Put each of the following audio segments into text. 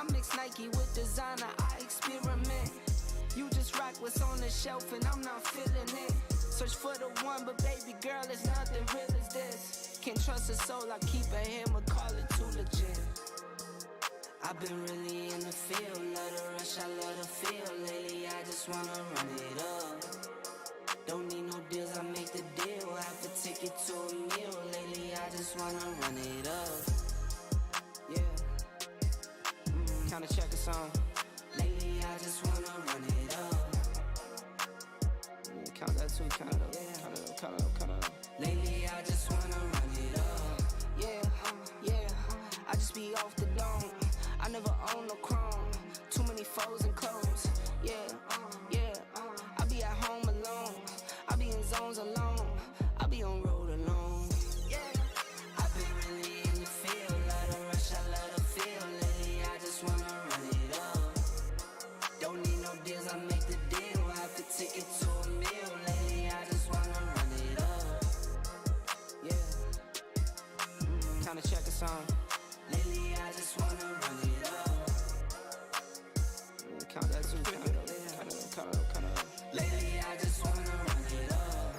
I mix Nike with designer, I experiment. You just rock what's on the shelf and I'm not feeling it. Search for the one, but baby girl, it's nothing real as this. Can't trust a soul, I keep a hammer, call it too legit. I've been really in the field, love the rush, I love the feel. Lately I just wanna run it up. Don't need no deals, I make the deal. Have to take it to a meal. Lately I just wanna run it up. Yeah. Kinda check a song. Lately I just wanna run it up. Count that too, count it up, count it up, count it up, count it up. Lately I just wanna run it up. Yeah, I just be off the dome. I never own no chrome. Too many foes and clones. Yeah, I be at home alone. I be in zones alone. I be on road alone. Yeah, I've been really in the field. Love the rush, I love the feel. Lately I just wanna run it up. Don't need no deals, I make the deal. Have to take it to a meal. Lately I just wanna run it up. Yeah, kinda check a song. Lately I just wanna run it up. Count that too, count it up, count it up, count it up, count it up. Lately I just wanna run it up.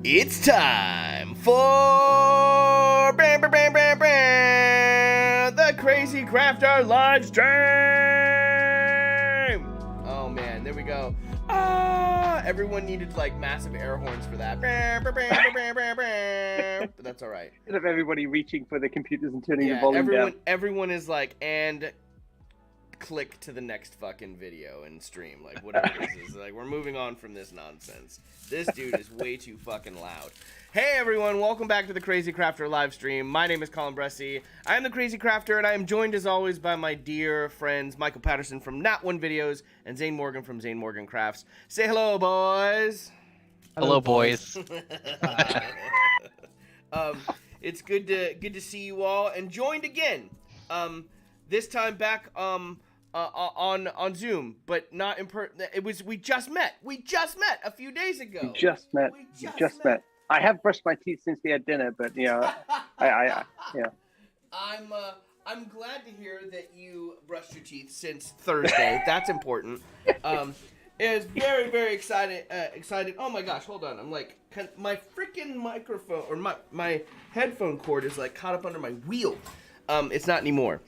It's time for the Crazy Crafter Livestream! Oh man, there we go. Everyone needed like massive air horns for that. But that's alright. Instead of everybody reaching for the computers and turning the volume down. Everyone is like, and click to the next fucking video and stream. Like, whatever this is. Like, we're moving on from this nonsense. This dude is way too fucking loud. Hey everyone, welcome back to the Crazy Crafter Livestream. My name is Colin Bressi. I am the Crazy Crafter, and I am joined as always by my dear friends Michael Patterson from Not One Videos and Zane Morgan from Zane Morgan Crafts. Say hello, boys. Hello, boys. It's good to see you all, and joined again. This time back on Zoom, but not in person. We just met a few days ago. We just met. I have brushed my teeth since we had dinner, but you know, yeah. I'm glad to hear that you brushed your teeth since Thursday. That's important. It's very, very excited. Oh my gosh, hold on. I'm like, my freaking microphone or my headphone cord is like caught up under my wheel. It's not anymore.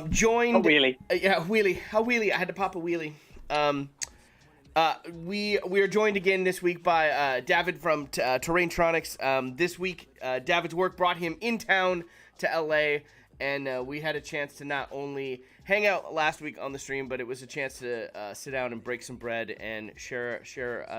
Joined. A wheelie. Yeah, a wheelie. I had to pop a wheelie. We are joined again this week by Dafydd from Terrain Tronics. This week, Dafydd's work brought him in town to LA, and we had a chance to not only hang out last week on the stream, but it was a chance to sit down and break some bread and share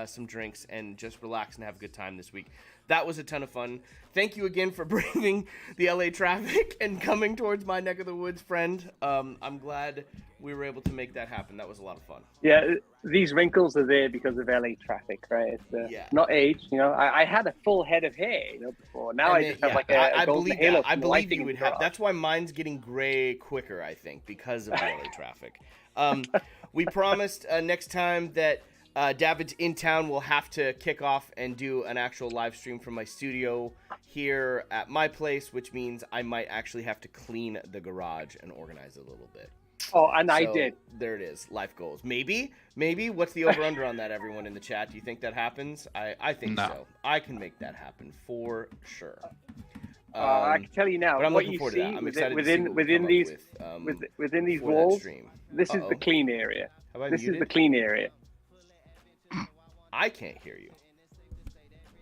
some drinks and just relax and have a good time this week. that was a ton of fun. Thank you again for braving the LA traffic and coming towards my neck of the woods, friend. I'm glad we were able to make that happen. That was a lot of fun. Yeah, these wrinkles are there because of LA traffic, right? It's not age. You know, I had a full head of hair, you know, before. Now I just have like a golden halo. I believe you would have. That's why mine's getting gray quicker, I think, because of the LA traffic. We promised next time that Dafydd's in town. We'll have to kick off and do an actual live stream from my studio here at my place, which means I might actually have to clean the garage and organize it a little bit. Oh, and so, I did. There it is. Life goals. Maybe. What's the over-under on that, everyone in the chat? Do you think that happens? I think so. I can make that happen for sure. I can tell you now. But I'm what looking you forward see to that. I'm excited to see within these walls. This is the clean area. This is the clean area. I can't hear you.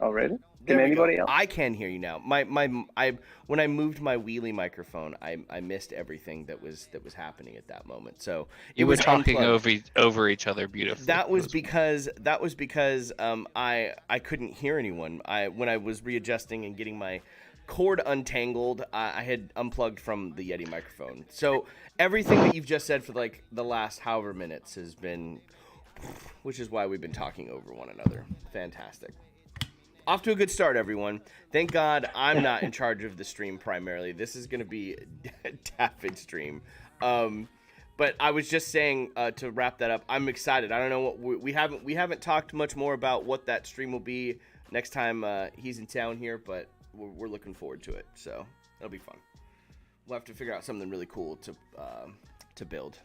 Oh, really? Can anybody else? I can hear you now. When I moved my wheelie microphone, I missed everything that was happening at that moment. So you were talking over each other beautifully. That was because I couldn't hear anyone. When I was readjusting and getting my cord untangled, I had unplugged from the Yeti microphone. So everything that you've just said for like the last however minutes has been, which is why we've been talking over one another. Fantastic. Off to a good start, everyone. Thank God I'm not in charge of the stream primarily. This is going to be Dafydd's stream. But I was just saying to wrap that up, I'm excited. I don't know what we haven't talked much more about what that stream will be next time he's in town here, but we're looking forward to it. So it'll be fun. We'll have to figure out something really cool to build.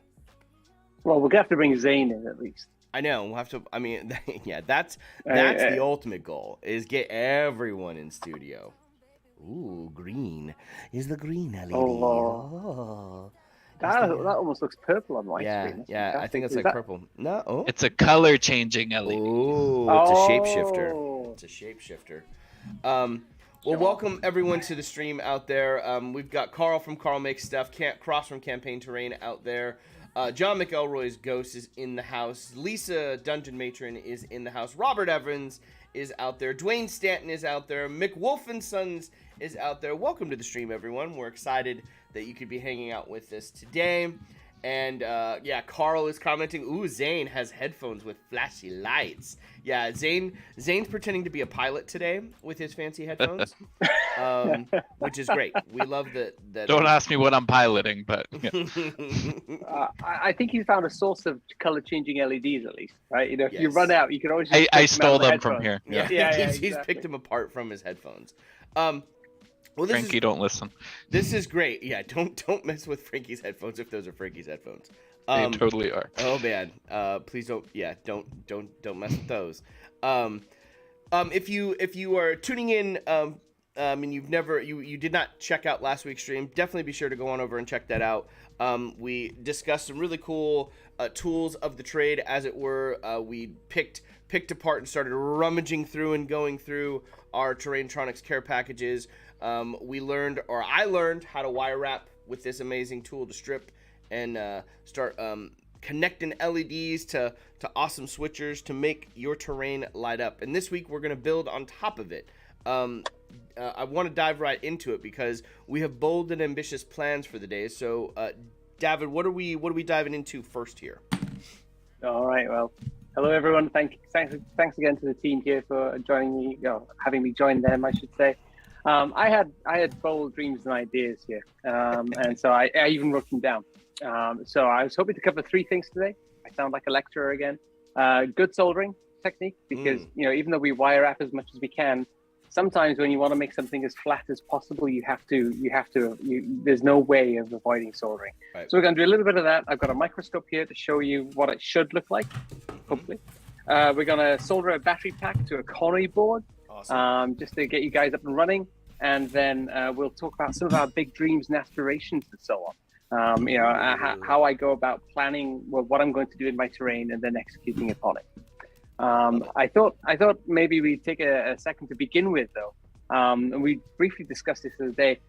Well, we're gonna have to bring Zane in at least. I know. We'll have to. I mean, yeah, that's the ultimate goal, is get everyone in studio. Ooh, green is the green LED. Oh. That almost looks purple on my screen. Yeah, I think it's like purple. No, it's a color changing LED. Ooh, it's a shapeshifter. It's a shapeshifter. Well, welcome everyone to the stream out there. We've got Carl from Carl Makes Stuff, Cross from Campaign Terrain out there. John McElroy's Ghost is in the house. Lisa Dungeon Matron is in the house. Robert Evans is out there. Dwayne Stanton is out there. Mick Wolf and Sons is out there. Welcome to the stream, everyone. We're excited that you could be hanging out with us today. And yeah, Carl is commenting, ooh, Zane has headphones with flashy lights. Yeah, Zane's pretending to be a pilot today with his fancy headphones, which is great. We love that. Don't ask me what I'm piloting, but yeah. I think he's found a source of color-changing LEDs at least, right? You know, if you run out, you can always. I stole them from here. Yeah, he's picked them apart from his headphones. Well, Frankie, don't listen. This is great. Yeah, don't mess with Frankie's headphones if those are Frankie's headphones. They totally are. Oh man, please don't. Yeah, don't mess with those. If you are tuning in, and you did not check out last week's stream, definitely be sure to go on over and check that out. We discussed some really cool tools of the trade, as it were. We picked apart and started rummaging through and going through our Terrain Tronics care packages. I learned how to wire wrap with this amazing tool to strip and start connecting LEDs to awesome switchers to make your terrain light up. And this week we're going to build on top of it. I want to dive right into it because we have bold and ambitious plans for the day. So, Dafydd, what are we diving into first here? All right. Well, hello everyone. Thanks again to the team here for joining me. Having me join them, I should say. I had bold dreams and ideas here, and so I even wrote them down. So I was hoping to cover 3 things today. I sound like a lecturer again. Good soldering technique, because even though we wire wrap as much as we can, sometimes when you want to make something as flat as possible, you have to. There's no way of avoiding soldering. Right. So we're going to do a little bit of that. I've got a microscope here to show you what it should look like. Hopefully, we're going to solder a battery pack to a Connery board. Awesome. Just to get you guys up and running, and then we'll talk about some of our big dreams and aspirations and so on. How I go about planning what I'm going to do in my terrain and then executing upon it. I thought maybe we'd take a second to begin with, though. And we briefly discussed this the other day.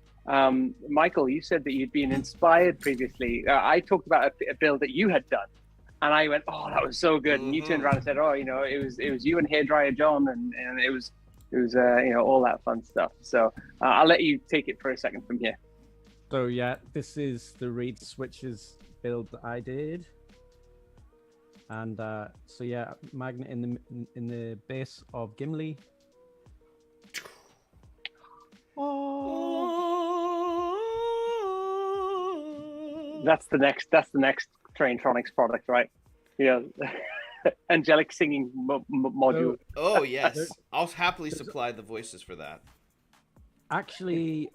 Michael, you said that you'd been inspired previously. I talked about a build that you had done. And I went, oh, that was so good. And you turned around and said, oh, it was you and Hairdryer John, and it was Who's all that fun stuff. So I'll let you take it for a second from here. So yeah, this is the reed switches build that I did, and so yeah, magnet in the base of Gimli. That's the next Terrain Tronics product, right? Yeah. Angelic singing module. Oh yes, I'll happily supply the voices for that. Actually,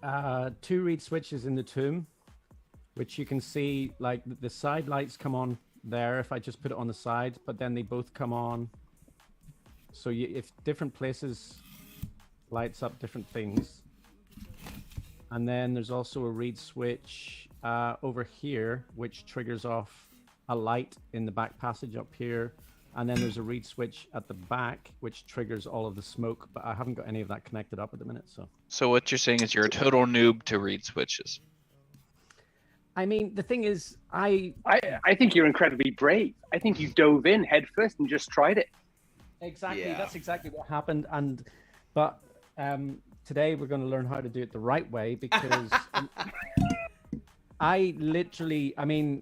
2 reed switches in the tomb, which you can see, like the side lights come on there if I just put it on the side, but then they both come on. So if different places lights up different things. And then there's also a reed switch over here, which triggers off a light in the back passage up here. And then there's a reed switch at the back, which triggers all of the smoke, but I haven't got any of that connected up at the minute. So what you're saying is you're a total noob to reed switches. I mean, the thing is, I think you're incredibly brave. I think you dove in head first and just tried it. Exactly, Yeah. That's exactly what happened. But today we're going to learn how to do it the right way, because I mean,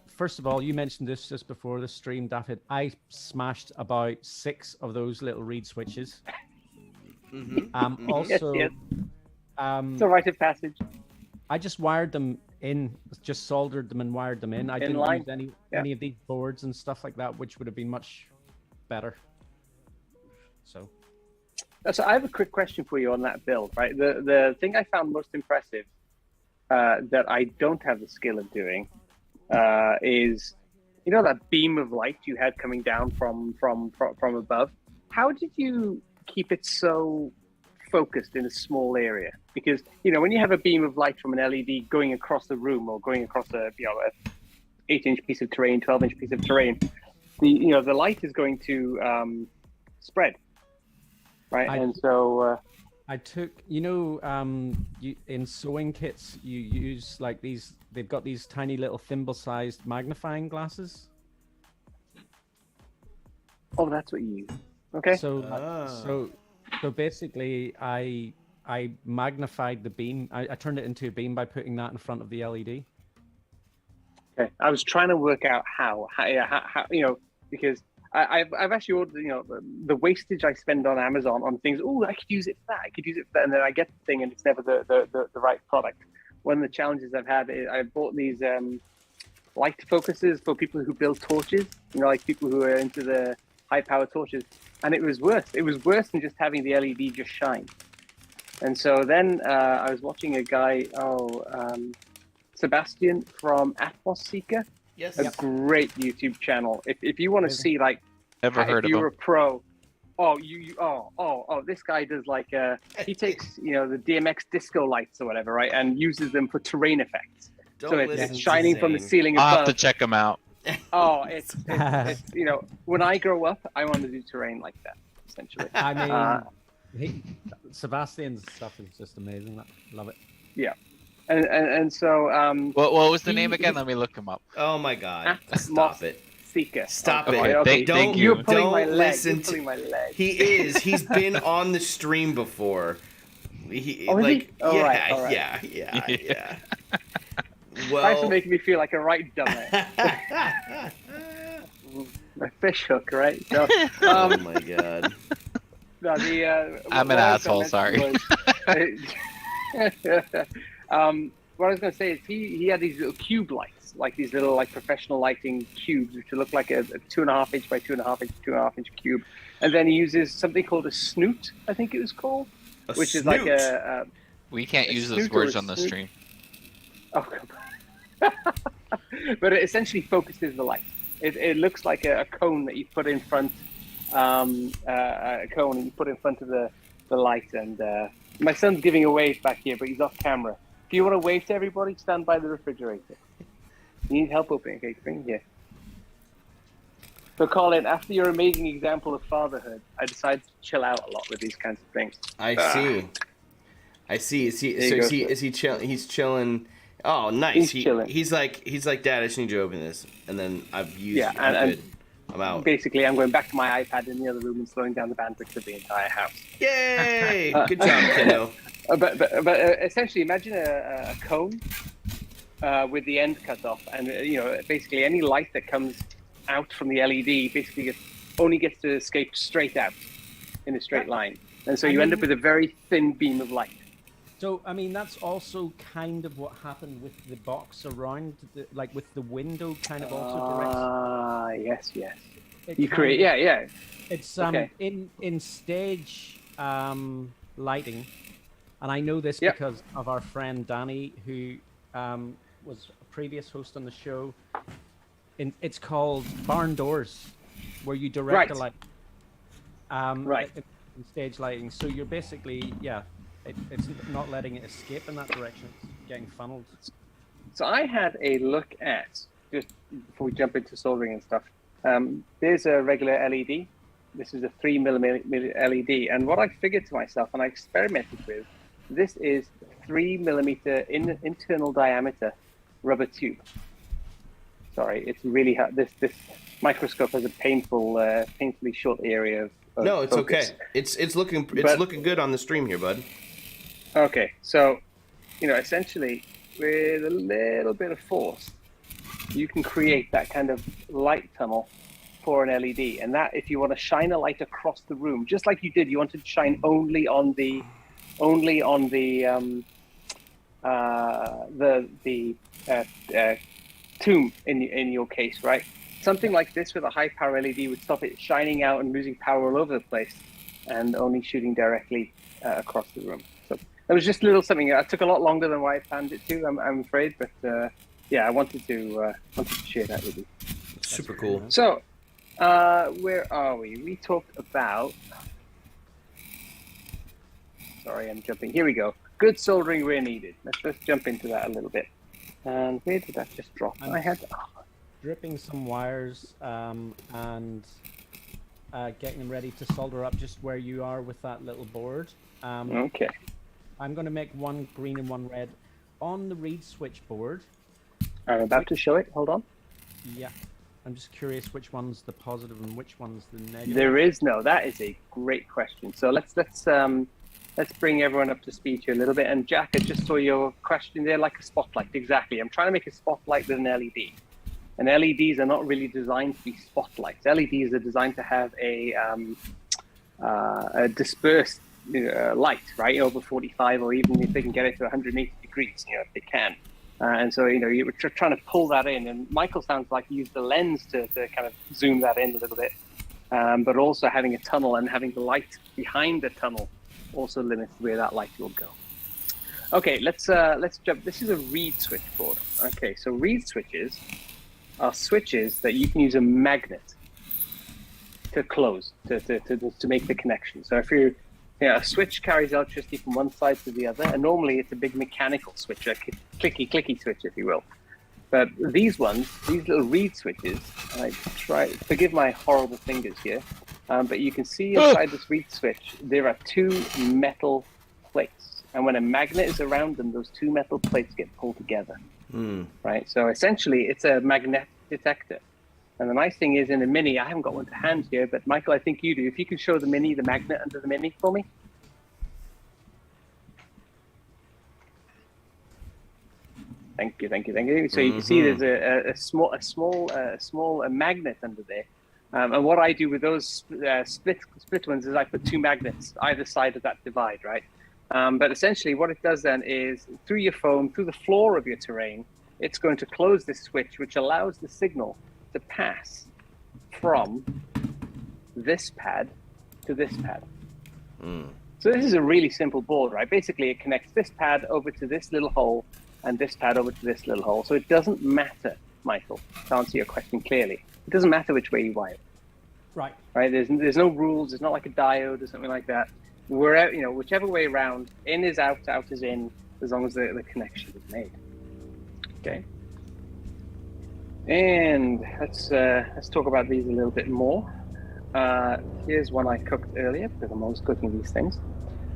first of all, you mentioned this just before the stream, Dafydd. I smashed about 6 of those little reed switches. Mm-hmm. Also, Yes. It's a rite of passage. I just wired them in, just soldered them and wired them in. I didn't use any of these boards and stuff like that, which would have been much better. So I have a quick question for you on that build, right? The thing I found most impressive that I don't have the skill of doing is, that beam of light you had coming down from above. How did you keep it so focused in a small area? Because when you have a beam of light from an LED going across the room or going across a 8-inch piece of terrain, 12-inch piece of terrain, the light is going to spread, right? I took, in sewing kits, you use like these, they've got these tiny little thimble-sized magnifying glasses. Oh, that's what you use. Okay. So basically, I magnified the beam. I turned it into a beam by putting that in front of the LED. Okay. I was trying to work out how because I've actually ordered, the wastage I spend on Amazon on things. Oh, I could use it for that. I could use it for that, and then I get the thing, and it's never the right product. One of the challenges I've had is I bought these light focuses for people who build torches. Like people who are into the high power torches, and it was worse. It was worse than just having the LED just shine. And so then I was watching a guy, Sebastian from Atmos Seeker. Yes. A great YouTube channel. If you want to see Never heard if of you're a him. pro, this guy does he takes the DMX disco lights or whatever, right, and uses them for terrain effects. Don't So listen it's to shining from the Zane. ceiling I'll have above. to check him out. Oh, it's when I grow up, I want to do terrain like that, essentially. I mean, Sebastian's stuff is just amazing. Love it. Yeah, and so What was the name again? Let me look him up. Oh my God! Atmos Stop it! Seeker. Stop Okay, it! thank Don't you. You're pulling my don't leg. listen You're pulling my leg. He is. He's been on the stream before. Is he? All right. Yeah. Thanks Well, for making me feel like a right dumbass. My fish hook, right? So, oh my God! no, I'm an asshole, sorry. What I was going to say is he had these little cube lights, like these little professional lighting cubes, which look like a 2.5 inch by 2.5 inch, 2.5 inch cube. And then he uses something called a snoot, I think it was called, which is like a We can't use those snoot or words a on the snoot? stream. Oh, come on. But it essentially focuses the light. It looks like a cone that you put in front, a cone and you put in front of the light. And my son's giving a wave back here, but he's off camera. If you want to wave to everybody, stand by the refrigerator. You need help opening? Okay, bring it here. So, Colin, after your amazing example of fatherhood, I decided to chill out a lot with these kinds of things. I see. Is he? There So you go, is he chilling? He's chilling. Oh, nice. He's chilling. He's like, Dad, I just need you to open this, and then I've used. Yeah, and I'm out. Basically, I'm going back to my iPad in the other room and slowing down the bandwidth of the entire house. Yay! Good job, kiddo. But essentially, imagine a cone with the end cut off, and basically any light that comes out from the LED basically only gets to escape straight out in a straight line, and so you end up with a very thin beam of light. So, I mean, that's also kind of what happened with the box around, like with the window kind of also directs. Yes. It You kind create, of- yeah. It's Okay. in stage lighting, and I know this Yep. because of our friend Danny, who was a previous host on the show. It's called barn doors, where you direct the Right. light. Right. In stage lighting, so you're basically it's not letting it escape in that direction. It's getting funneled. So I had a look at, just before we jump into soldering and stuff, there's a regular LED. This is a 3mm LED. And what I figured to myself, and I experimented with, this is 3mm internal diameter rubber tube. Sorry, it's really hard. This microscope has a painfully short area of No, it's focus. okay. It's looking But- looking good on the stream here, bud. Okay, so, essentially, with a little bit of force, you can create that kind of light tunnel for an LED. And that, if you want to shine a light across the room, just like you did, you wanted to shine only on the tomb in your case, right? Something like this with a high power LED would stop it shining out and losing power all over the place, and only shooting directly across the room. So that was just a little something. It took a lot longer than what I planned it to, I'm afraid, but I wanted to share that with you. Super cool. So, where are we? We talked about. Sorry, I'm jumping. Here we go. Good soldering where needed. Let's jump into that a little bit. And where did that just drop? I had. Dripping some wires and getting them ready to solder up just where you are with that little board. Okay. I'm going to make one green and one red on the reed switchboard. I'm about to show it. Hold on. Yeah. I'm just curious which one's the positive and which one's the negative. There is no. That is a great question. So let's bring everyone up to speed here a little bit. And Jack, I just saw your question there, like a spotlight. Exactly. I'm trying to make a spotlight with an LED. And LEDs are not really designed to be spotlights. LEDs are designed to have a dispersed light, right, over 45, or even if they can get it to 180 degrees, if they can. And so, you were trying to pull that in. And Michael sounds like he used the lens to kind of zoom that in a little bit. But also having a tunnel and having the light behind the tunnel also limits where that light will go. Okay, let's jump. This is a reed switchboard. Okay, so reed switches are switches that you can use a magnet to close, to make the connection. So if a switch carries electricity from one side to the other, and normally it's a big mechanical switch, a clicky switch, if you will. But these little reed switches, forgive my horrible fingers here, but you can see inside this reed switch, there are two metal plates. And when a magnet is around them, those two metal plates get pulled together. Right, so essentially it's a magnetic detector. And the nice thing is, in the Mini, I haven't got one to hand here, but Michael, I think you do. If you can show the Mini, the magnet under the Mini for me. Thank you. So you can see there's a small magnet under there. And what I do with those split ones is I put two magnets either side of that divide, right? But essentially what it does then is through your phone, through the floor of your terrain, it's going to close this switch, which allows the signal to pass from this pad to this pad. So this is a really simple board, right? Basically, it connects this pad over to this little hole and this pad over to this little hole. So it doesn't matter, Michael, to answer your question clearly. It doesn't matter which way you wire it. Right. Right? There's no rules. It's not like a diode or something like that. Whichever way around, in is out, out is in, as long as the connection is made. Okay. And let's talk about these a little bit more. Here's one I cooked earlier because I'm always cooking these things.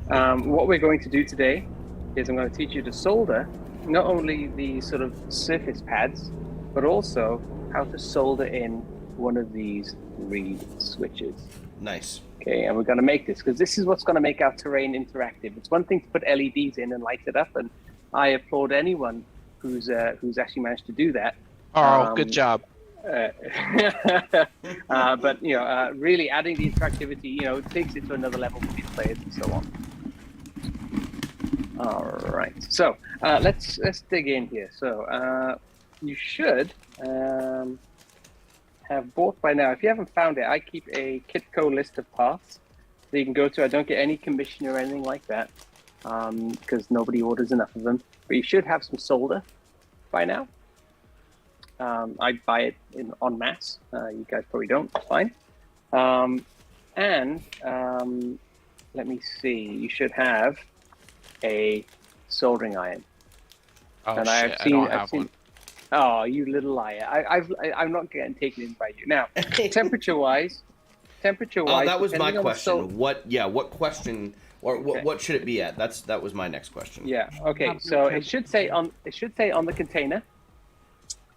What we're going to do today is I'm going to teach you to solder not only the sort of surface pads, but also how to solder in one of these reed switches. Nice. Okay, and we're going to make this because this is what's going to make our terrain interactive. It's one thing to put LEDs in and light it up, and I applaud anyone who's actually managed to do that. Oh, good job. But really adding the interactivity, it takes it to another level for these players and so on. All right, so let's dig in here. So you should have bought by now. If you haven't found it, I keep a Kitco list of parts that you can go to. I don't get any commission or anything like that because nobody orders enough of them. But you should have some solder by now. I buy it en masse. You guys probably don't. It's fine. Let me see. You should have a soldering iron. Oh, and shit, I don't have one. Oh, you little liar! I'm not getting taken in by you now. Temperature-wise. Oh, that was my question. What question? Or what should it be at? That was my next question. Yeah. Okay. So it should say on the container.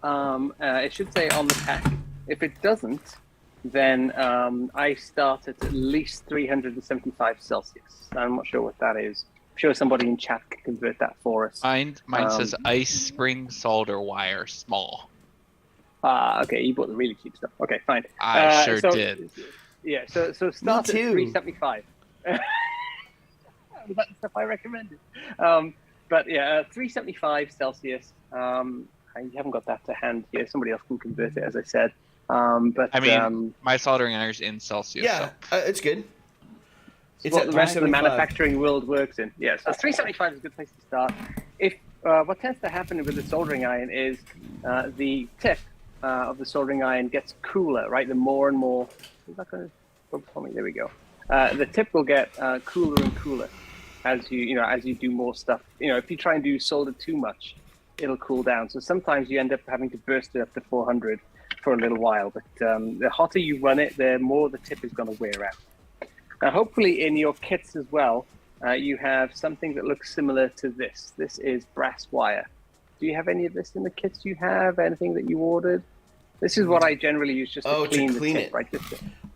It should say on the pack. If it doesn't, then I start at least 375 Celsius. I'm not sure what that is. I'm sure somebody in chat can convert that for us. Mine says ice spring solder wire small. Okay, you bought the really cheap stuff. Okay, fine. I sure did. Yeah, so start at 375. That's the stuff I recommended. But yeah, 375 Celsius. I haven't got that to hand here. Somebody else can convert it, as I said. But I mean, my soldering iron's in Celsius. Yeah, so. It's good. It's what the rest of the manufacturing world works in. Yeah, so 375 is a good place to start. If what tends to happen with the soldering iron is the tip of the soldering iron gets cooler, right? The more and more. Is that going to go for me? There we go. The tip will get cooler and cooler as you do more stuff. If you try and do solder too much, it'll cool down. So sometimes you end up having to burst it up to 400 for a little while. But the hotter you run it, the more the tip is going to wear out. Now, hopefully in your kits as well, you have something that looks similar to this. This is brass wire. Do you have any of this in the kits you have? Anything that you ordered? This is what I generally use just to clean the tip, it. Right?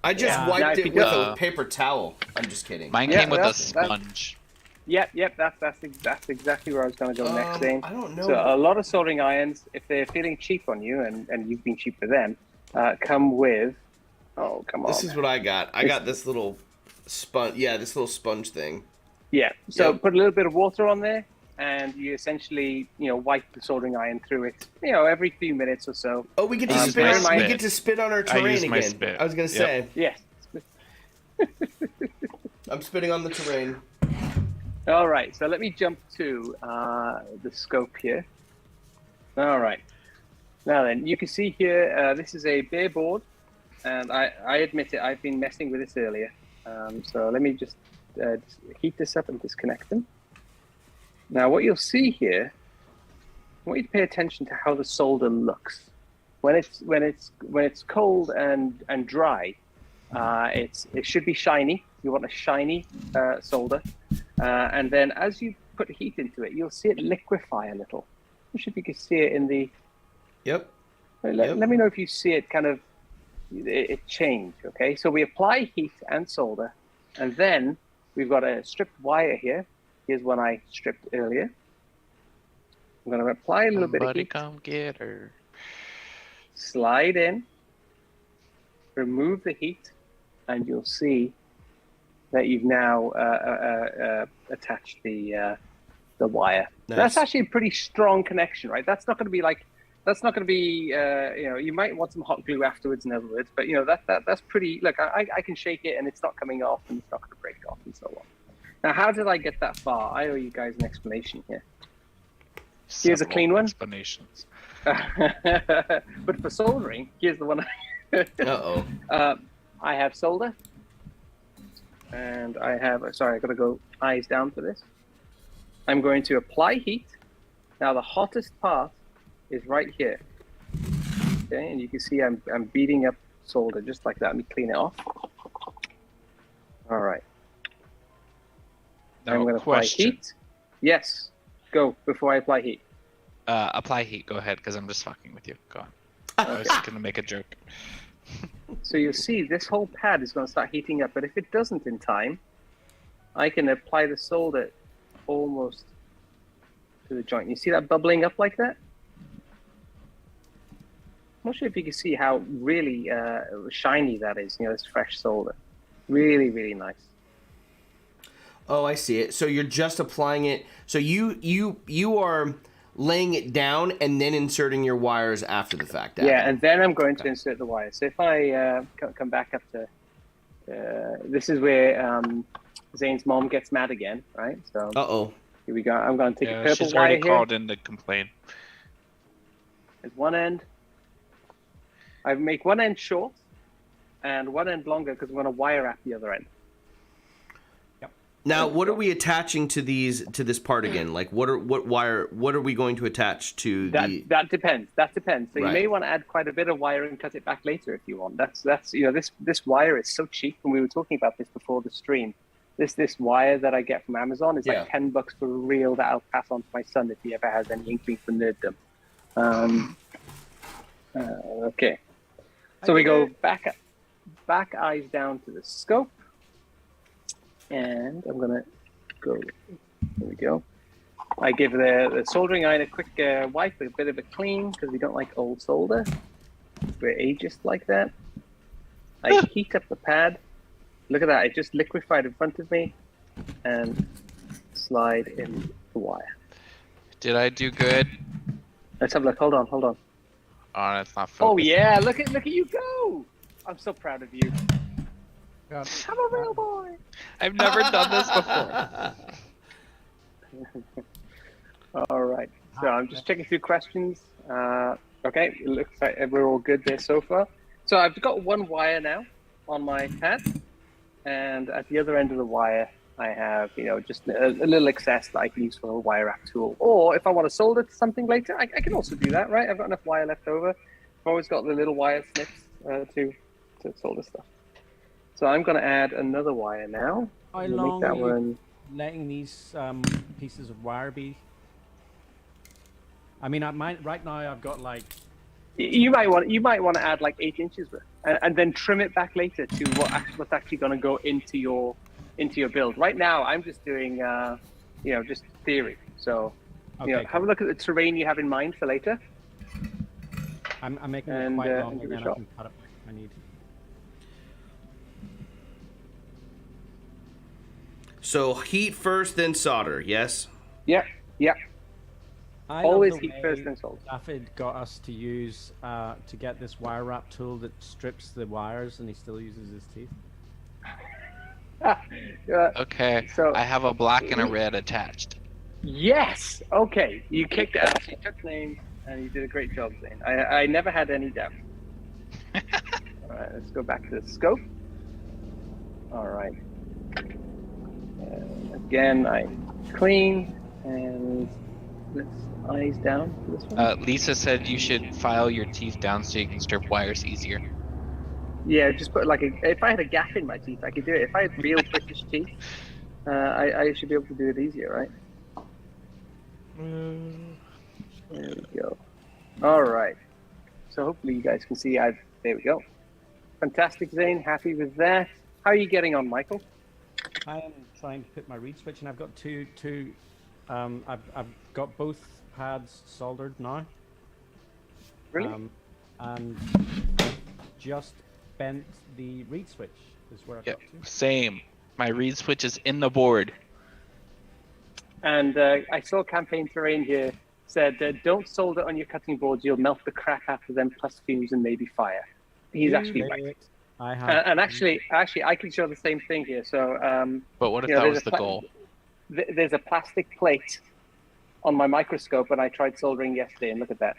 I just wiped it with a paper towel. I'm just kidding. Mine came with a sponge. Yep. That's exactly where I was going to go next, Zane. I don't know. So a lot of soldering irons, if they're feeling cheap on you, and you've been cheap for them, come with. Oh, come on. This is what I got. I got this little sponge. Yeah, this little sponge thing. Yeah. So put a little bit of water on there, and you essentially, wipe the soldering iron through it. Every few minutes or so. Oh, we get to spit. We get to spit on our terrain again. I was gonna say. Yes. I'm spitting on the terrain. All right, so let me jump to the scope here. All right. Now then, you can see here, this is a bare board, and I admit it, I've been messing with this earlier. So let me just heat this up and disconnect them. Now, what you'll see here, I want you to pay attention to how the solder looks. When it's cold and dry, it should be shiny. You want a shiny solder. And then as you put heat into it, you'll see it liquefy a little. I'm not sure if you can see it in the... Yep. Let me know if you see it kind of... It change, okay? So we apply heat and solder, and then we've got a stripped wire here. Here's one I stripped earlier. I'm going to apply a little bit of heat. Come get her. Slide in. Remove the heat, and you'll see that you've now attached the wire. Nice. That's actually a pretty strong connection, right? That's not going to be like, you might want some hot glue afterwards, in other words, but that's pretty. Look, I can shake it and it's not coming off, and it's not going to break off, and so on. Now, how did I get that far? I owe you guys an explanation here. Here's a clean one. Explanations. But for soldering, here's the one. I have solder. And I have, sorry, I got to go eyes down for this. I'm going to apply heat. Now the hottest part is right here. Okay, and you can see I'm beating up solder just like that. Let me clean it off. All right. Now, I'm going to apply heat. Yes, go before I apply heat. Apply heat. Go ahead, because I'm just fucking with you. Go on. I was just going to make a joke. So you'll see this whole pad is going to start heating up, but if it doesn't in time, I can apply the solder almost to the joint. You see that bubbling up like that? I'm not sure if you can see how really shiny that is, this fresh solder. Really, really nice. Oh, I see it. So you're just applying it. So you are laying it down and then inserting your wires after the fact. Yeah, and then I'm going to insert the wires. So if I come back up to, this is where Zane's mom gets mad again, right? So here we go. I'm going to take a purple she's wire already here. called in to complain. There's one end. I make one end short and one end longer because I'm going to wire wrap the other end. Now, what are we attaching to this part again? Like, what are we going to attach to the? That depends. That depends. So Right. you may want to add quite a bit of wire and cut it back later if you want. That's this wire is so cheap, and we were talking about this before the stream. This wire that I get from Amazon is like $10 for a reel that I'll pass on to my son if he ever has any inkling for nerddom. Okay, so we go back eyes down to the scope. And I'm gonna go. There we go. I give the soldering iron a quick wipe, a bit of a clean because we don't like old solder. We're ageist like that. I heat up the pad. Look at that! It just liquefied in front of me, and slide in the wire. Did I do good? Let's have a look. Hold on. Oh, that's not focused. Oh yeah! Look at you go! I'm so proud of you. God. I'm a real boy. I've never done this before. All right. So I'm just checking through questions. Okay, it looks like we're all good there so far. So I've got one wire now on my pad, and at the other end of the wire, I have just a little excess that I can use for a wire wrap tool. Or if I want to solder to something later, I can also do that, right? I've got enough wire left over. I've always got the little wire snips to solder stuff. So I'm going to add another wire now. How I'm gonna long make that are you one. letting these pieces of wire be? I mean, right now I've got like. You might want to add like 8 inches worth, and then trim it back later to what's actually going to go into your build. Right now, I'm just doing just theory. So have a look at the terrain you have in mind for later. I'm making And, it quite long, give it a and then I shot. can cut it if I need. So heat first, then solder. Yes. Yeah. I Always love the heat way first, then solder. Dafydd got us to use to get this wire wrap tool that strips the wires, and he still uses his teeth. Okay, So- I have a black and a red attached. Yes. Okay. You kicked ass. You took names, and you did a great job, Zane. I never had any doubt. All right. Let's go back to the scope. All right. Again, I clean and let's eyes down for this one. Lisa said you should file your teeth down so you can strip wires easier. Yeah, just put if I had a gap in my teeth, I could do it. If I had real British teeth, I should be able to do it easier, right? There we go. All right. So hopefully you guys can see. There we go. Fantastic, Zane. Happy with that. How are you getting on, Michael? I am trying to put my reed switch, and I've got two. I've got both pads soldered now. Really? And just bent the reed switch is where I Yep, got to. same. My reed switch is in the board. And I saw Campaign Terrain here said, don't solder on your cutting boards. You'll melt the crap out of them, plus fumes and maybe fire. He's actually right. I have. And actually, I can show the same thing here. So, But what if you know, that there's was a the pla- goal? there's a plastic plate on my microscope, and I tried soldering yesterday, and look at that.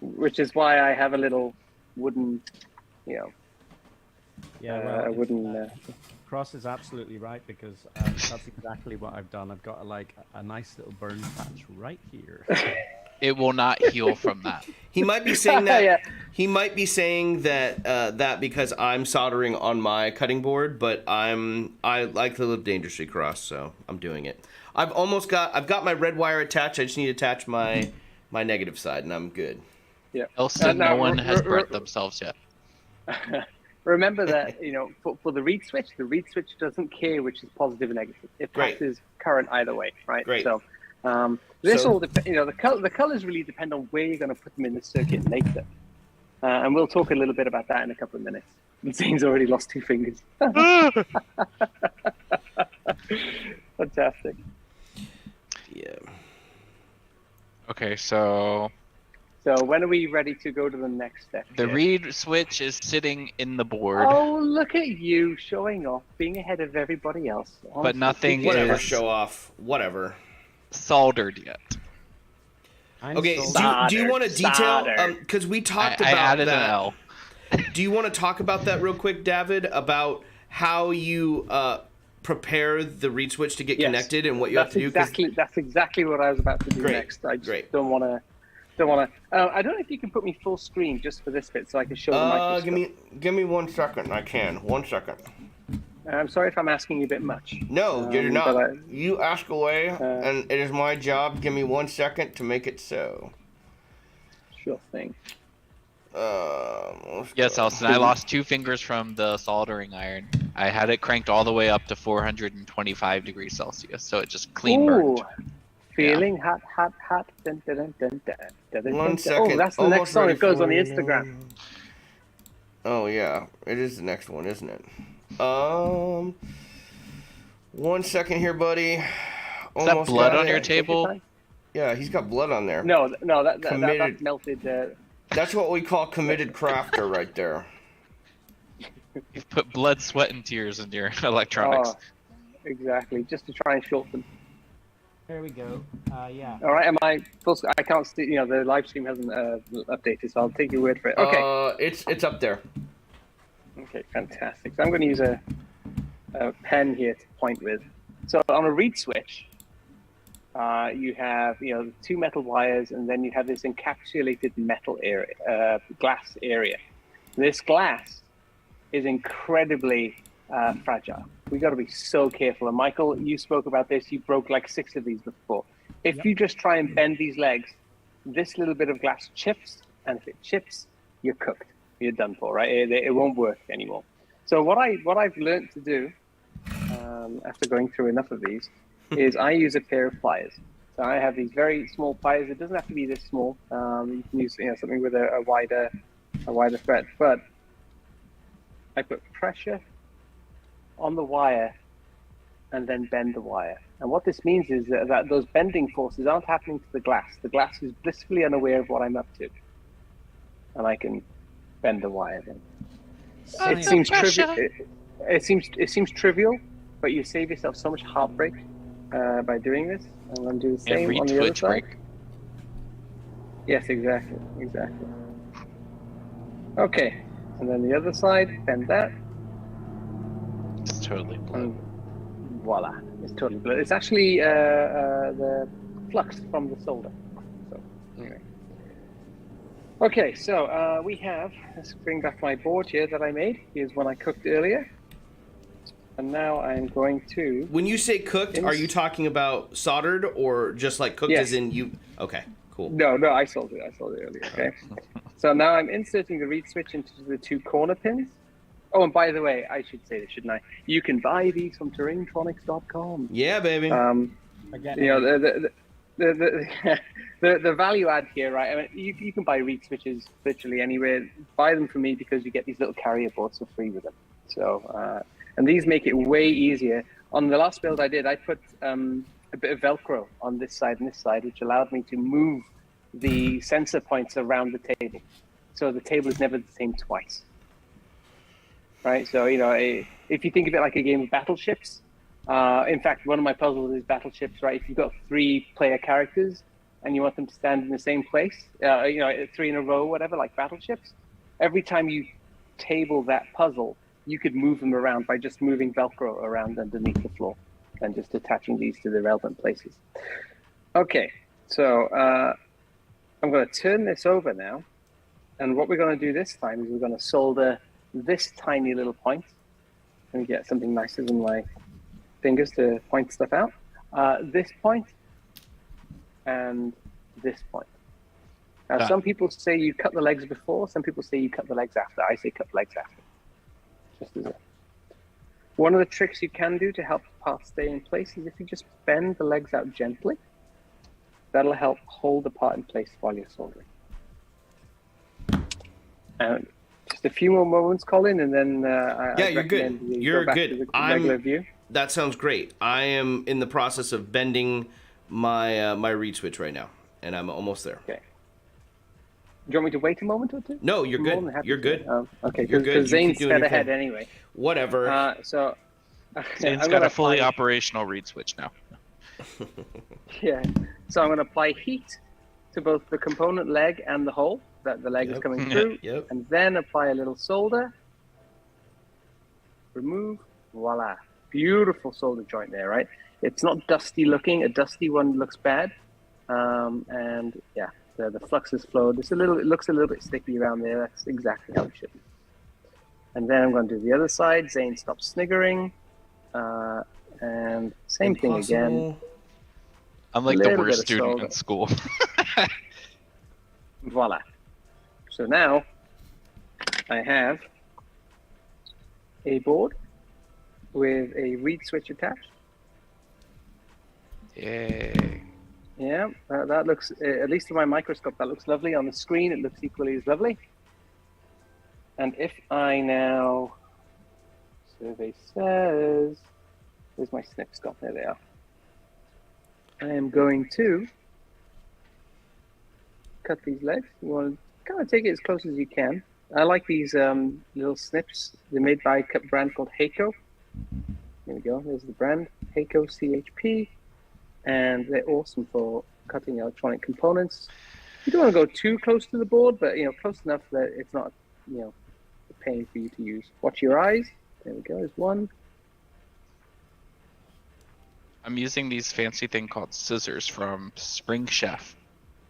Which is why I have a little wooden, Yeah, well, it's, wooden. Cross is absolutely right, because that's exactly what I've done. I've got a nice little burn patch right here. It will not heal from that. He might be saying that. Yeah. He might be saying that that because I'm soldering on my cutting board, but I like to live dangerously, Cross, so I'm doing it. I've got my red wire attached. I just need to attach my negative side, and I'm good. Yeah. Elston, now, no one has burnt themselves yet. remember that, for the reed switch doesn't care which is positive or negative. It Great. passes current either way, right? Great. So this So- all depends. The colors really depend on where you're going to put them in the circuit later, and we'll talk a little bit about that in a couple of minutes. Zane's already lost 2 fingers. Fantastic. Yeah. Okay, so So when are we ready to go to the next step? the here? reed switch is sitting in the board, Oh, look at you showing off, being ahead of everybody else. but nothing Whatever, is show off. Whatever. soldered yet. Okay, Soldered. do you want to detail? Soldered. Because we talked I about added that. an L. Do you want to talk about that real quick, Dafydd? About how you prepare the reed switch to get Yes. connected and what you have to do? 'Cause- That's exactly what I was about to do Great, next. I just great. don't want to. I don't know if you can put me full screen just for this bit so I can show the microscope. give me 1 second. I can. 1 second. I'm sorry if I'm asking you a bit much. No, you're not. but You ask away, and it is my job. Give me 1 second to make it so. Sure thing. Let's Yes, go. Alston, I lost 2 fingers from the soldering iron. I had it cranked all the way up to 425 degrees Celsius, so it just clean burned. Feeling hot. Dun, dun, dun, dun, dun, dun, dun, 1 dun. second. Oh, that's the Almost next song ready that goes for on the you. Instagram. Oh yeah, it is the next one, isn't it? 1 second here, buddy. Is that Almost blood got on it. your Take your table? time. Yeah, he's got blood on there. No, that's Committed. melted. That's what we call committed crafter right there. You've put blood, sweat, and tears into your electronics. Exactly, just to try and shorten. There we go. Yeah. All right, am I? I can't see. The live stream hasn't updated, so I'll take your word for it. Okay. It's up there. Okay, fantastic. So I'm going to use a pen here to point with. So on a reed switch, you have 2 metal wires, and then you have this encapsulated metal area, glass area. This glass is incredibly fragile. We got to be so careful. And Michael, you spoke about this. You broke like 6 of these before. If you just try and bend these legs, this little bit of glass chips, and if it chips, you're cooked. You're done for, right? It won't work anymore. So what I've learned to do after going through enough of these is I use a pair of pliers. So I have these very small pliers. It doesn't have to be this small. You can use something with a wider thread. But I put pressure on the wire and then bend the wire. And what this means is that those bending forces aren't happening to the glass. The glass is blissfully unaware of what I'm up to, and I can bend the wire then. It seems trivial. It seems trivial, but you save yourself so much heartbreak by doing this. I'm going to do the same Every on the other twitch side. break. Yes, exactly. Okay, and then the other side, bend that, It's totally blood. and voila, it's totally blue. It's actually the flux from the solder. So anyway. Okay, so we have, let's bring back my board here that I made. Here's one I cooked earlier. And now I'm going to... When you say cooked, are you talking about soldered or just like cooked as in you... Okay, cool. No, I sold it earlier, okay? So now I'm inserting the reed switch into the 2 corner pins. Oh, and by the way, I should say this, shouldn't I? You can buy these from terraintronics.com. Yeah, baby. The value add here, right? I mean, you can buy reed switches virtually anywhere. Buy them from me because you get these little carrier boards for free with them. So, and these make it way easier. On the last build I did, I put a bit of Velcro on this side and this side, which allowed me to move the sensor points around the table. So the table is never the same twice. Right? So, if you think of it like a game of battleships, in fact, one of my puzzles is battleships, right? If you've got 3 player characters and you want them to stand in the same place, 3 in a row, whatever, like battleships, every time you table that puzzle, you could move them around by just moving Velcro around underneath the floor and just attaching these to the relevant places. Okay, so I'm going to turn this over now. And what we're going to do this time is we're going to solder this tiny little point. Let me get something nicer than my fingers to point stuff out. This point and this point. Now, Ah. some people say you cut the legs before. Some people say you cut the legs after. I say cut the legs after. Just as a... One of the tricks you can do to help the path stay in place is if you just bend the legs out gently. That'll help hold the part in place while you're soldering. And just a few more moments, Colin, and then Yeah, you're good. You're good. To the regular view. That sounds great. I am in the process of bending my my reed switch right now, and I'm almost there. Okay. Do you want me to wait a moment or two? No, you're good. You're good. Okay, You're good. because You Zane's keep doing sped your ahead thing. anyway. Whatever. So Zane's I'm got gonna a fully apply- operational reed switch now. Yeah. So I'm going to apply heat to both the component leg and the hole that the leg is Yep. coming through, Yep. and then apply a little solder. Remove. Voila. Beautiful solder joint there, right? It's not dusty looking. A dusty one looks bad. And yeah, the flux has flowed. It looks a little bit sticky around there. That's exactly how it should be. And then I'm going to do the other side. Zane, stop sniggering. And same thing again. Impossible. I'm like the Little worst bit of student solder. in school. Voila. So now I have a board with a reed switch attached. Yay. Yeah, that looks, at least in my microscope, that looks lovely. On the screen, it looks equally as lovely. And if I now, survey says, where's my snip stop? There they are. I am going to cut these legs. You want to kind of take it as close as you can. I like these little snips. They're made by a brand called Heiko. There we go. There's the brand, Heiko CHP. And they're awesome for cutting electronic components. You don't want to go too close to the board, but close enough that it's not, a pain for you to use. Watch your eyes. There we go. There's one. I'm using these fancy thing called scissors from Spring Chef.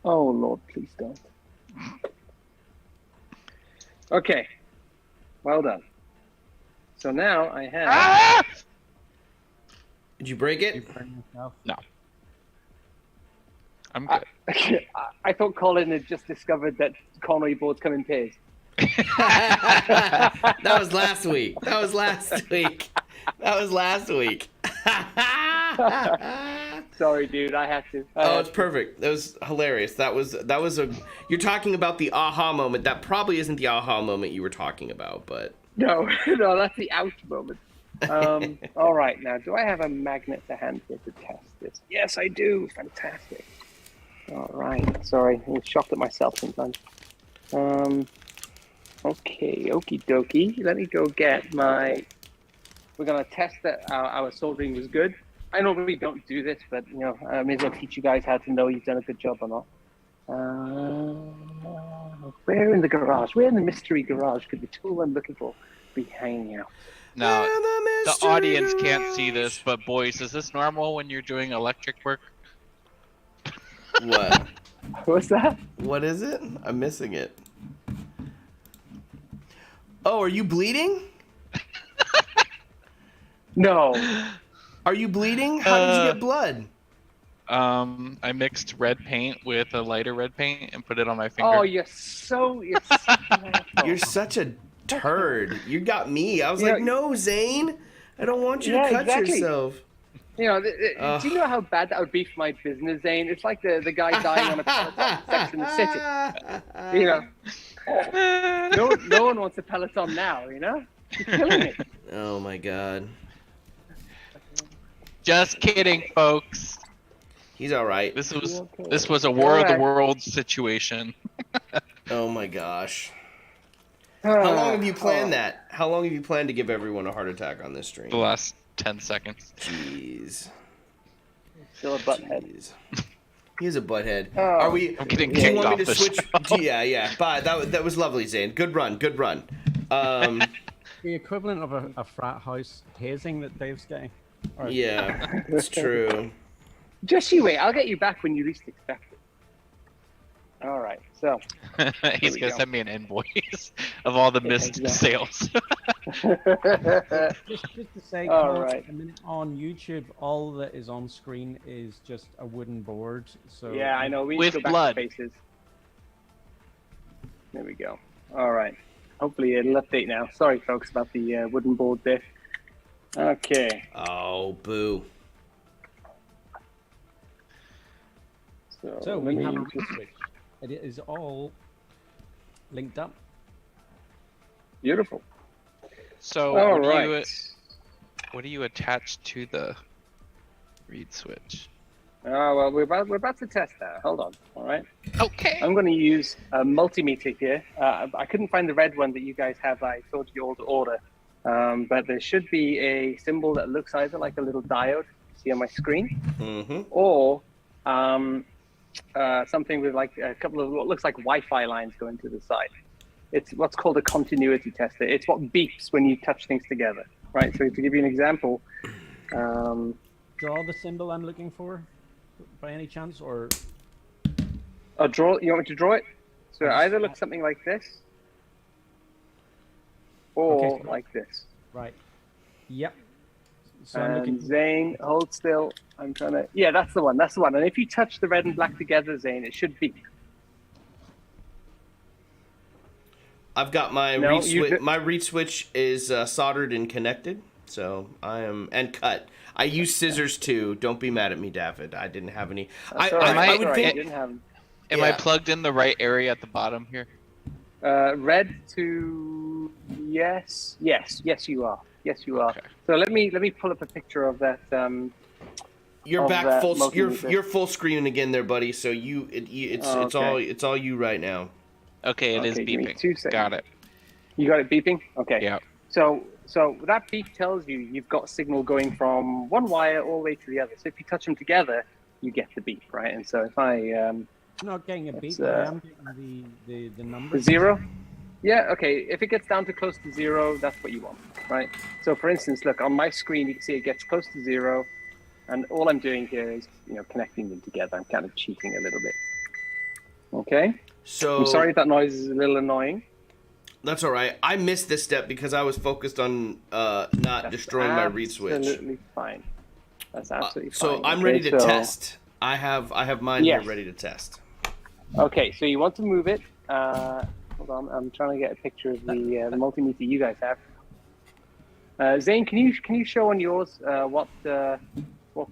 Oh Lord, please don't. Okay. Well done. So now I have. Ah! Did you break You it? burn yourself. No. I'm good. I thought Colin had just discovered that Conway boards come in pairs. That was last week. That was last week. Sorry, dude. I had to. Oh, it's perfect. That was hilarious. That was a. You're talking about the aha moment. That probably isn't the aha moment you were talking about, but. No, that's the ouch moment. All right, now, do I have a magnet to hand here to test this? Yes, I do. Fantastic. All right. Sorry, I was shocked at myself sometimes. Okay, okie dokie. Let me go get my. We're gonna test that our soldering was good. I normally don't do this, but I may as well teach you guys how to know you've done a good job or not. Where in the garage? Where in the mystery garage could the tool I'm looking for be hanging out? Now, Where the mystery audience can't see garage. this, but boys, is this normal when you're doing electric work? What? What's that? What is it? I'm missing it. Oh, are you bleeding? No. Are you bleeding? How did you get blood? I mixed red paint with a lighter red paint and put it on my finger. Oh, you're such an asshole. You're such a turd. You got me. I was Yeah. like, no, Zane. I don't want you Yeah, to cut exactly. yourself. Do you know how bad that would be for my business, Zane? It's like the guy dying on a Peloton in Sex in the City. No one wants a Peloton now, You're killing it. Oh my god. Just kidding, folks. He's all right. This was Okay. this was a War of the Alright. Worlds situation. Oh my gosh. How long have you planned that? How long have you planned to give everyone a heart attack on this stream? The last 10 seconds. Jeez. Still a butthead. Jeez. He is a butthead. Oh. Are we? I'm getting Do you kicked want me off to the switch? show. Yeah. Bye. That was lovely, Zane. Good run. The equivalent of a frat house hazing that Dave's getting. Or- Yeah, it's true. Just you wait. I'll get you back when you least expect it. All right. So. He's we gonna go. send me an invoice of all the missed exactly. sales. Just to say, All Carl, right. a minute on YouTube, all that is on screen is just a wooden board. So Yeah, I know. We need With to go back blood. to faces. There we go. All right. Hopefully it'll update now. Sorry, folks, about the wooden board there. Okay. Oh, boo. So let we me have a just- reed switch. It is all linked up. Beautiful. So All what do you attach to the reed switch? Well, we're about to test that. Hold on. All right. Okay. I'm going to use a multimeter here. I couldn't find the red one that you guys have. I told you all to order. But there should be a symbol that looks either like a little diode, see on my screen, or something with like a couple of what looks like Wi-Fi lines going to the side. It's what's called a continuity tester. It's what beeps when you touch things together, right? So to give you an example, Draw the symbol I'm looking for, by any chance, or draw. You want me to draw it? So it either looks something like this, or Okay, so- like this. right? Yep. So I'm looking. And Zane, hold still. I'm trying to. Yeah, that's the one. That's the one. And if you touch the red and black together, Zane, it should beep. I've got my No, reed you switch. d- My reed switch is soldered and connected, so I am and cut. I use scissors too. Don't be mad at me, Dafydd. I didn't have any. That's all right. I That's would all right. think. You didn't have Am I Yeah. plugged in the right area at the bottom here? red to yes, you are. Yes, you are. Okay. So let me pull up a picture of that. You're of back that full. multimeter. You're full screen again there, buddy. So it's all you right now. Okay, it is Okay, give me beeping. 2 seconds. Got it. You got it beeping? Okay. Yeah. So that beep tells you you've got signal going from one wire all the way to the other. So if you touch them together, you get the beep, right? And so if I Not getting a beep, It's, but I am getting the numbers. zero, yeah, okay. If it gets down to close to zero, that's what you want, right? So for instance, look on my screen, you can see it gets close to zero, and all I'm doing here is connecting them together. I'm kind of cheating a little bit. Okay. So I'm sorry if that noise is a little annoying. that's all right. I missed this step because I was focused on not That's destroying my reed switch. Absolutely fine. That's absolutely So fine. I'm Okay, ready to so- test. I have mine Yes. here ready to test. Okay, so you want to move it. Hold on, I'm trying to get a picture of the multimeter you guys have. Zane, can you show on yours what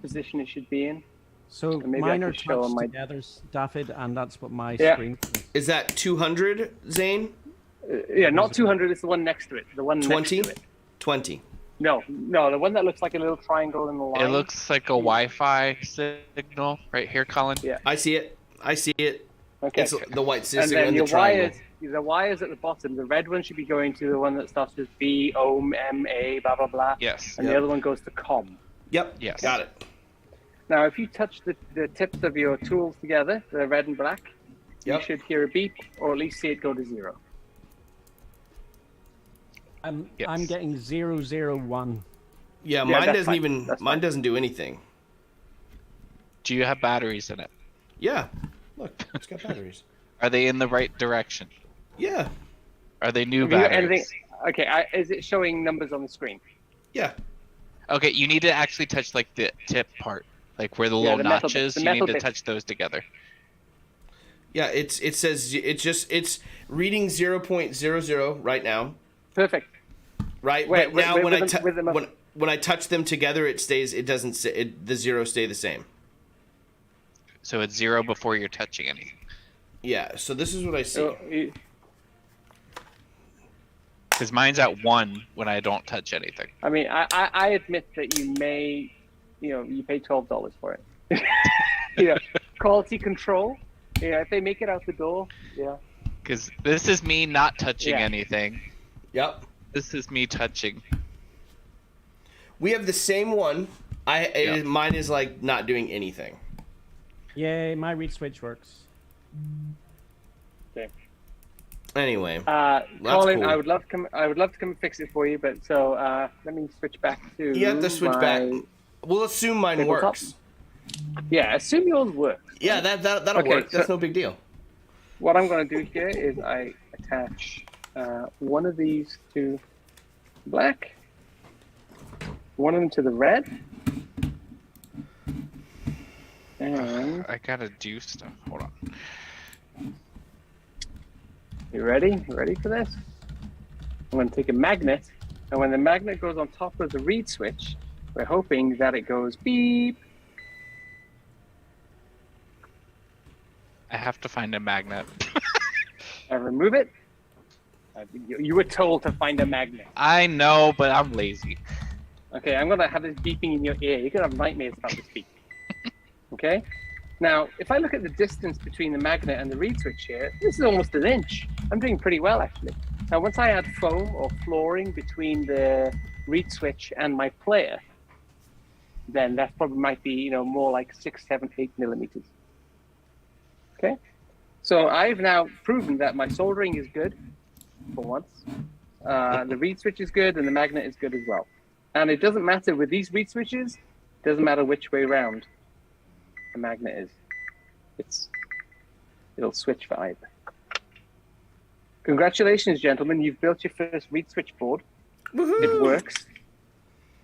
position it should be in? So maybe I mine can are show touched on my- together, Dafydd, and that's what my Yeah. screen. Is that 200, Zane? Yeah, not 200. It's the one next to it. The one 20? next to it. 20. No, the one that looks like a little triangle in the line. It looks like a Wi-Fi signal right here, Colin. Yeah. I see it. Okay. It's the white And signal then and the your triangle. wires at the bottom. The red one should be going to the one that starts with B, O, M, A, blah blah blah. Yes. And the other one goes to COM. Yep. Yes. Got it. Now, if you touch the tips of your tools together, the red and black, Yep. you should hear a beep, or at least see it go to zero. I'm getting 001. Yeah, Yeah, mine that's doesn't fine. even. That's Mine fine. doesn't do anything. Do you have batteries in it? Yeah. Look, it's got batteries. Are they in the right direction? Yeah. Are they new Have you got batteries? Okay, is it showing numbers on the screen? Yeah. Okay, you need to actually touch like the tip part, like where the little the metal- notches. the You metal need to bit. touch those together. Yeah. It says it's reading 0.00 right now. Perfect. Right. Wait, but now wait, when with them- when I touch them together, it stays. It doesn't. The zeros stay the same. So it's 0 before you're touching anything. Yeah. So this is what I see. So, Because mine's at 1 when I don't touch anything. I mean, I admit that you may, you pay $12 for it. Quality control. Yeah, if they make it out the door, yeah. Because this is me not touching Yeah. anything. Yep. This is me touching. We have the same one. Mine is like not doing anything. Yay, my reed switch works. Okay. Anyway. Colin, cool. I would love to come and fix it for you, but so let me switch back to. You have to switch back. my- We'll assume mine Tabletop? works. Yeah, assume yours works. Yeah, that'll Okay, work. That's so- no big deal. What I'm going to do here is I attach one of these to black, one of them to the red, and I gotta do stuff. Hold on. You ready? You ready for this? I'm going to take a magnet, and when the magnet goes on top of the reed switch, we're hoping that it goes beep. I have to find a magnet. And remove it. You were told to find a magnet. I know, but I'm lazy. Okay, I'm going to have this beeping in your ear. You're going to have nightmares about this beep. Okay? Now, if I look at the distance between the magnet and the reed switch here, this is almost an inch. I'm doing pretty well, actually. Now, once I add foam or flooring between the reed switch and my player, then that probably might be, more like 6, 7, 8 millimeters. Okay? So I've now proven that my soldering is good for once. The reed switch is good, and the magnet is good as well. And it doesn't matter with these reed switches, it doesn't matter which way around the magnet is. It'll switch for either. Congratulations, gentlemen. You've built your first reed switchboard. It works.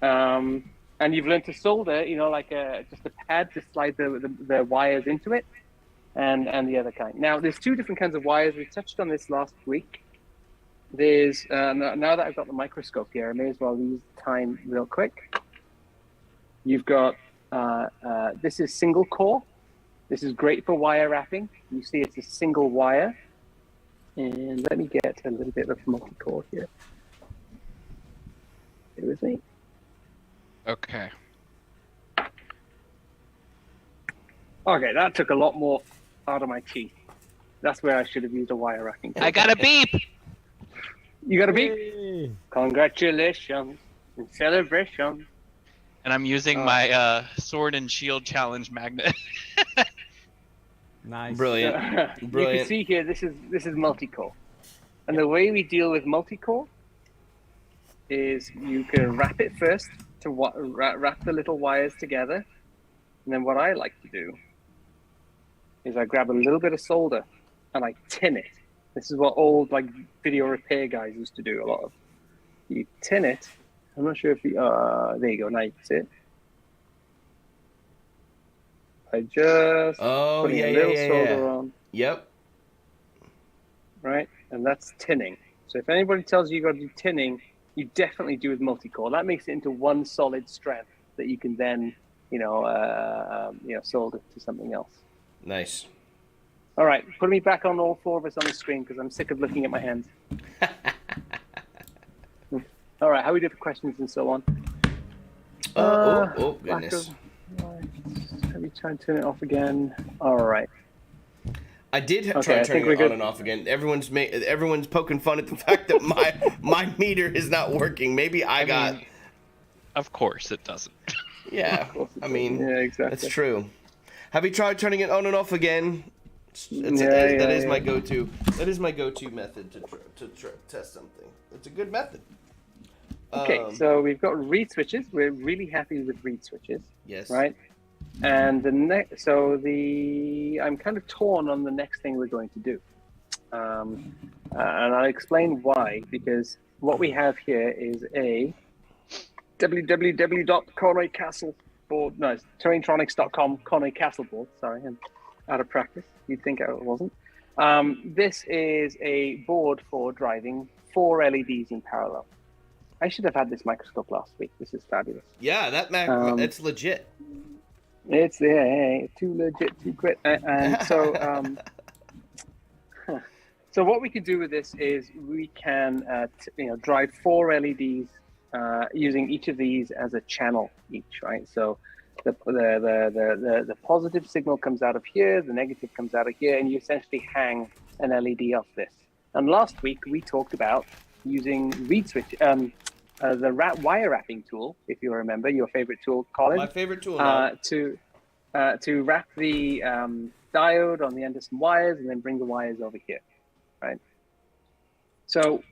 And you've learned to solder, like just a pad to slide the wires into it, and the other kind. Now, there's 2 different kinds of wires. We touched on this last week. There's, now that I've got the microscope here, I may as well use time real quick. You've got, this is single core. This is great for wire wrapping. You see it's a single wire. And let me get a little bit of multi-core here. Stay with me. Okay. Okay, that took a lot more out of my teeth. That's where I should have used a wire wrapping. I got a beep! You got a beep? Yay. Congratulations and celebration. And I'm using my sword and shield challenge magnet. Nice. Brilliant. You Brilliant. can see here, this is multi-core. And the way we deal with multi-core is you can wrap it first to wrap the little wires together. And then what I like to do is I grab a little bit of solder and I tin it. This is what old video repair guys used to do a lot of. You tin it. I'm not sure if there you go, now you can see it. I just put a little solder on. Yep. Right? And that's tinning. So if anybody tells you got to do tinning, you definitely do with multi-core. That makes it into one solid strand that you can then, solder to something else. Nice. All right, put me back on all 4 of us on the screen because I'm sick of looking at my hands. All right, how we do for questions and so on? Goodness. Let me try and turn it off again. All right. I did try turning it on and off again. Everyone's poking fun at the fact that my meter is not working. Maybe I got. Of course it doesn't. Yeah, Yeah, exactly. That's true. Have you tried turning it on and off again? That is my go-to. That is my go-to method to test something. It's a good method. Okay, so we've got reed switches. We're really happy with reed switches. Yes. Right. And I'm kind of torn on the next thing we're going to do. And I'll explain why, because what we have here is a www.ConnoyCastleboard. No, it's terraintronics.com Connoy Castleboard. Sorry, I'm out of practice. You'd think I wasn't. This is a board for driving 4 LEDs in parallel. I should have had this microscope last week. This is fabulous. Yeah, that's legit. It's too legit, too great. And so, so what we can do with this is we can, drive 4 LEDs using each of these as a channel each, right? So the positive signal comes out of here, the negative comes out of here, and you essentially hang an LED off this. And last week we talked about using reed switch, the wire wrapping tool, if you remember, your favorite tool, Colin. My favorite tool. To wrap the diode on the end of some wires and then bring the wires over here, right? So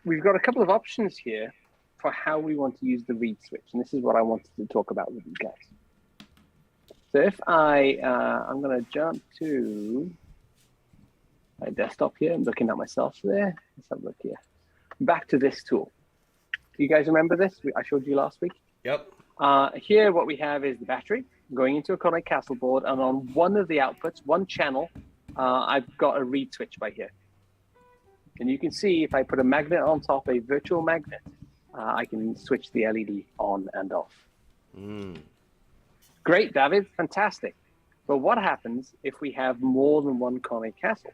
we've got a couple of options here for how we want to use the reed switch, and this is what I wanted to talk about with you guys. So if I'm going to jump to my desktop here. I'm looking at myself there. Let's have a look here. Back to this tool. Do you guys remember this? I showed you last week. Yep. Here, what we have is the battery going into a Connoy Castleboard, and on one of the outputs, one channel, I've got a reed switch by here. And you can see if I put a magnet on top, a virtual magnet, I can switch the LED on and off. Great, David, fantastic. But what happens if we have more than one Conway castle?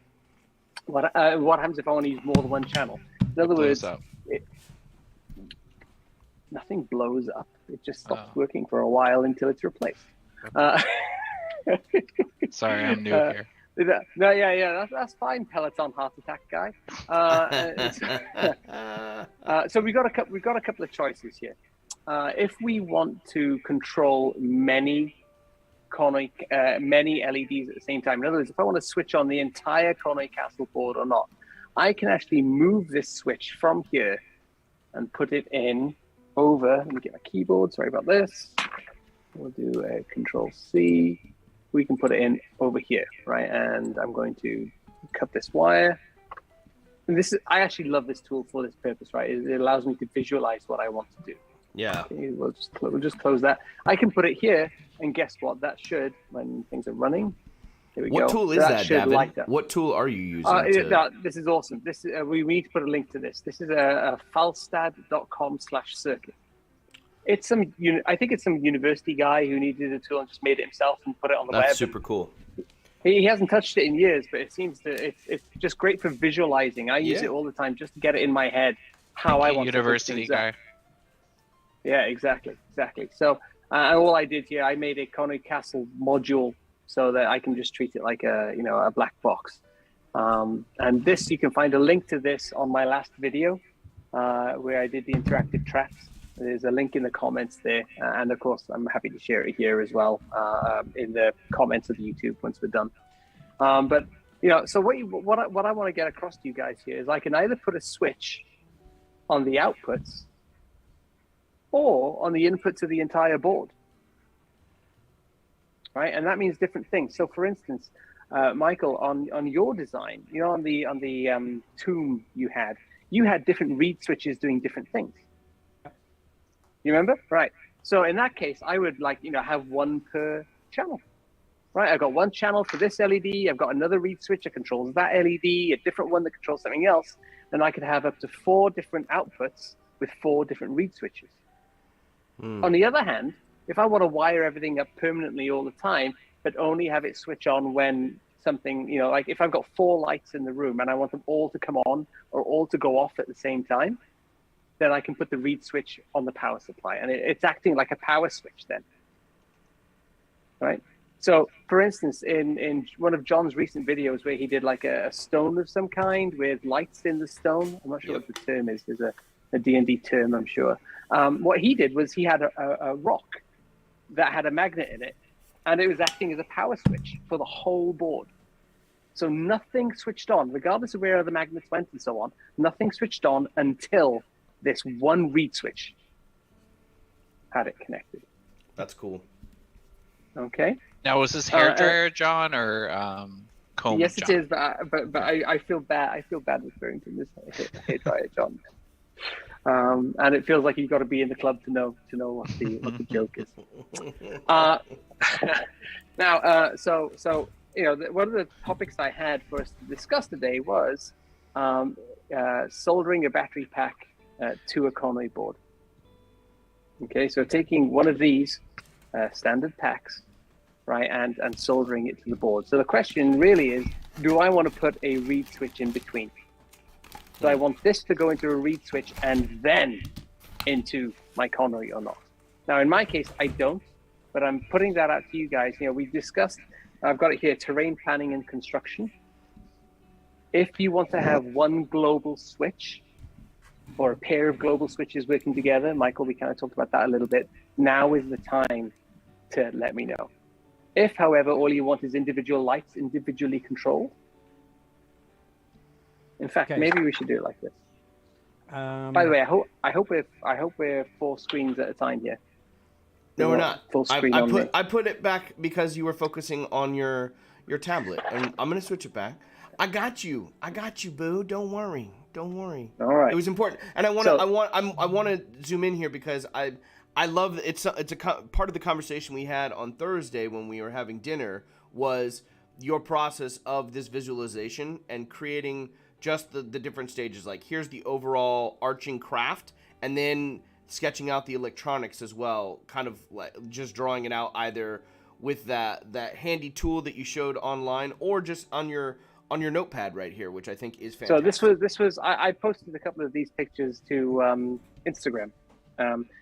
What happens if I want to use more than one channel? In other words, nothing blows up. It just stops working for a while until it's replaced. Sorry, I'm new here. No, that's fine, Peloton heart attack guy. So we've got a couple of choices here. If we want to control many LEDs at the same time, in other words, if I want to switch on the entire Conway Castle board or not, I can actually move this switch from here and put it in over. Let me get my keyboard. Sorry about this. We'll do a Control C. We can put it in over here, right? And I'm going to cut this wire. And I actually love this tool for this purpose, right? It allows me to visualize what I want to do. Yeah. Okay, we'll just close that. I can put it here, and guess what? That should, when things are running, here we go. What tool is that, Dafydd? Up. What tool are you using? This is awesome. We need to put a link to this. This is a falstad.com/circuit. It's I think it's some university guy who needed a tool and just made it himself and put it on the web. That's super cool. He hasn't touched it in years, but it seems it's just great for visualizing. I use it all the time just to get it in my head how I want university to guy. Up. Yeah, exactly. So all I did here, I made a Conway Castle module so that I can just treat it like a black box. And this, you can find a link to this on my last video where I did the interactive traps. There's a link in the comments there, and of course, I'm happy to share it here as well in the comments of YouTube once we're done. But so what I want to get across to you guys here is I can either put a switch on the outputs or on the inputs of the entire board, right? And that means different things. So, for instance, Michael, on your design, on the tomb you had different reed switches doing different things. You remember? Right. So in that case, I would have one per channel, right? I've got one channel for this LED. I've got another reed switch that controls that LED, a different one that controls something else. Then I could have up to 4 different outputs with 4 different reed switches. On the other hand, if I want to wire everything up permanently all the time, but only have it switch on when something, like if I've got 4 lights in the room and I want them all to come on or all to go off at the same time, then I can put the reed switch on the power supply, and it's acting like a power switch then, right? So, for instance, in one of John's recent videos where he did like a stone of some kind with lights in the stone, I'm not sure what the term is. There's a D&D term, I'm sure. What he did was he had a rock that had a magnet in it, and it was acting as a power switch for the whole board. So nothing switched on, regardless of where the magnets went and so on, nothing switched on until this one reed switch had it connected. That's cool. Okay. Now, was this hair dryer, John, or comb? Yes, John? it is. But I feel bad. I feel bad referring to this hair dryer, John. And it feels like you've got to be in the club to know what the joke is. Now, so one of the topics I had for us to discuss today was soldering a battery pack to a Conway board. Okay, so taking one of these standard packs, right, and soldering it to the board. So the question really is, do I want to put a reed switch in between? Do I want this to go into a reed switch and then into my Conway or not? Now, in my case, I don't, but I'm putting that out to you guys. We discussed, I've got it here, terrain planning and construction. If you want to have one global switch, or a pair of global switches working together, Michael, we kind of talked about that a little bit. Now is the time to let me know. If, however, all you want is individual lights individually controlled, in fact, maybe we should do it like this. By the way, I hope we're 4 screens at a time here. No, we're not. Full screen I put it back because you were focusing on your tablet, and I'm gonna switch it back. I got you, boo. Don't worry. All right. It was important, and I want to zoom in here because I love it's a part of the conversation we had on Thursday when we were having dinner was your process of this visualization and creating just the different stages. Like, here's the overall arching craft, and then sketching out the electronics as well, kind of like just drawing it out either with that handy tool that you showed online or just on your notepad right here, which I think is fantastic. So this was I posted a couple of these pictures to Instagram.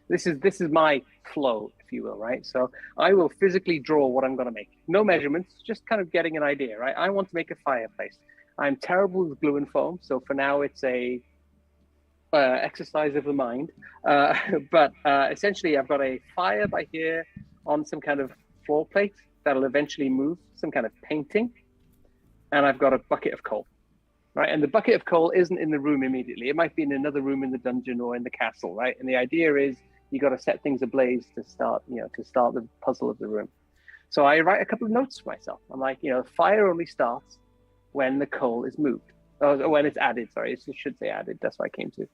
This is my flow, if you will, right? So I will physically draw what I'm going to make. No measurements, just kind of getting an idea, right? I want to make a fireplace. I'm terrible with glue and foam, so for now it's a exercise of the mind. But essentially, I've got a fire by here on some kind of floor plate that'll eventually move, some kind of painting, and I've got a bucket of coal. Right, and the bucket of coal isn't in the room immediately. It might be in another room in the dungeon or in the castle, right? And the idea is you got to set things ablaze to start the puzzle of the room. So I write a couple of notes for myself. I'm like, fire only starts when the coal is moved, or when it's added. Sorry, it should say added. That's what I came to.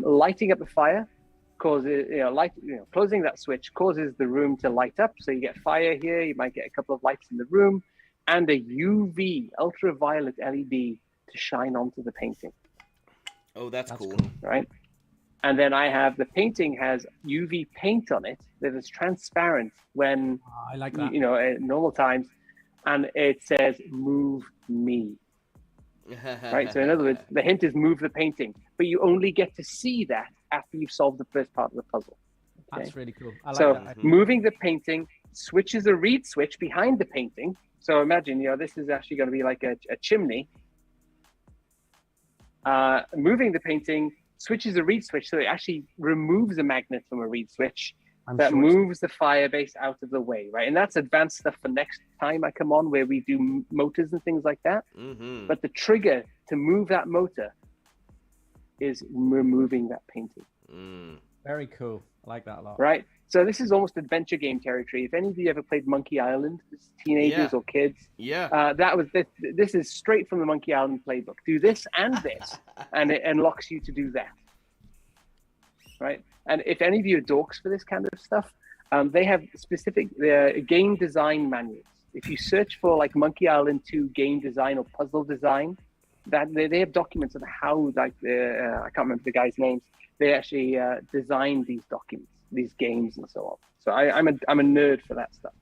Lighting up the fire causes, closing that switch causes the room to light up. So you get fire here. You might get a couple of lights in the room, and a UV ultraviolet LED to shine onto the painting. Oh, that's cool. Right? And then I have the painting has UV paint on it that is transparent when, I like that. At normal times, and it says "Move me." Right? So in other words, the hint is move the painting, but you only get to see that after you've solved the first part of the puzzle. Okay? That's really cool. I like So that. moving the painting switches a reed switch behind the painting. So imagine, this is actually going to be like a chimney. Moving the painting switches a reed switch, so it actually removes a magnet from a reed switch that moves the fire base out of the way, right? And that's advanced stuff for next time I come on, where we do motors and things like that. Mm-hmm. But the trigger to move that motor is removing that painting. Very cool. I like that a lot. Right? So this is almost adventure game territory. If any of you ever played Monkey Island, teenagers or kids, this is straight from the Monkey Island playbook. Do this and this, and it unlocks you to do that. Right? And if any of you are dorks for this kind of stuff, they have specific game design manuals. If you search for like Monkey Island 2 game design or puzzle design, that they have documents of how, like, I can't remember the guys' names. They actually designed these documents, these games, and so on. So I'm a nerd for that stuff.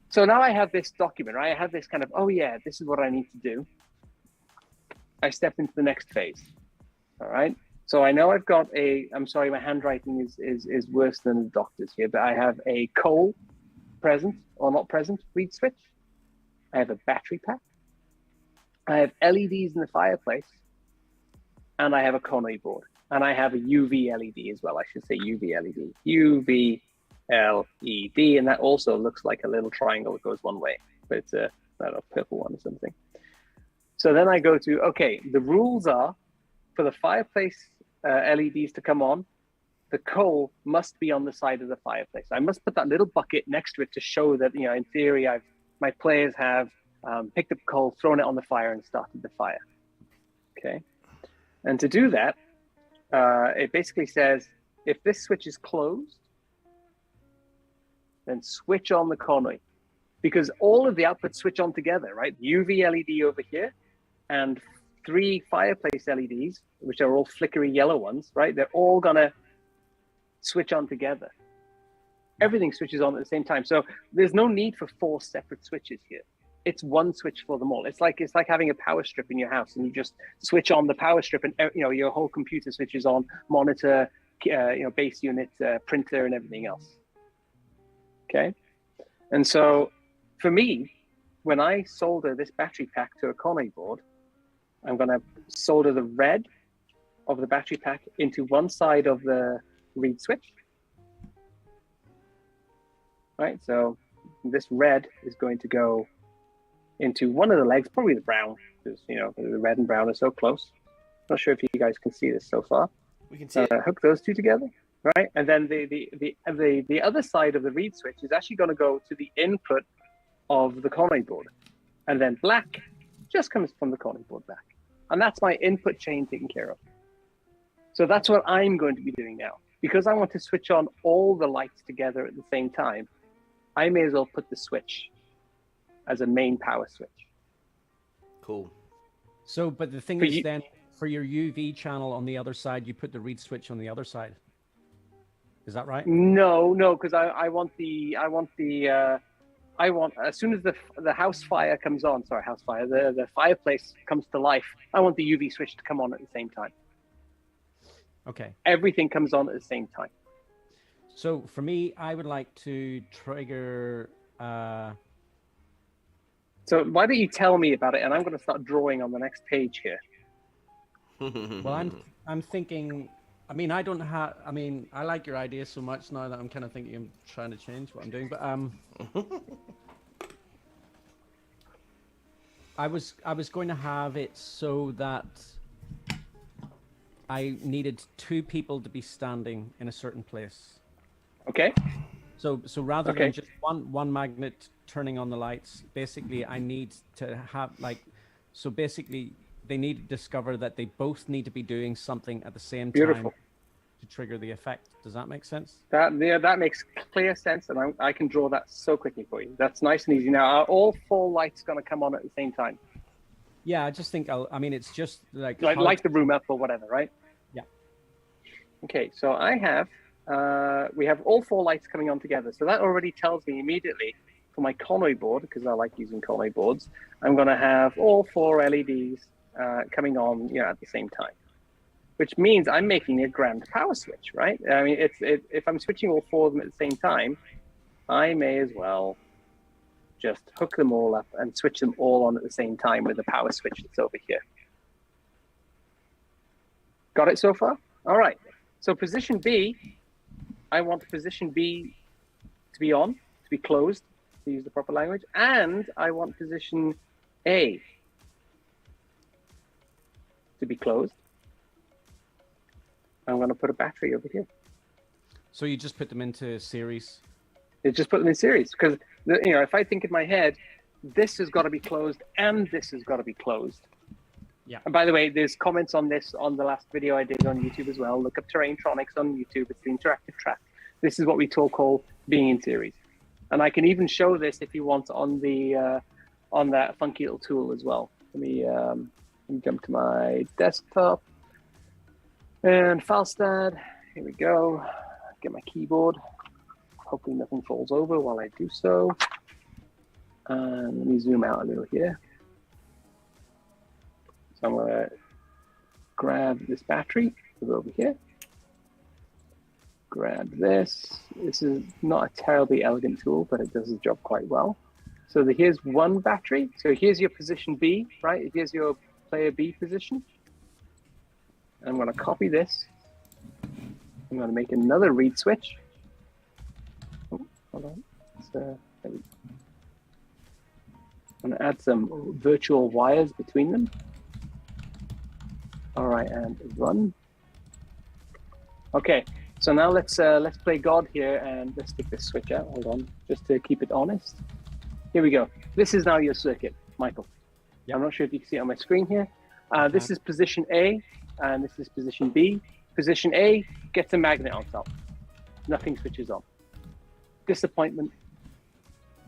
So now I have this document, right? I have this kind of, this is what I need to do. I step into the next phase. All right. So I know I've got I'm sorry, my handwriting is worse than the doctor's here, but I have a coal present or not present reed switch. I have a battery pack. I have LEDs in the fireplace, and I have a conway board. And I have a UV LED as well. I should say UV LED. UV LED. And that also looks like a little triangle that goes one way, but it's a purple one or something. So then I go to, okay, the rules are for the fireplace LEDs to come on, the coal must be on the side of the fireplace. I must put that little bucket next to it to show that, in theory, my players have picked up coal, thrown it on the fire, and started the fire. Okay. And to do that, it basically says, if this switch is closed, then switch on the conway, because all of the outputs switch on together, right? UV LED over here and 3 fireplace LEDs, which are all flickery yellow ones, right? They're all gonna switch on together. Everything switches on at the same time. So there's no need for 4 separate switches here. It's one switch for them all. It's like having a power strip in your house, and you just switch on the power strip, and your whole computer switches on, monitor, base unit, printer, and everything else. Okay, and so for me, when I solder this battery pack to a conway board, I'm going to solder the red of the battery pack into one side of the reed switch. Right, so this red is going to go into one of the legs, probably the brown, because the red and brown are so close. Not sure if you guys can see this so far. We can see it. Hook those two together, right? And then the other side of the reed switch is actually going to go to the input of the conway board, and then black just comes from the conway board back, and that's my input chain taken care of. So that's what I'm going to be doing now, because I want to switch on all the lights together at the same time. I may as well put the switch as a main power switch. Cool. So, but the thing For is, you- then for your UV channel on the other side, you put the reed switch on the other side. Is that right? No, because I want as soon as the house fire comes on, the fireplace comes to life, I want the UV switch to come on at the same time. Okay. Everything comes on at the same time. So for me, I would like to trigger. So why don't you tell me about it, and I'm going to start drawing on the next page here. Well, I'm thinking. I mean, I don't have. I mean, I like your idea so much now that I'm kind of thinking I'm trying to change what I'm doing. But I was going to have it so that I needed 2 people to be standing in a certain place. Okay. So rather Okay. than just one magnet turning on the lights, basically I need to have so basically they need to discover that they both need to be doing something at the same Beautiful. time to trigger the effect. Does that make sense? That makes clear sense, and I can draw that so quickly for you. That's nice and easy. Now, are all 4 lights going to come on at the same time? Yeah, I just think I mean, it's just like Light the room up or whatever, right? Yeah. Okay, so we have all 4 lights coming on together. So that already tells me immediately for my Conway board, because I like using Conway boards, I'm going to have all 4 LEDs coming on, at the same time, which means I'm making a grand power switch, right? I mean, if I'm switching all 4 of them at the same time, I may as well just hook them all up and switch them all on at the same time with the power switch that's over here. Got it so far? All right. So position B, I want position B to be on, to be closed, to use the proper language, and I want position A to be closed. I'm going to put a battery over here. So you just put them into series. It's just put them in series, because if I think in my head, this has got to be closed and this has got to be closed. Yeah. And by the way, there's comments on this on the last video I did on YouTube as well. Look up Terrain Tronics on YouTube. It's the interactive track. This is what we call being in series. And I can even show this if you want on the on that funky little tool as well. Let me jump to my desktop and FileStad. Here we go. Get my keyboard. Hopefully nothing falls over while I do so. And let me zoom out a little here. So I'm going to grab this battery, put it over here. Grab this. This is not a terribly elegant tool, but it does the job quite well. So here's one battery. So here's your position B, right? Here's your player B position. I'm going to copy this. I'm going to make another reed switch. Oh, hold on. I'm going to add some virtual wires between them. All right, and run. Okay, so now let's play God here, and let's take this switch out. Hold on, just to keep it honest. Here we go. This is now your circuit, Michael. Yep. I'm not sure if you can see it on my screen here. This is position A, and this is position B. Position A gets a magnet on top. Nothing switches on. Disappointment.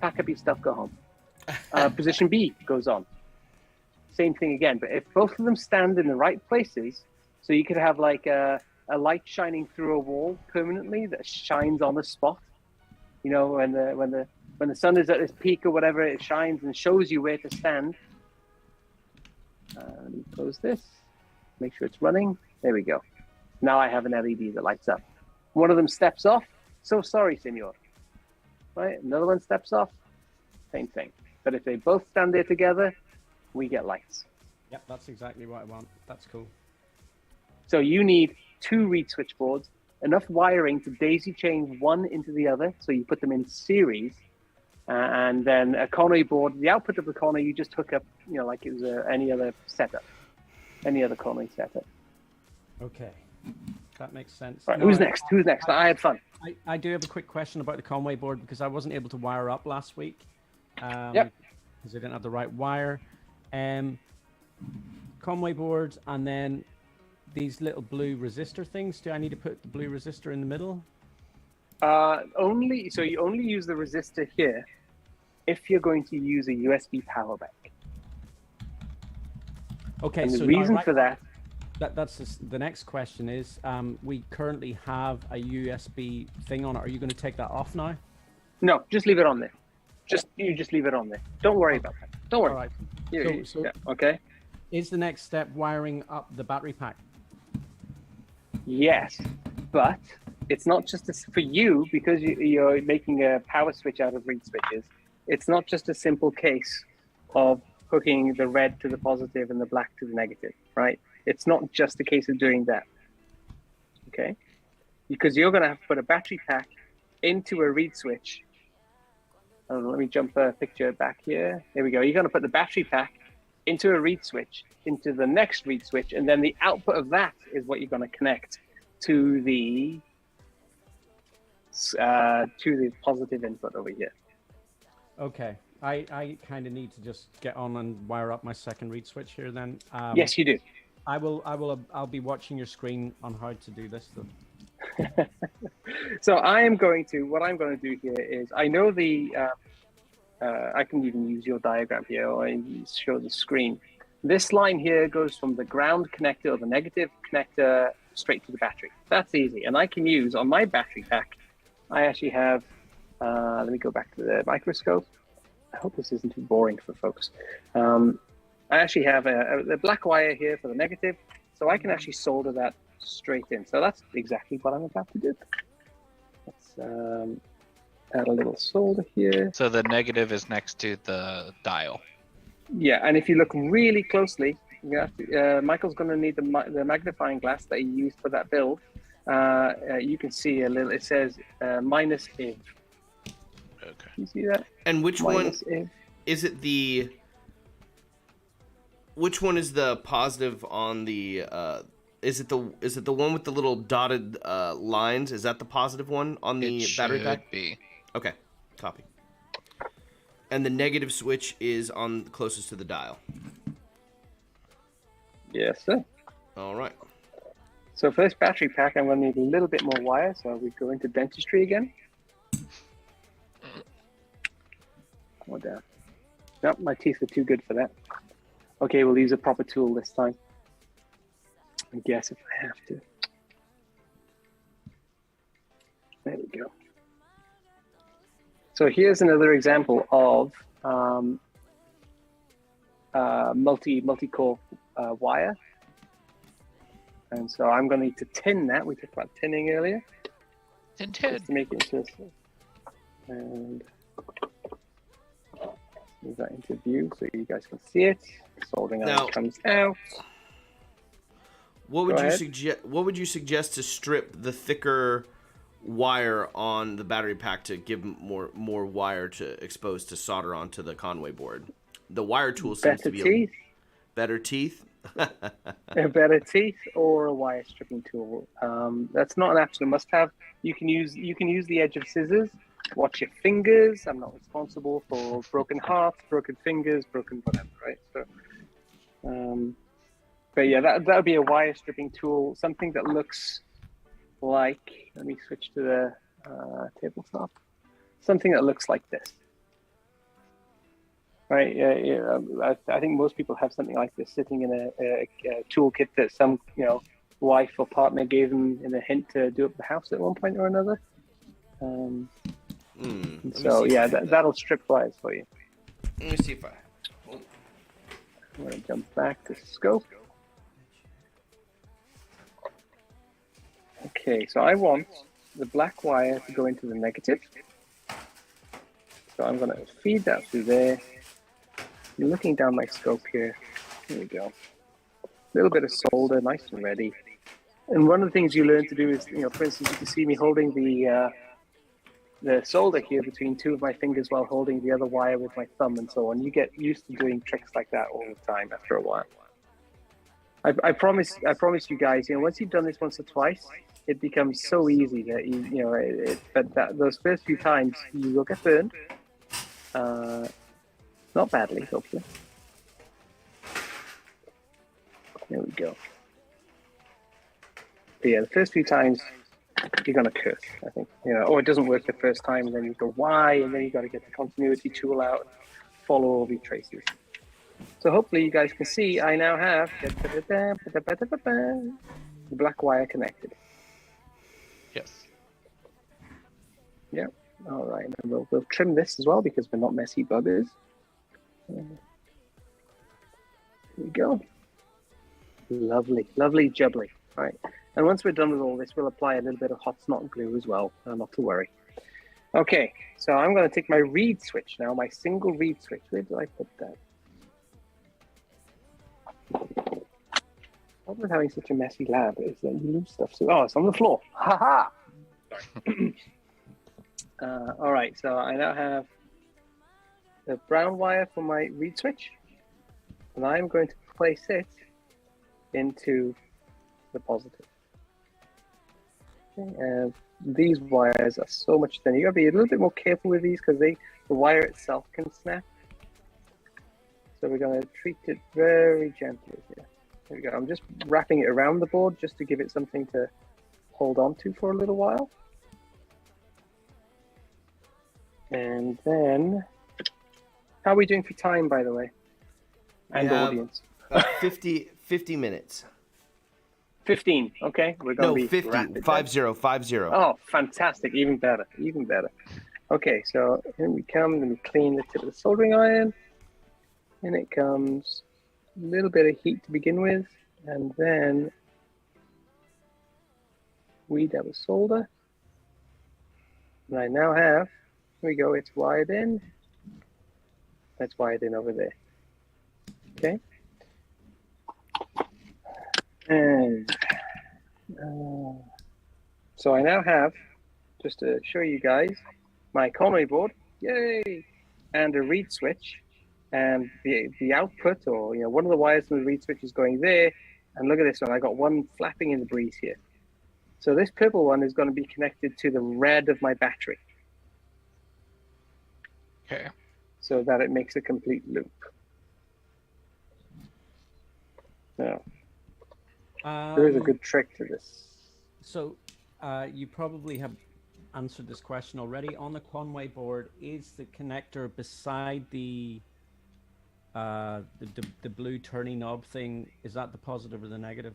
Pack up your stuff, go home. Position B goes on. Same thing again, but if both of them stand in the right places, so you could have like a light shining through a wall permanently that shines on a spot. When the sun is at its peak or whatever, it shines and shows you where to stand. Let me close this. Make sure it's running. There we go. Now I have an LED that lights up. One of them steps off. So sorry, senor. Right? Another one steps off. Same thing. But if they both stand there together, we get lights. Yep, that's exactly what I want. That's cool. So you need 2 reed switchboards, enough wiring to daisy chain one into the other. So you put them in series, and then a Conway board. The output of the Conway you just hook up, like it was any other setup, any other Conway setup. Okay, that makes sense. All right, No, who's next? Who's next? I had fun. I do have a quick question about the Conway board because I wasn't able to wire up last week. Yep. Because I didn't have the right wire. Conway boards, and then these little blue resistor things. Do I need to put the blue resistor in the middle? So you only use the resistor here, if you're going to use a USB power bank. Okay, And the so reason now, for that, that's the next question is, we currently have a USB thing on it. Are you going to take that off now? no, just leave it on there. You just leave it on there. Don't worry about that. Don't worry. All right. So Yeah, okay. is the next step wiring up the battery pack? Yes, but it's not just for you, because you're making a power switch out of reed switches. It's not just a simple case of hooking the red to the positive and the black to the negative, right? It's not just a case of doing that, okay? Because you're going to have to put a battery pack into a reed switch. Let me jump a picture back here. There we go. You're going to put the battery pack into a reed switch, into the next reed switch, and then the output of that is what you're going to connect to the positive input over here. Okay. I kind of need to just get on and wire up my second reed switch here then. Yes, you do. I'll be watching your screen on how to do this though. So what I'm going to do here is, I know I can even use your diagram here, or show the screen. This line here goes from the ground connector or the negative connector straight to the battery. That's easy. And I can use on my battery pack, I actually have, let me go back to the microscope. I hope this isn't too boring for folks. I actually have a black wire here for the negative, so I can actually solder that straight in. So that's exactly what I'm about to do. Let's add a little solder here. So the negative is next to the dial. Yeah, and if you look really closely, Michael's going to need the magnifying glass that he used for that build. You can see a little, it says minus IV. Okay. You see that? And which Minus one IV. is it? Which one is the positive on the? Is it the one with the little dotted lines? Is that the positive one on the battery pack? Be. Okay, copy. And the negative switch is on closest to the dial. Yes, sir. All right. So for this battery pack, I'm going to need a little bit more wire. So we go into dentistry again. Come on down. Nope, my teeth are too good for that. Okay, we'll use a proper tool this time. I guess if I have to. There we go. So here's another example of multi-core wire. And so I'm going to need to tin that. We talked about tinning earlier. Tin. Just to make it into, and move that into view so you guys can see it. Soldering iron comes out. What would you suggest to strip the thicker wire on the battery pack to give more wire to expose to solder onto the Conway board? The wire tool seems to be better teeth. Better teeth or a wire stripping tool. That's not an absolute must-have. You can use the edge of scissors. Watch your fingers. I'm not responsible for broken hearts, broken fingers, broken whatever, right? So, but yeah, that would be a wire stripping tool, something that looks like, let me switch to the tabletop, something that looks like this. Right, I think most people have something like this sitting in a toolkit that some wife or partner gave them in a hint to do up the house at one point or another. So yeah, that'll strip wires for you. Let me see if I'm going to jump back to scope. Okay, so I want the black wire to go into the negative. So I'm going to feed that through there. I'm looking down my scope here. Here we go. A little bit of solder, nice and ready. And one of the things you learn to do is, for instance, you can see me holding the solder here between two of my fingers while holding the other wire with my thumb and so on. You get used to doing tricks like that all the time after a while. I promise you guys, once you've done this once or twice, it becomes so easy that those first few times you will get burned. Not badly, hopefully. There we go. But yeah, the first few times you're gonna curse. I think or it doesn't work the first time, and then you go why, and then you got to get the continuity tool out, and follow all the traces. So hopefully you guys can see I now have the black wire connected. Yes. Yeah. All right. And we'll trim this as well because we're not messy buggers. Here we go. Lovely, lovely jubbly. All right. And once we're done with all this, we'll apply a little bit of hot snot glue as well. Not to worry. Okay. So I'm going to take my reed switch now, my single reed switch. Where did I put that? The problem with having such a messy lab is that you lose stuff. So, it's on the floor. Ha ha! Sorry. All right, so I now have the brown wire for my reed switch, and I'm going to place it into the positive. Okay, and these wires are so much thinner. You got to be a little bit more careful with these because the wire itself can snap. So we're going to treat it very gently here. There we go. I'm just wrapping it around the board just to give it something to hold on to for a little while. And then, how are we doing for time, by the way? And audience? 50 minutes. 15, okay. We're going to be 50. rapid. 50. Oh, fantastic. Even better. Even better. Okay, so here we come. Let me clean the tip of the soldering iron. And it comes a little bit of heat to begin with. And then we double solder. And I now have, here we go, it's wired in. That's wired in over there. Okay. And so I now have, just to show you guys, my Conway board, yay, and a reed switch, and the output, or one of the wires from the reed switch is going there. And look at this one, I got one flapping in the breeze here. So this purple one is going to be connected to the red of my battery. Okay. So that it makes a complete loop. Now, there is a good trick to this. So you probably have answered this question already. On the Conway board, is the connector beside the blue turning knob thing, is that the positive or the negative?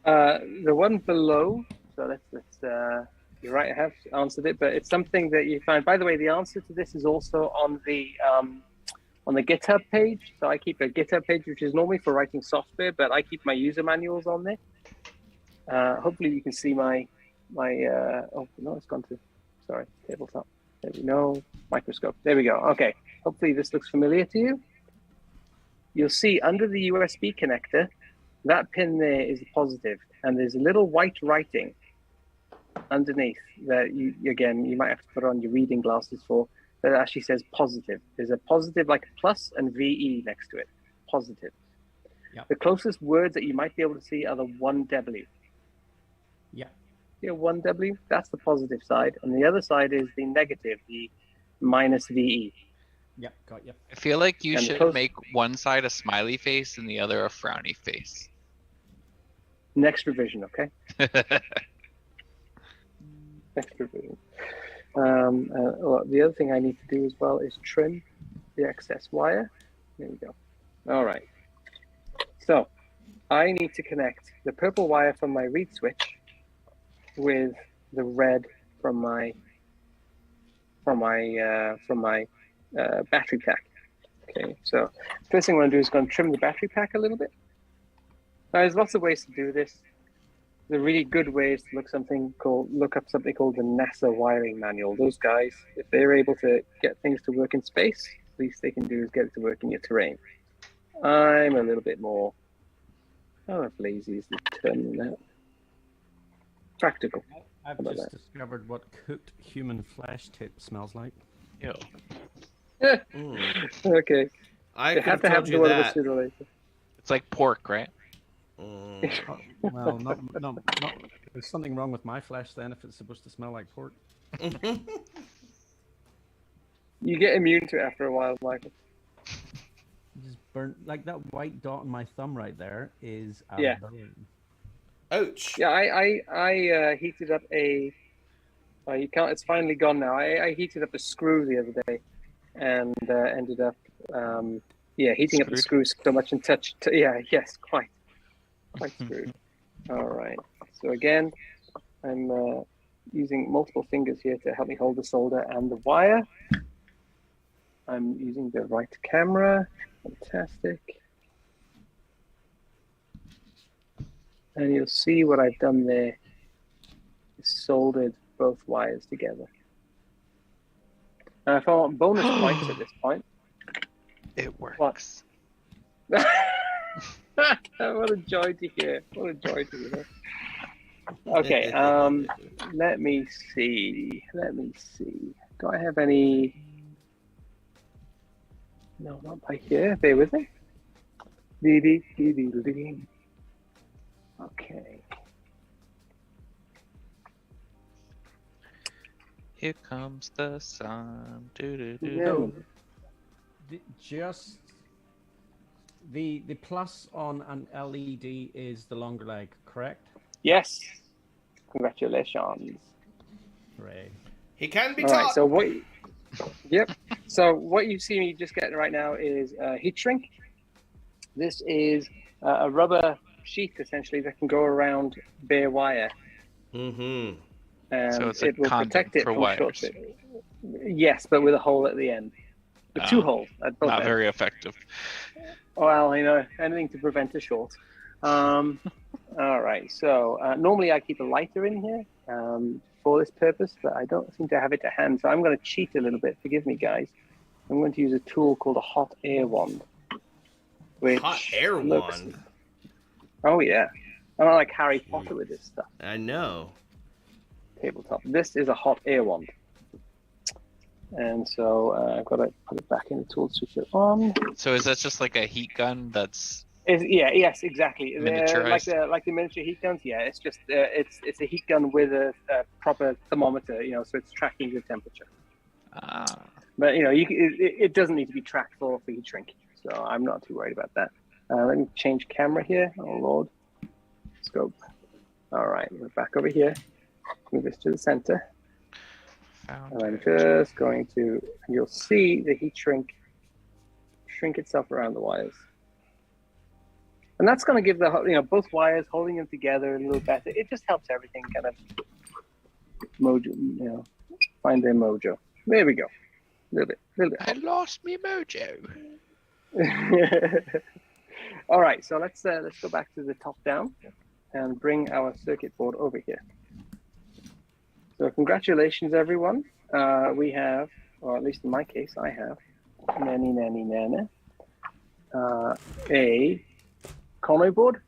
The one below, so that's you're right, I have answered it, but it's something that you find. By the way, the answer to this is also on the GitHub page. So I keep a GitHub page, which is normally for writing software, but I keep my user manuals on there. Hopefully you can see my oh no, it's gone to, sorry, tabletop. There we go, microscope. There we go. Okay, hopefully this looks familiar to you. You'll see under the USB connector, that pin there is the positive, and there's a little white writing underneath that you might have to put on your reading glasses for, that actually says positive. There's a positive like a plus and VE next to it. Positive. Yep. The closest words that you might be able to see are the 1W. Yeah. Yeah, 1W, that's the positive side. And the other side is the negative, the minus VE. Yep, got you. I feel like you And should make one side a smiley face and the other a frowny face. Next revision, okay? Next revision. The other thing I need to do as well is trim the excess wire. There we go. All right. So I need to connect the purple wire from my reed switch with the red from my battery pack. Okay, so first thing I want to do is go and trim the battery pack a little bit. Now, there's lots of ways to do this. The really good way is to look up something called the NASA wiring manual. Those guys, if they're able to get things to work in space, the least they can do is get it to work in your terrain. I'm a little bit more, I don't know if lazy is the term in that. Practical. I've just discovered what cooked human flesh tip smells like. Ew. Okay. I They could have to have have told you one of that. us sooner or later. It's like pork, right? Well, not, there's something wrong with my flesh then if it's supposed to smell like pork. You get immune to it after a while, Michael. Just burnt, like that white dot on my thumb right there is a Yeah. burn. Ouch. Yeah, I heated up a. You can't. It's finally gone now. I heated up a screw the other day, and ended up heating up the Screwed? screw so much and yes, quite screwed. All right. So again, I'm using multiple fingers here to help me hold the solder and the wire. I'm using the right camera. Fantastic. And you'll see what I've done there is soldered both wires together. Now, if I want bonus points at this point, It works. what a joy to hear! What a joy to hear! Okay, let me see. Do I have any? No, not by here. Bear with me. Okay. Here comes the sun. No. Just the plus on an LED is the longer leg, correct? Yes. Congratulations. Hooray. He can be All taught. right. So what? Yep. So what you see me just getting right now is heat shrink. This is a rubber sheath essentially that can go around bare wire. Mm-hmm. And So it's a it will condom protect it for from short wires. circuit. Yes, but with a hole at the end. With two holes at both Not ends. very effective. Well, anything to prevent a short. All right. So normally I keep a lighter in here for this purpose, but I don't seem to have it to hand. So I'm going to cheat a little bit. Forgive me, guys. I'm going to use a tool called a hot air wand. Which Hot air looks... wand. Oh yeah. I'm not like Harry Potter with this stuff. I know. Tabletop. This is a hot air wand. And so I've got to put it back in the tool, switch it on. So is that just like a heat gun that's Yes, exactly. Miniaturized? Like the miniature heat guns. Yeah, it's just it's a heat gun with a proper thermometer. So it's tracking the temperature. But it doesn't need to be tracked for heat shrink. So I'm not too worried about that. Let me change camera here. Oh Lord, scope. All right, we're back over here. Move this to the center. And I'm just going to. You'll see the heat shrink itself around the wires. And that's going to give the both wires holding them together a little better. It just helps everything kind of mojo, find their mojo. There we go. A little bit. I lost me mojo. All right, so let's go back to the top down and bring our circuit board over here. So congratulations, everyone. We have, or at least in my case, I have a Conway board,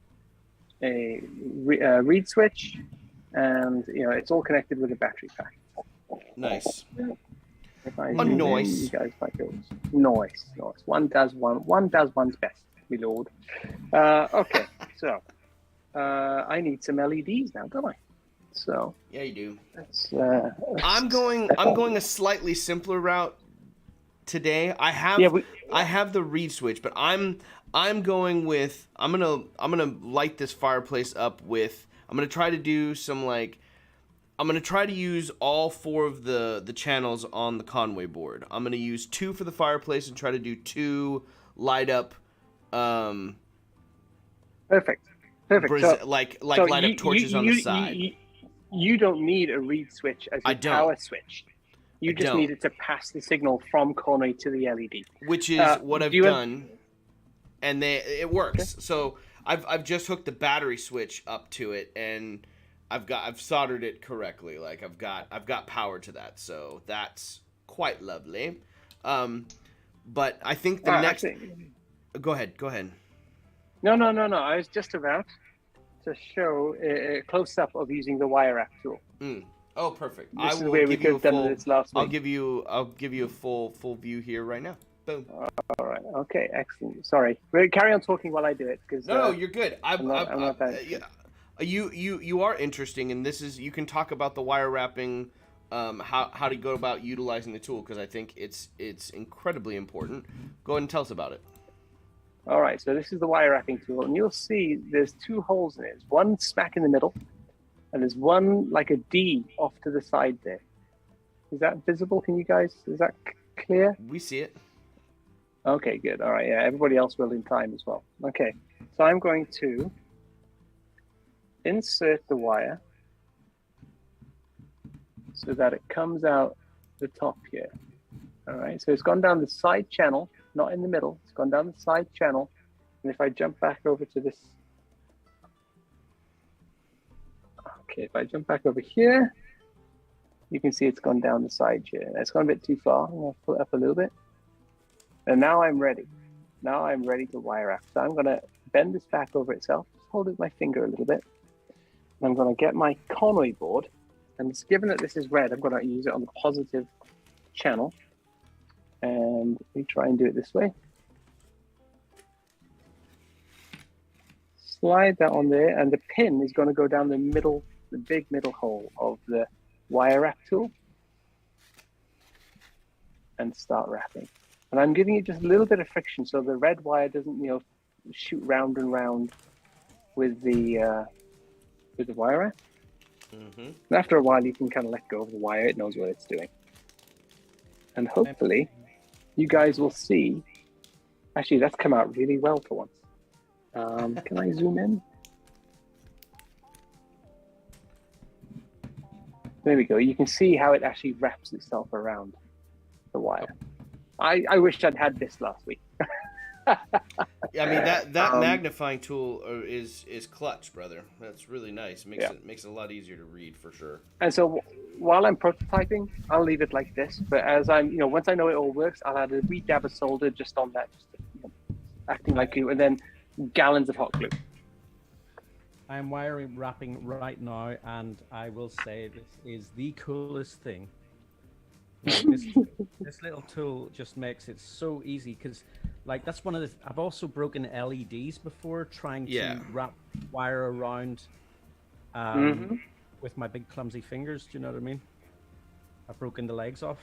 a reed switch, and it's all connected with a battery pack. Nice. If I Oh, zoom in, nice. you guys might go. Nice. One does one's best, my lord. Okay, so I need some LEDs now, don't I? So Yeah, you do. let's, I'm going a slightly simpler route today. I have the reed switch, but I'm going with I'm gonna light this fireplace up with I'm gonna try to do some I'm gonna try to use all 4 of the channels on the Conway board. I'm gonna use 2 for the fireplace and try to do 2 light up perfect. So light up torches on the side. You don't need a reed switch as a power switch. You just need it to pass the signal from Conway to the LED. Which is what I've done, and it works. Okay. So I've just hooked the battery switch up to it, and I've soldered it correctly. Like I've got power to that, so that's quite lovely. But I think the next. Go ahead. No. I was just about to show a close-up of using the wire wrap tool. Oh, perfect. This is where we could have done this last week. I'll give you a full view here right now. Boom. All right. Okay. Excellent. Sorry. Carry on talking while I do it, because no, you're good. I'm not that. You are interesting, and this is you can talk about the wire wrapping, how to go about utilizing the tool, because I think it's incredibly important. Go ahead and tell us about it. All right, so this is the wire wrapping tool, and you'll see there's two holes in it. There's one smack in the middle, and there's one like a D off to the side there. Is that visible? Can you guys, is that clear? We see it. Okay, good. All right, yeah, everybody else will in time as well. Okay, so I'm going to insert the wire so that it comes out the top here. All right, so it's gone down the side channel, not in the middle. It's gone down the side channel. And if I jump back over to this, okay, if I jump back over here, you can see it's gone down the side here. It's gone a bit too far. I'm going to pull it up a little bit. And now I'm ready. Now I'm ready to wire wrap. So I'm going to bend this back over itself. Just hold it with my finger a little bit. And I'm going to get my Conway board. And given that this is red, I'm going to use it on the positive channel. And we try and do it this way. Slide that on there, and the pin is going to go down the middle, the big middle hole of the wire wrap tool, and start wrapping. And I'm giving it just a little bit of friction so the red wire doesn't, shoot round and round with the wire wrap. Mm-hmm. And after a while, you can kind of let go of the wire; it knows what it's doing. And hopefully, you guys will see. Actually, that's come out really well for once. Can I zoom in? There we go. You can see how it actually wraps itself around the wire. I wish I'd had this last week. Yeah, I mean that magnifying tool is clutch, brother. That's really nice. Makes it a lot easier to read for sure. And so while I'm prototyping, I'll leave it like this. But as I'm, once I know it all works, I'll add a wee dab of solder just on that, just acting like glue, and then gallons of hot glue. I'm wrapping right now, and I will say this is the coolest thing. Like, this little tool just makes it so easy because, like, that's one of the. I've also broken LEDs before trying to wrap wire around with my big clumsy fingers. Do you know what I mean? I've broken the legs off.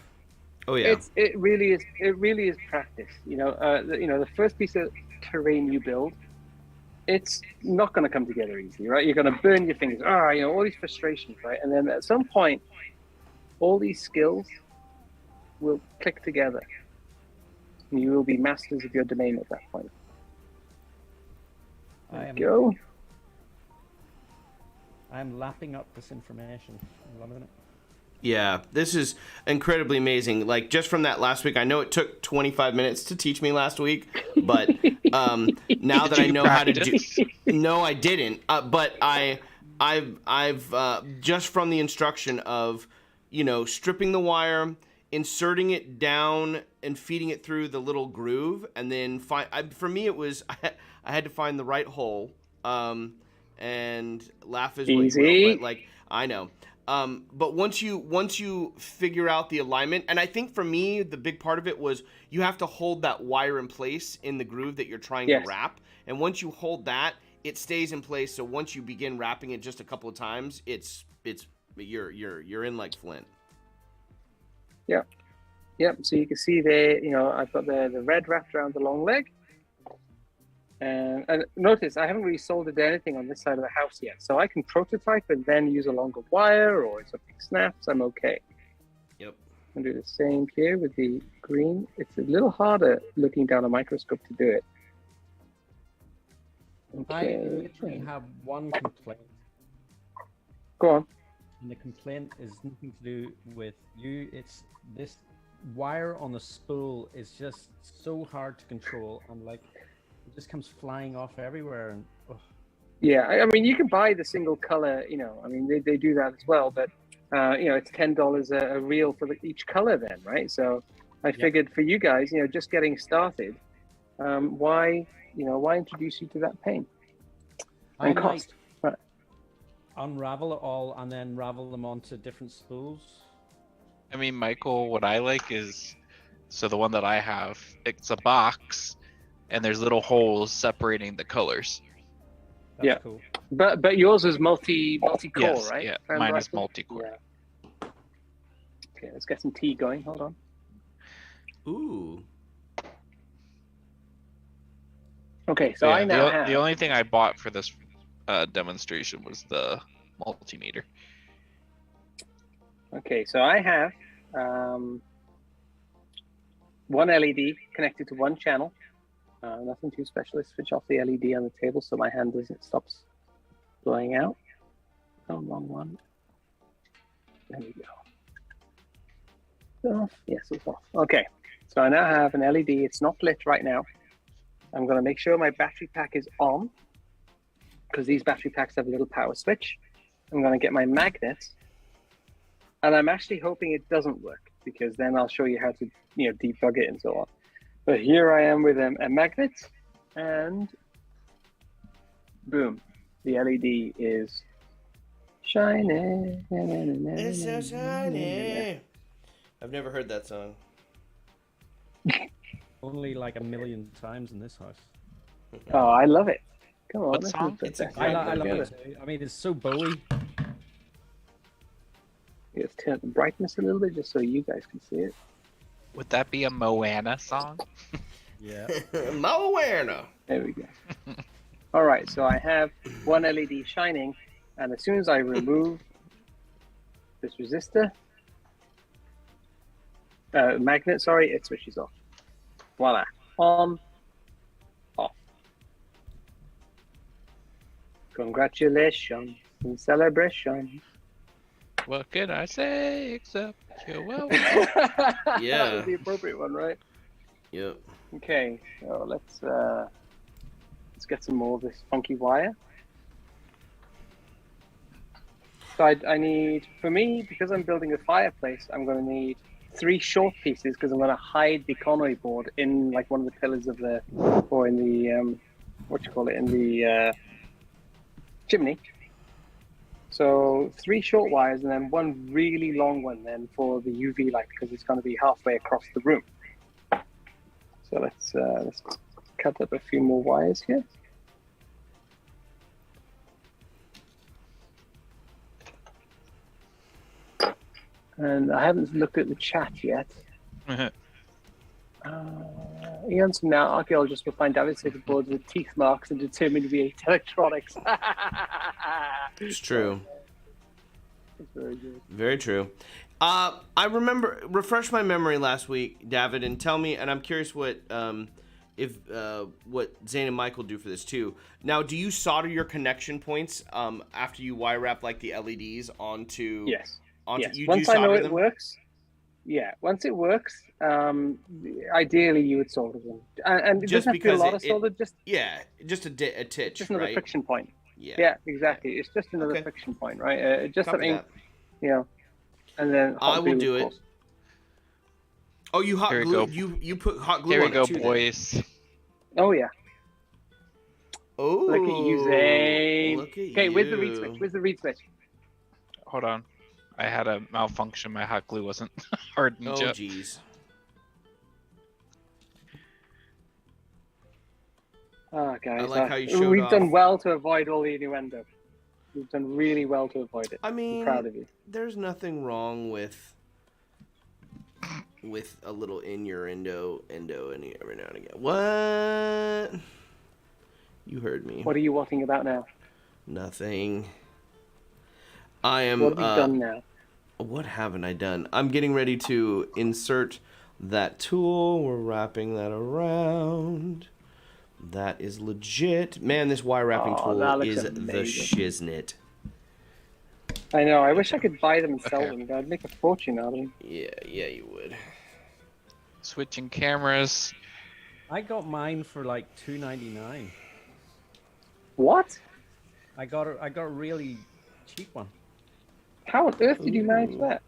Oh yeah. It really is practice. The first piece of terrain you build, it's not going to come together easy, right? You're going to burn your fingers. All these frustrations, right? And then at some point, all these skills will click together. And you will be masters of your domain at that point. Go. I'm lapping up this information. I'm loving it. Yeah, this is incredibly amazing. Like, just from that last week, I know it took 25 minutes to teach me last week, but now that I know how to do, no, I didn't. But I've just from the instruction of, stripping the wire, inserting it down and feeding it through the little groove, and then for me it was I had to find the right hole. And laugh is what you will, but like I know. But once you figure out the alignment, and I think for me the big part of it was you have to hold that wire in place in the groove that you're trying to wrap, and once you hold that, it stays in place. So once you begin wrapping it just a couple of times, you're in like Flint. Yep. So you can see there, I've got the red wrapped around the long leg. And notice I haven't really soldered anything on this side of the house yet. So I can prototype and then use a longer wire, or if something snaps, I'm okay. Yep. I'll do the same here with the green. It's a little harder looking down a microscope to do it. Okay. I literally have one complaint. Go on. And the complaint is nothing to do with you. It's this wire on the spool is just so hard to control, and like it just comes flying off everywhere. And yeah, I mean, you can buy the single color. I mean, they do that as well, but it's $10 a reel for each color, then, right? So I figured for you guys, just getting started, why introduce you to that pain and cost? Unravel it all and then ravel them onto different spools. I mean, Michael, what I like is, so the one that I have, it's a box, and there's little holes separating the colors. That's cool. But yours is multi-core, yes, right? Yeah, mine is multi-core. Yeah. Okay, let's get some tea going. Hold on. Ooh. Okay, so I now have... the only thing I bought for this demonstration was the multimeter. Okay, so I have one LED connected to one channel. Nothing too special. Let's switch off the LED on the table so my hand doesn't stop blowing out. Oh, wrong one. There we go. Off. Yes, it's off. Okay, so I now have an LED. It's not lit right now. I'm going to make sure my battery pack is on because these battery packs have a little power switch. I'm going to get my magnets, and I'm actually hoping it doesn't work because then I'll show you how to, debug it and so on. But here I am with a magnet, and boom, the LED is shining. It's so shiny. I've never heard that song. Only like 1 million times in this house. Oh, I love it. Come on. What song? It's a I great love one. it too. I mean, it's so Bowie. Let's turn up the brightness a little bit just so you guys can see it. Would that be a Moana song? Yeah. Moana. There we go. All right, so I have one LED shining, and as soon as I remove this resistor, magnet, sorry, it switches off. Voila. On, off. Congratulations and celebration. What can I say except you're welcome? Yeah. That was the appropriate one, right? Yep. Okay, so let's get some more of this funky wire. So I need, for me, because I'm building a fireplace, I'm going to need 3 short pieces because I'm going to hide the conway board in like one of the pillars of the, or in the, in the chimney. So 3 short wires and then 1 really long one then for the UV light because it's going to be halfway across the room. So let's cut up a few more wires here. And I haven't looked at the chat yet. Eons from now, archaeologists will find Dafydd circuit boards with teeth marks and determine to be electronics. It's true. It's very good. Very true. I remember, refresh my memory last week, Dafydd, and tell me, and I'm curious what what Zane and Michael do for this too. Now, do you solder your connection points after you wire wrap like the LEDs onto? Yes. Onto, yes. You Once do I know solder it them? works, yeah. Once it works, ideally you would solder them, and it Just doesn't have to be a because lot of solder. Just a titch, just another right? friction point. Yeah. Yeah, exactly. It's just another Okay. friction point, right? Just Copy something, that. And then hot I will glue, do of it. course. Oh, you hot Here we glue? go. You put hot glue Here we on go, it too, then. boys. Oh yeah. Oh, Look at you, Zane. Look at Okay, you. where's the reed switch? Where's the reed switch? Hold on. I had a malfunction. My hot glue wasn't hardened Oh, yet. jeez. Oh, guys, I like how you showed we've off. done well to avoid all the innuendo. We've done really well to avoid it. I mean, I'm proud of you. there's nothing wrong with a little innuendo every now and again. What? You heard me. What are you walking about now? Nothing. I am. What have you done now? What haven't I done? I'm getting ready to insert that tool. We're wrapping that around. That is legit. Man, this wire wrapping Oh, tool that looks is amazing. the shiznit. I know. I wish I could buy them and sell Okay. them. I'd make a fortune out of them. Yeah, you would. Switching cameras. I got mine for like $2.99. What? I got a really cheap one. How on earth did you manage that?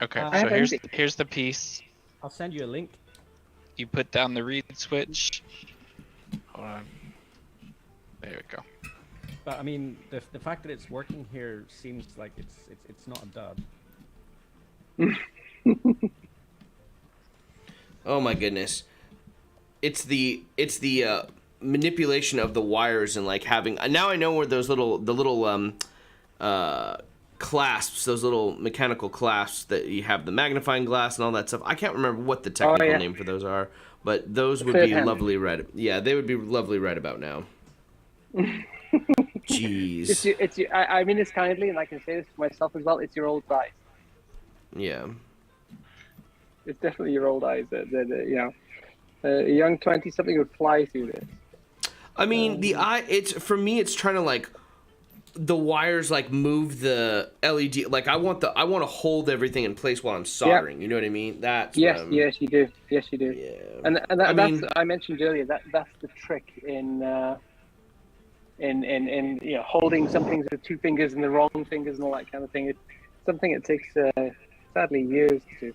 Okay, I so have here's the piece. I'll send you a link. You put down the reed switch. Hold on. There we go. But I mean, the fact that it's working here seems like it's not a dud. Oh my goodness. It's the manipulation of the wires and like having, now I know where those little clasps, those little mechanical clasps that you have the magnifying glass and all that stuff. I can't remember what the technical name for those are, But those would Third be hand. lovely right. Yeah, they would be lovely right about now. Jeez. I mean this kindly, and I can say this to myself as well. It's your old eyes. Yeah. It's definitely your old eyes. A young 20-something would fly through this. I mean, it's for me. It's trying to like the wires like move the LED. Like I want to hold everything in place while I'm soldering. You know what I mean? That's yes, you do. Yes, you do. Yeah. And I mentioned earlier that's the trick in holding some things with two fingers and the wrong fingers and all that kind of thing. It's something that takes sadly years to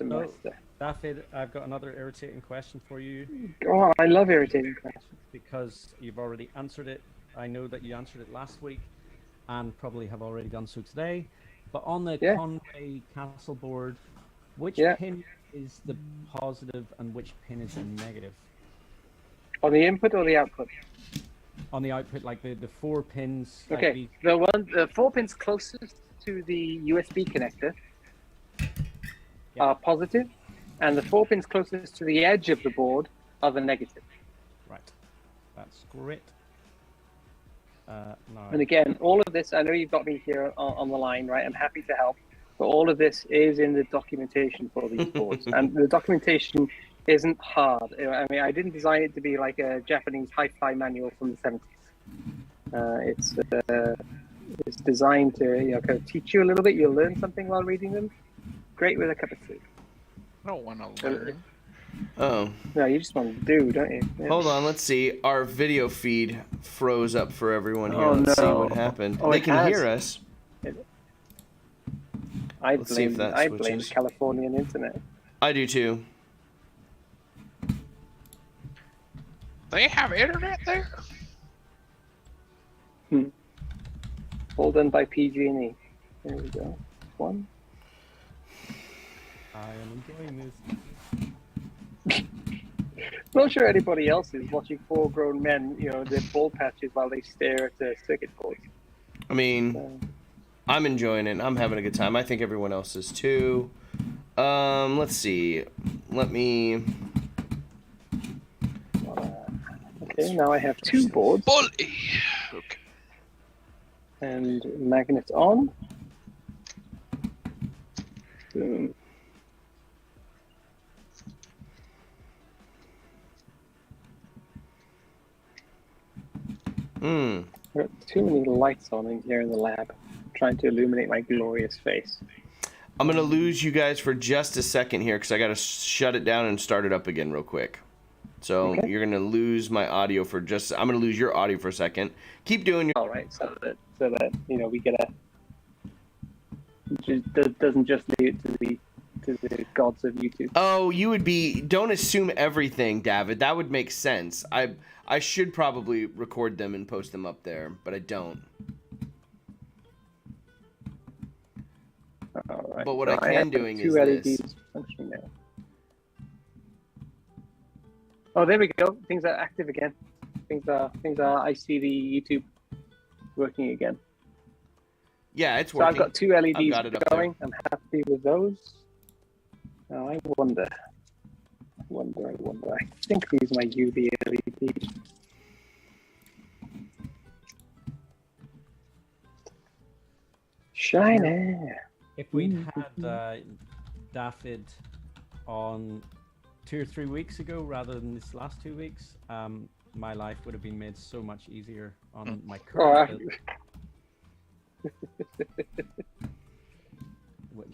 master. Dafydd, I've got another irritating question for you. Oh, I love irritating questions. Because you've already answered it. I know that you answered it last week and probably have already done so today. But on the Conway Castle board, which pin is the positive and which pin is the negative? On the input or the output? On the output, like the 4 pins. Okay, the 4 pins closest to the USB connector are positive, and the 4 pins closest to the edge of the board are the negative. Right, that's great. And again, all of this, I know you've got me here on the line, right? I'm happy to help, but all of this is in the documentation for these boards, and the documentation isn't hard. I mean, I didn't design it to be like a Japanese hi-fi manual from the 70s. It's designed to kind of teach you a little bit. You'll learn something while reading them. Great with a cup of tea. I don't want to learn. Oh. No, you just want to do, don't you? Yeah. Hold on, let's see. Our video feed froze up for everyone here. Oh, Let's see no. what happened. Oh, they it can has. hear us. I Let's see if that blame switches. Californian internet. I do too. They have internet there? All done by PG&E. There we go. One. I am enjoying this. Not sure anybody else is watching 4 grown men, their bald patches while they stare at the circuit boards. I mean, I'm enjoying it. I'm having a good time. I think everyone else is too. Let's see. Let me. Okay, now I have 2 boards. Bully! Okay. And magnet on. Boom. I've got too many lights on in here in the lab, trying to illuminate my glorious face. I'm going to lose you guys for just a second here because I got to shut it down and start it up again real quick. So you're going to lose my audio for just... I'm going to lose your audio for a second. Keep doing your... All right, so that we get a... It doesn't just lead to the gods of YouTube. Oh, you would be... Don't assume everything, David. That would make sense. I should probably record them and post them up there, but I don't. All right. But what I can doing is 2 LEDs this. functioning now. Oh, there we go. Things are active again. Things are. I see the YouTube working again. Yeah, it's So working. I've got 2 LEDs got it up going. I'm happy with those. Now I wonder. I think these are my UV LEDs. Shiny. If we'd had Dafydd on 2 or 3 weeks ago rather than this last 2 weeks, my life would have been made so much easier on my current build.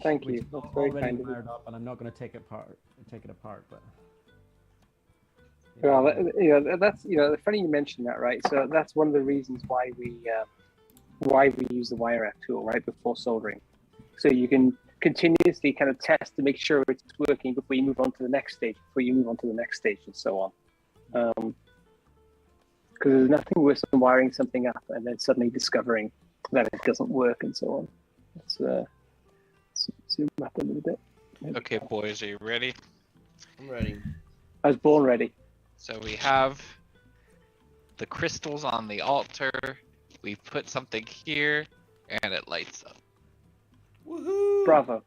Thank you. That's very already kind of you. wired up, and I'm not going to take it apart. But well, that's funny you mentioned that, right? So that's one of the reasons why we use the wire wrap tool right before soldering, so you can continuously kind of test to make sure it's working before you move on to the next stage, and so on. Because there's nothing worse than wiring something up and then suddenly discovering that it doesn't work and so on. Let's zoom up a little bit. Okay, boys, are you ready? I'm ready. I was born ready. So we have the crystals on the altar. We put something here, and it lights up. Woohoo! Bravo.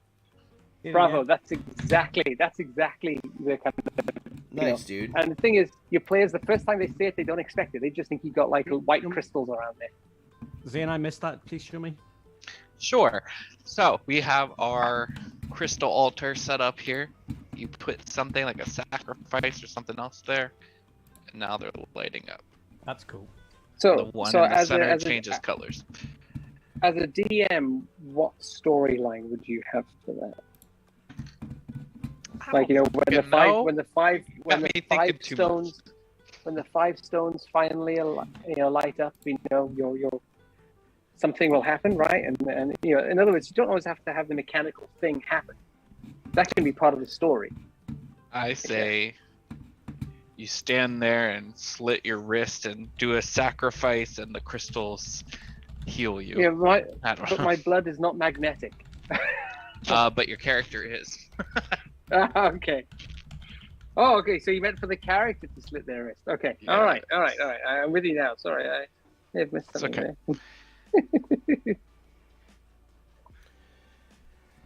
Bravo. Yeah. That's exactly the kind of Nice, dude. And the thing is, your players, the first time they see it, they don't expect it. They just think you got like white crystals around there. Zane, I missed that. Please show me. Sure. So we have our crystal altar set up here. You put something like a sacrifice or something else there, and now they're lighting up. That's cool. So, The one so in the as center a changes colors. as a DM, what storyline would you have for that? Like, you know, when the five stones finally, light up, your something will happen, right? And you know, in other words, you don't always have to have the mechanical thing happen. That can be part of the story. I say you stand there and slit your wrist and do a sacrifice, and the crystals heal you. Yeah, I don't but know. my blood is not magnetic. But your character is. Okay. Oh, okay. So you meant for the character to slit their wrist. Okay. Yeah. All right. I'm with you now. Sorry, I may have missed something okay. there.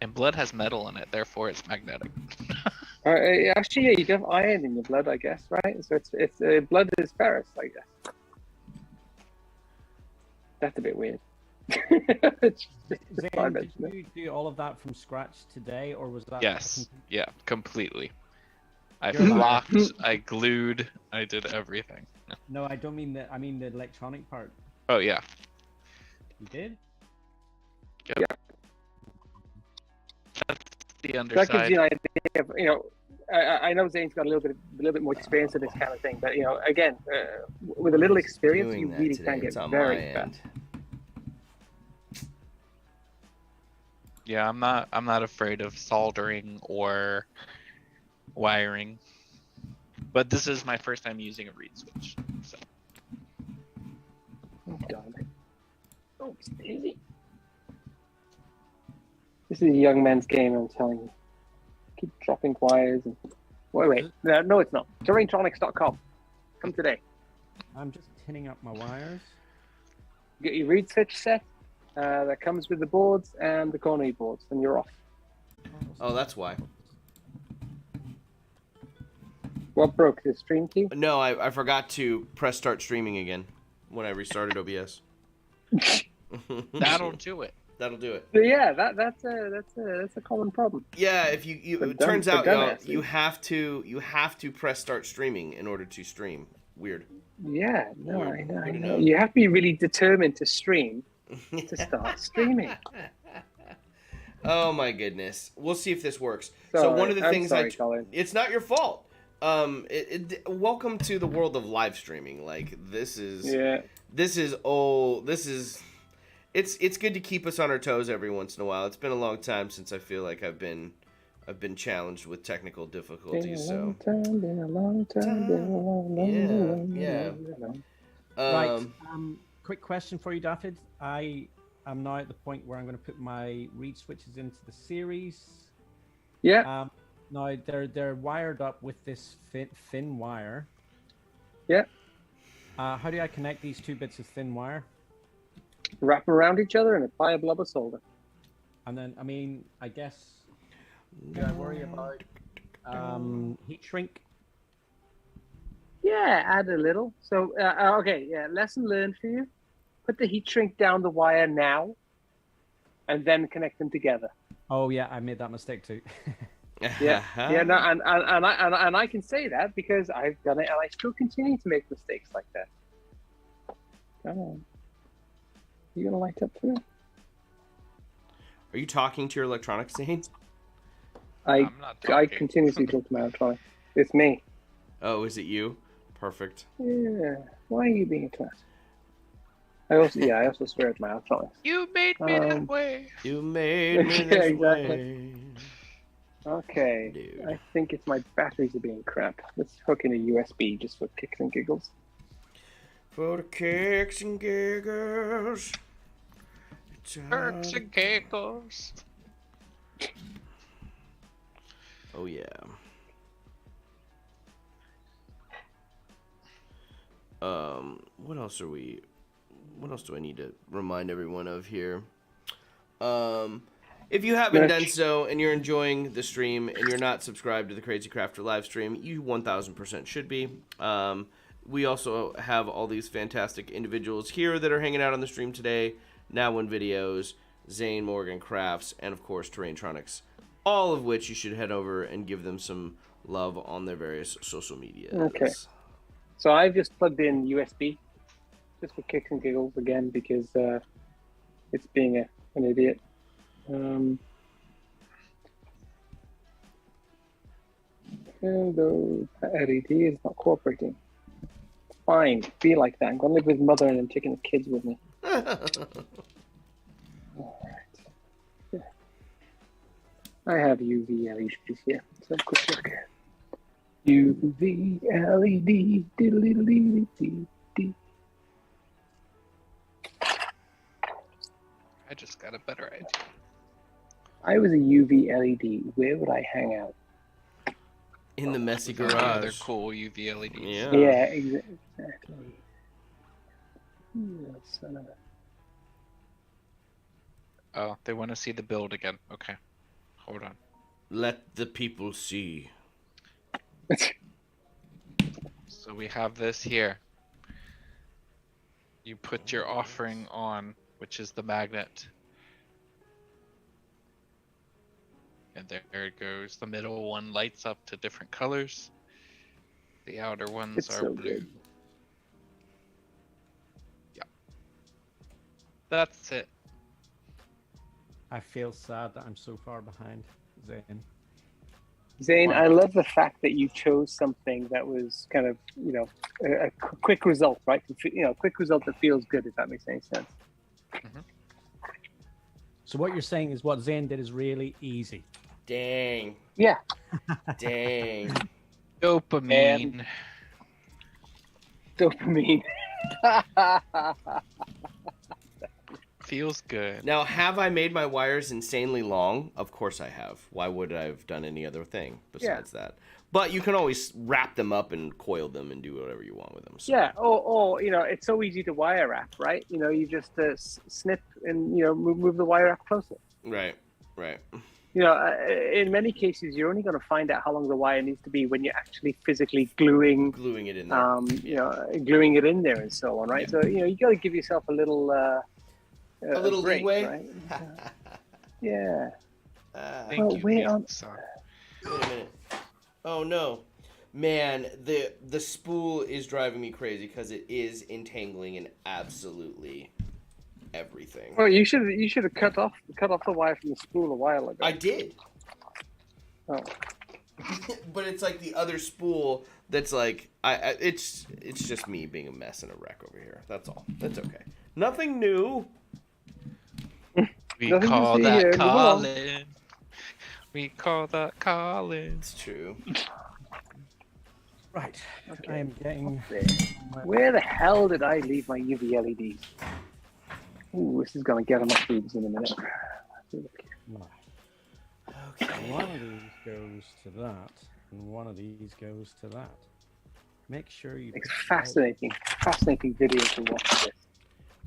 And blood has metal in it, therefore it's magnetic. Actually, yeah, you do have iron in your blood, I guess, right? So it's blood is ferrous, I guess. That's a bit weird. Zane, did you do all of that from scratch today, or was that? Yes. Yeah, completely. I You're lying. flocked, I glued, I did everything. No, I don't mean that. I mean the electronic part. Oh yeah. You did? Yep. Yeah. That's the That underside. gives you an idea of, you know, I know Zane's got a little bit more experience in this kind of thing, but you know, again, with a little experience, Doing you that really today. can get It's on very my fast. end. Yeah, I'm not afraid of soldering or wiring. But this is my first time using a reed switch. So Oh God. Oh, it's easy. This is a young man's game, I'm telling you. Keep dropping wires and wait. No, it's not. Terraintronics.com. Come today. I'm just tinning up my wires. Get your reed switch set. That comes with the boards and the corner boards, and you're off. Oh, that's why. What broke the stream key? No, I forgot to press start streaming again when I restarted OBS. that'll do it. That'll do it. So yeah, that's a common problem. Yeah, if you it turns out you have to press start streaming in order to stream. Weird. Yeah, no, Weird. I Good to know. know. You have to be really determined to stream to start streaming. Oh my goodness. We'll see if this works. Sorry, So one of the I'm things sorry, Colin. it's not your fault. Welcome to the world of live streaming. Like this is it's good to keep us on our toes every once in a while. It's been a long time since I feel like I've been challenged with technical difficulties. So Been a long time. Yeah. Right. Quick question for you, Dafydd. I am now at the point where I'm going to put my reed switches into the series. Yeah. Now they're wired up with this thin wire. Yeah. How do I connect these two bits of thin wire? Wrap them around each other and apply a blob of solder. And then, I mean, I guess, do I worry about heat shrink? Yeah, add a little. So, okay, yeah, lesson learned for you. Put the heat shrink down the wire now, and then connect them together. Oh yeah, I made that mistake too. Yeah, no, and I can say that because I've done it, and I still continue to make mistakes like that. Come on, you gonna light up for me? Are you talking to your electronics, Zane? I'm not I talking. continuously talk to my electronics. It's me. Oh, is it you? Perfect. Yeah. Why are you being a twat? I also swear at my electronics. You made me that way. You made me Yeah, this exactly. way. Okay. Dude. I think it's my batteries are being crap. Let's hook in a USB just for kicks and giggles. For the kicks and giggles. Perks and giggles. Oh yeah. What else are we? What else do I need to remind everyone of here? If you haven't Merch. done so and you're enjoying the stream and you're not subscribed to the Crazy Crafter Livestream, you 1000% should be. We also have all these fantastic individuals here that are hanging out on the stream today. Now in videos, Zane, Morgan Crafts, and of course Terrain Tronics. All of which you should head over and give them some love on their various social media. Okay. So I've just plugged in USB, just for kicks and giggles again, because it's being an idiot. Hello, LED is not cooperating. Fine, be like that. I'm gonna live with mother and I'm taking the kids with me. Alright. Yeah. I have UV LEDs here. So quick look. UV LED. Diddle-diddle-dee-dee-dee. I just got a better idea. I was a UV LED. Where would I hang out? In the messy With all the other garage. cool UV LEDs. Yeah. Yeah, exactly. Yeah, son of Oh, they want to see the build again. Okay. Hold on. Let the people see. a... So we have this here. You put your offering on, which is the magnet. And there it goes. The middle one lights up to different colors. The outer ones It's are so blue. good. Yep. That's it. I feel sad that I'm so far behind, Zane. Zane, I love the fact that you chose something that was kind of, you know, a quick result, right? You know, a quick result that feels good, if that makes any sense. So what you're saying is what Zane did is really easy. Dang. Yeah. Dang. Dopamine. Dopamine. Feels good. Now, have I made my wires insanely long? Of course I have. Why would I have done any other thing besides that? But you can always wrap them up and coil them and do whatever you want with them. So. Yeah, or you know, it's so easy to wire wrap, right? You know, you just snip and, you know, move the wire wrap closer. Right, right. You know, in many cases, you're only going to find out how long the wire needs to be when you're actually physically gluing Gluing it in there. you know, gluing it in there and so on, right? Yeah. So, you know, you got to give yourself a little break, leeway. right? Yeah. Thank Well, you, wait Pizza. on- Wait a minute. Oh no, man! The spool is driving me crazy because it is entangling in absolutely everything. Well, you should have cut off the wire from the spool a while ago. I did, Oh. but it's like the other spool that's like it's just me being a mess and a wreck over here. That's all. That's okay. Nothing new. We Nothing to call see that here. Move along. calling. We call that calling. It's true. Right. Okay. I am getting... Where the hell did I leave my UV LEDs? Ooh, this is going to get on my boobs in a minute. Okay. One of these goes to that, and one of these goes to that. Make sure you... It's fascinating video to watch this.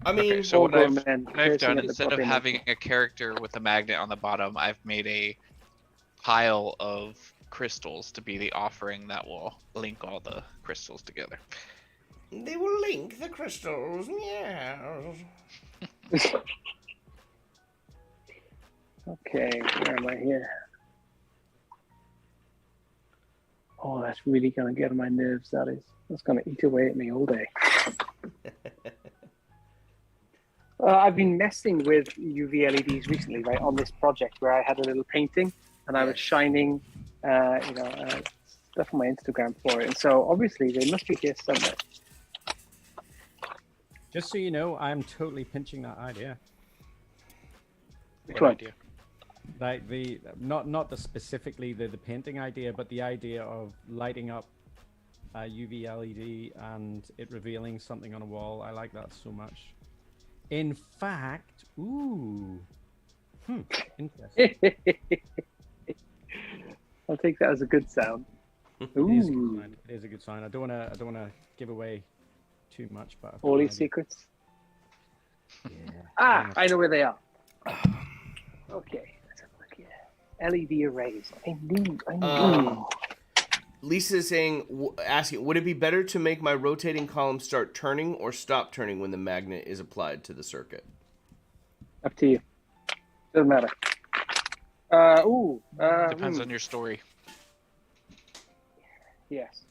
I mean, Okay, so what Full-grown I've, men what I've cursing done, at the instead of puppy having a character with a magnet on the bottom, I've made a pile of crystals to be the offering that will link all the crystals together. they will link the crystals. Yeah. Okay, where am I here? Oh, that's really going to get on my nerves, that is. That's going to eat away at me all day. I've been messing with UV LEDs recently, right, on this project where I had a little painting and I was shining, stuff on my Instagram for it. And so obviously they must be here somewhere. Just so you know, I'm totally pinching that idea. Which What one? idea? Like not the specifically the painting idea, but the idea of lighting up a UV LED and it revealing something on a wall. I like that so much. In fact, interesting. I'll take that as a good sound. It is a good Ooh, sign. It is a good sign. I don't wanna give away too much, but I've got all an these idea. secrets. Yeah. Ah, I know where they are. Okay, LED arrays. I need. Lisa is saying, asking, would it be better to make my rotating column start turning or stop turning when the magnet is applied to the circuit? Up to you. Doesn't matter. Depends on your story. Yes.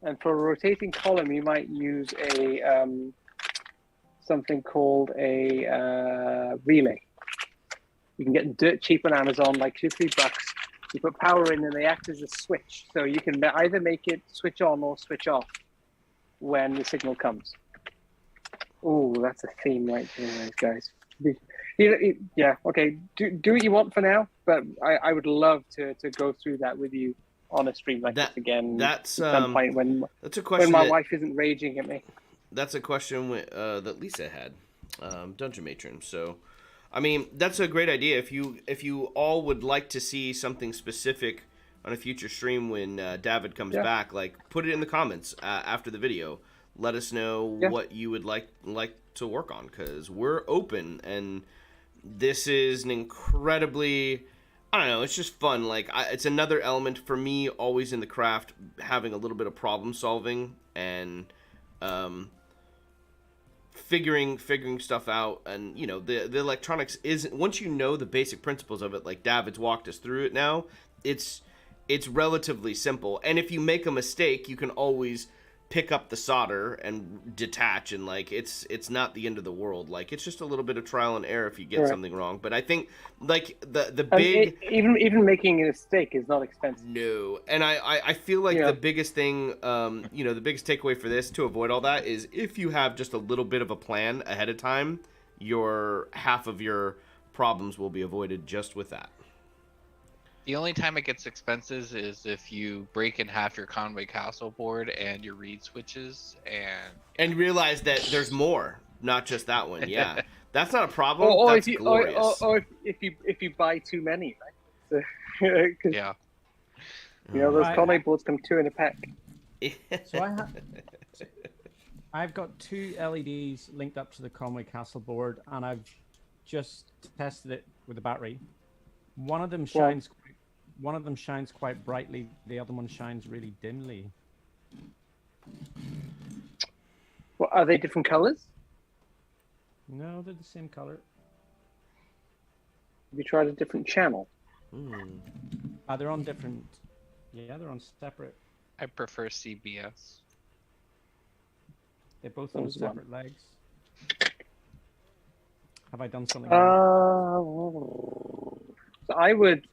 And for a rotating column, you might use a something called a relay. You can get dirt cheap on Amazon, like $2-3. You put power in, and they act as a switch, so you can either make it switch on or switch off when the signal comes. Oh, that's a theme right there, guys. Yeah, okay. Do what you want for now, but I would love to go through that with you on a stream like this again. That's at some point that's a question when my wife isn't raging at me. That's a question that Lisa had, Dungeon Matron. So, I mean, that's a great idea. If you all would like to see something specific on a future stream when Dafydd comes back, like put it in the comments after the video. Let us know what you would like to work on, because we're open, and this is an incredibly, I don't know, it's just fun. Like it's another element for me always in the craft, having a little bit of problem solving and figuring stuff out. And you know, the electronics isn't, once you know the basic principles of it, like Dafydd's walked us through it now, it's relatively simple. And if you make a mistake, you can always pick up the solder and detach, and like it's not the end of the world. Like it's just a little bit of trial and error if you get something wrong. But I think like the big even making a mistake is not expensive. No, and I feel like the biggest thing, the biggest takeaway for this to avoid all that is if you have just a little bit of a plan ahead of time, your half of your problems will be avoided just with that. The only time it gets expensive is if you break in half your Conway Castle board and your reed switches and realize that there's more, not just that one. Yeah, that's not a problem. Or that's glorious. Or if you buy too many, right? So, yeah. You know, those Conway boards come 2 in a pack. So I've got 2 LEDs linked up to the Conway Castle board, and I've just tested it with the battery. One of them shines quite brightly. The other one shines really dimly. Well, are they different colors? No, they're the same color. Have you tried a different channel? They're on different. Yeah, they're on separate. I prefer CBS. They're both on separate legs. Have I done something? So I would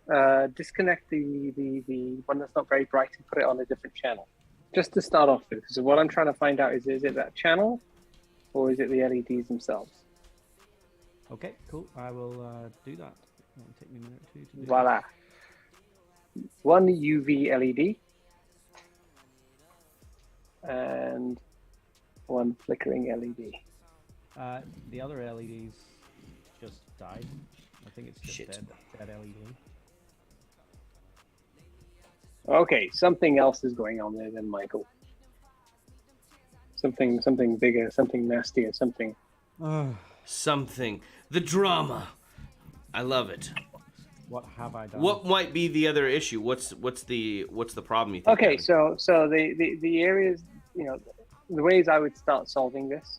disconnect the one that's not very bright and put it on a different channel, just to start off with. So what I'm trying to find out is it that channel, or is it the LEDs themselves? Okay, cool. I will do that. It'll take me a minute or two to do Voila. One UV LED and one flickering LED. The other LEDs just died. I think it's just dead LED. Okay, something else is going on there then, Michael. Something bigger, something nastier, something. Something. The drama. I love it. What have I done? What might be the other issue? What's the problem you think? Okay, so the areas, you know, the ways I would start solving this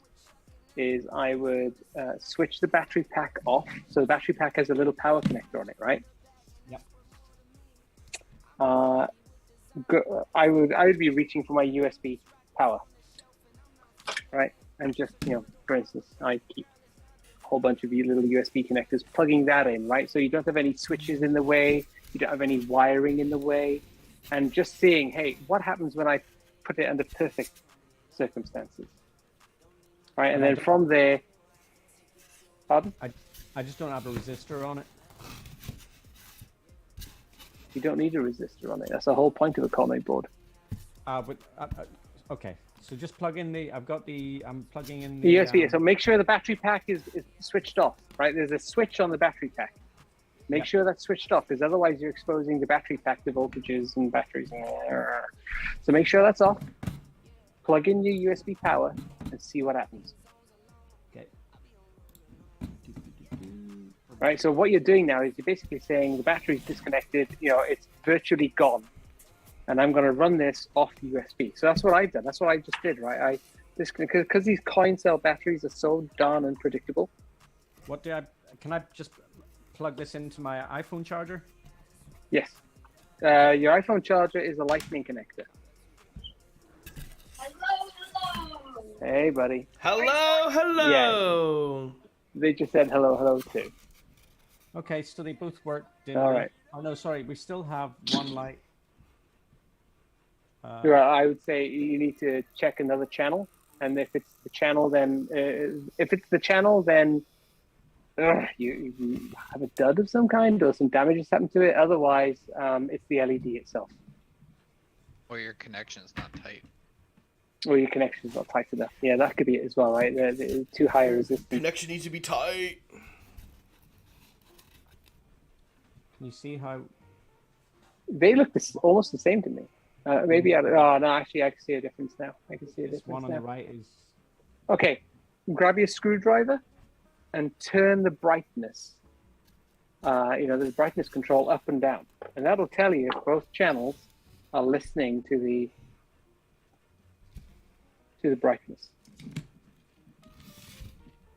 is I would switch the battery pack off. So the battery pack has a little power connector on it, right? Yep. I would be reaching for my USB power, right? And just, you know, for instance, I keep a whole bunch of little USB connectors, plugging that in, right? So you don't have any switches in the way, you don't have any wiring in the way, and just seeing, hey, what happens when I put it under perfect circumstances? Right, and then from there, pardon? I just don't have a resistor on it. You don't need a resistor on it. That's the whole point of a Conway board. Okay, so just plug in I'm plugging in the USB. So make sure the battery pack is switched off, right? There's a switch on the battery pack. Make sure that's switched off, because otherwise you're exposing the battery pack to voltages and batteries. So make sure that's off. Plug in your USB power and see what happens. Okay. right? So what you're doing now is you're basically saying the battery's disconnected, it's virtually gone, and I'm going to run this off USB. So that's what I've done. That's what I just did, right? Because these coin cell batteries are so darn unpredictable. Can I just plug this into my iPhone charger? Yes. Your iPhone charger is a lightning connector. Hello. Hey, buddy. Hello. They just said hello too. Okay, so they both work. Didn't All they? right. Oh no, sorry. We still have one light. I would say you need to check another channel, and if it's the channel, then you have a dud of some kind, or some damage has happened to it. Otherwise, it's the LED itself, Or your connection's not tight. or your connection's not tight enough. Yeah, that could be it as well, right? They're too high a resistance. Connection needs to be tight. Can you see how? They look almost the same to me. Maybe actually, I can see a difference now. I can see a This difference one on now. the right is. Okay, grab your screwdriver and turn the brightness. There's brightness control up and down, and that'll tell you if both channels are listening to the brightness.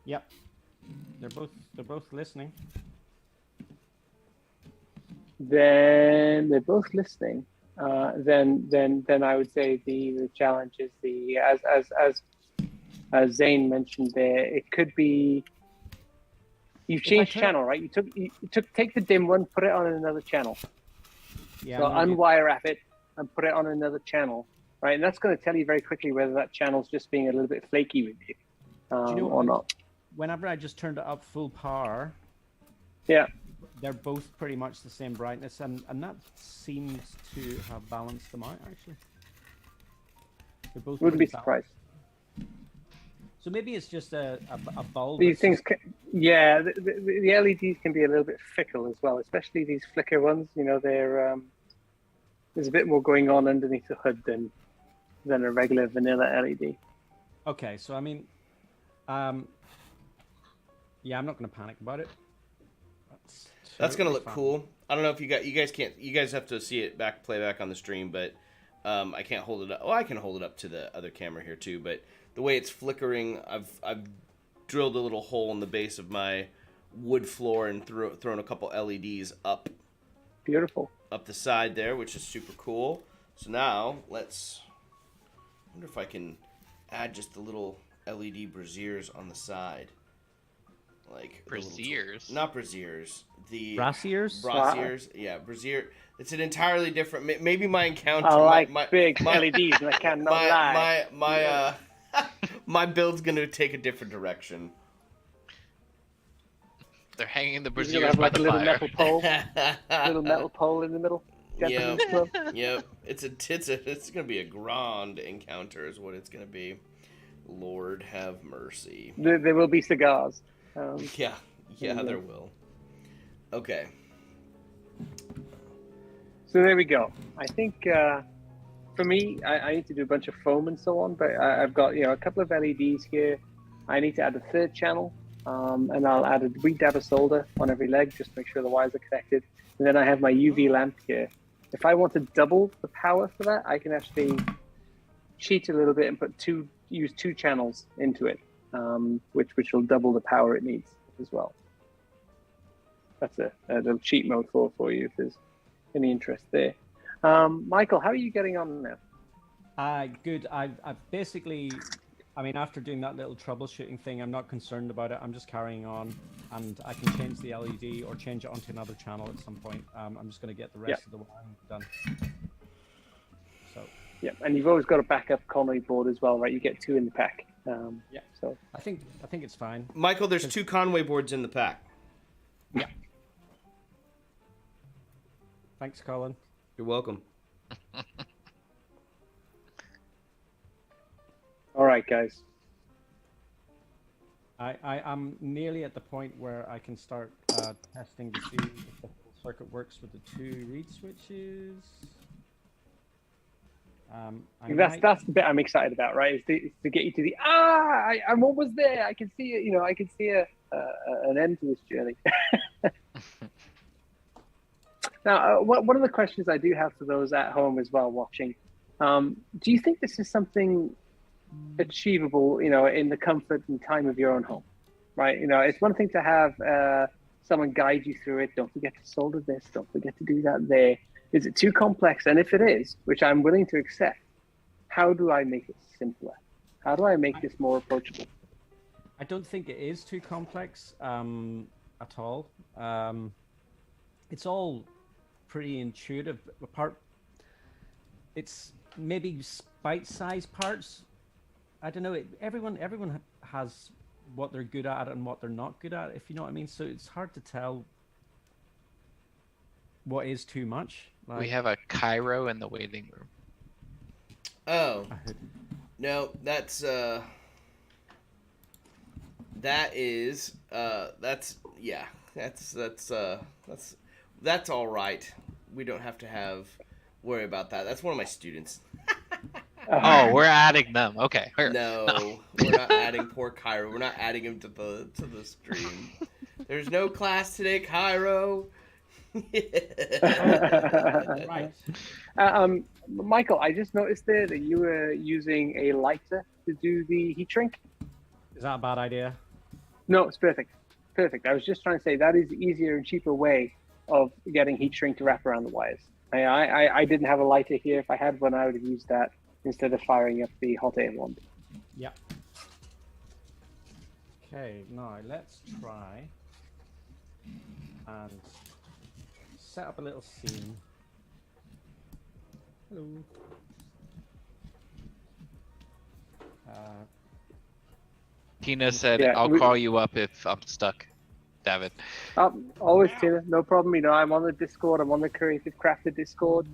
Yep. They're both listening. Then they're both listening. Then I would say the challenge is as Zane mentioned there, it could be you've changed channel, right? You take the dim one, put it on another channel. Yeah. So unwire wrap it and put it on another channel, right? And that's going to tell you very quickly whether that channel's just being a little bit flaky with you, or not. Whenever I just turned it up full power, Yeah. they're both pretty much the same brightness, and that seems to have balanced them out actually. They're both. Wouldn't be pretty surprised. So maybe it's just a bulb. These that's things, just- the LEDs can be a little bit fickle as well, especially these flicker ones. They're there's a bit more going on underneath the hood than a regular vanilla LED. Okay, so I mean, yeah, I'm not going to panic about it. That's gonna totally look fine. cool. I don't know if you guys can't. You guys have to see it play back on the stream, but I can't hold it up. Oh, I can hold it up to the other camera here too. But the way it's flickering, I've drilled a little hole in the base of my wood floor and thrown a couple LEDs up Beautiful. the side there, which is super cool. So now I wonder if I can add just the little LED braziers on the side. Like Braziers? not braziers. The Brassiers? Braziers, yeah, brazier. It's an entirely different. Maybe my encounter. I like my, big my, LEDs, and I cannot lie. my build's gonna take a different direction. They're hanging the You're gonna braziers have by like the a little fire. metal pole in the middle. Japanese club. Yep. It's gonna be a grand encounter, is what it's gonna be. Lord have mercy. There will be cigars. Yeah, there will. Okay. So there we go. I think for me, I need to do a bunch of foam and so on, but I've got a couple of LEDs here. I need to add a third channel, and I'll add a wee dab of solder on every leg just to make sure the wires are connected. And then I have my UV lamp here. If I want to double the power for that, I can actually cheat a little bit and use two channels into it, which will double the power it needs as well. That's a little cheat mode for you if there's any interest there. Michael, how are you getting on now? Good. I've basically, after doing that little troubleshooting thing, I'm not concerned about it. I'm just carrying on, and I can change the LED or change it onto another channel at some point. I'm just going to get the rest of the wiring done. So. Yeah, and you've always got a backup Conway board as well, right? You get two in the pack. Yeah. So I think it's fine. Michael, there's 2 Conway boards in the pack. Yeah. Thanks, Colin. You're welcome. all right, guys. I'm nearly at the point where I can start testing to see if the whole circuit works with the 2 reed switches. That's the bit I'm excited about, right? Is to get you to the I'm almost there. I can see it. I can see a an end to this journey. Now, one of the questions I do have for those at home as well watching, do you think this is something achievable, in the comfort and time of your own home, right? It's one thing to have someone guide you through it. Don't forget to solder this. Don't forget to do that there. Is it too complex? And if it is, which I'm willing to accept, how do I make it simpler? How do I make this more approachable? I don't think it is too complex at all. It's all pretty intuitive. It's maybe bite-sized parts. I don't know. Everyone has what they're good at and what they're not good at, if you know what I mean. So it's hard to tell what is too much. We have a Cairo in the waiting room. Oh. No, that's all right. We don't have to worry about that. That's one of my students. Oh, we're adding them. Okay. No, we're not adding poor Cairo. We're not adding him to the stream. There's no class today, Cairo. Right. Michael, I just noticed there that you were using a lighter to do the heat shrink. Is that a bad idea? No, it's perfect. Perfect. I was just trying to say that is the easier and cheaper way of getting heat shrink to wrap around the wires. I didn't have a lighter here. If I had one, I would have used that instead of firing up the hot air wand. Yep. Okay, now let's try and set up a little scene. Hello. Tina said, Yeah, I'll call you up if I'm stuck, David. Always, Tina, no problem. I'm on the Discord. I'm on the Crazy Crafter Discord.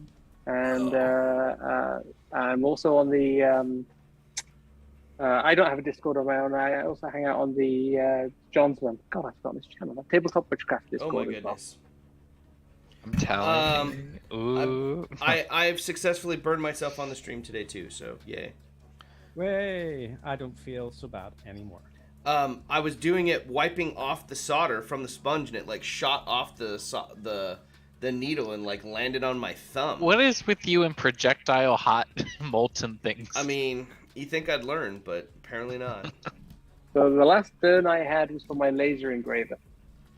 And I'm also on the... I don't have a Discord of my own. I also hang out on the John's one. God, I've forgotten this channel. Tabletop Witchcraft Discord. Oh my as well. goodness. I'm telling you. Ooh. I've successfully burned myself on the stream today too, so yay. Way, I don't feel so bad anymore. I was doing it wiping off the solder from the sponge, and it like shot off the needle and like landed on my thumb. What is with you and projectile hot molten things? I mean, you think I'd learn, but apparently not. So the last burn I had was for my laser engraver,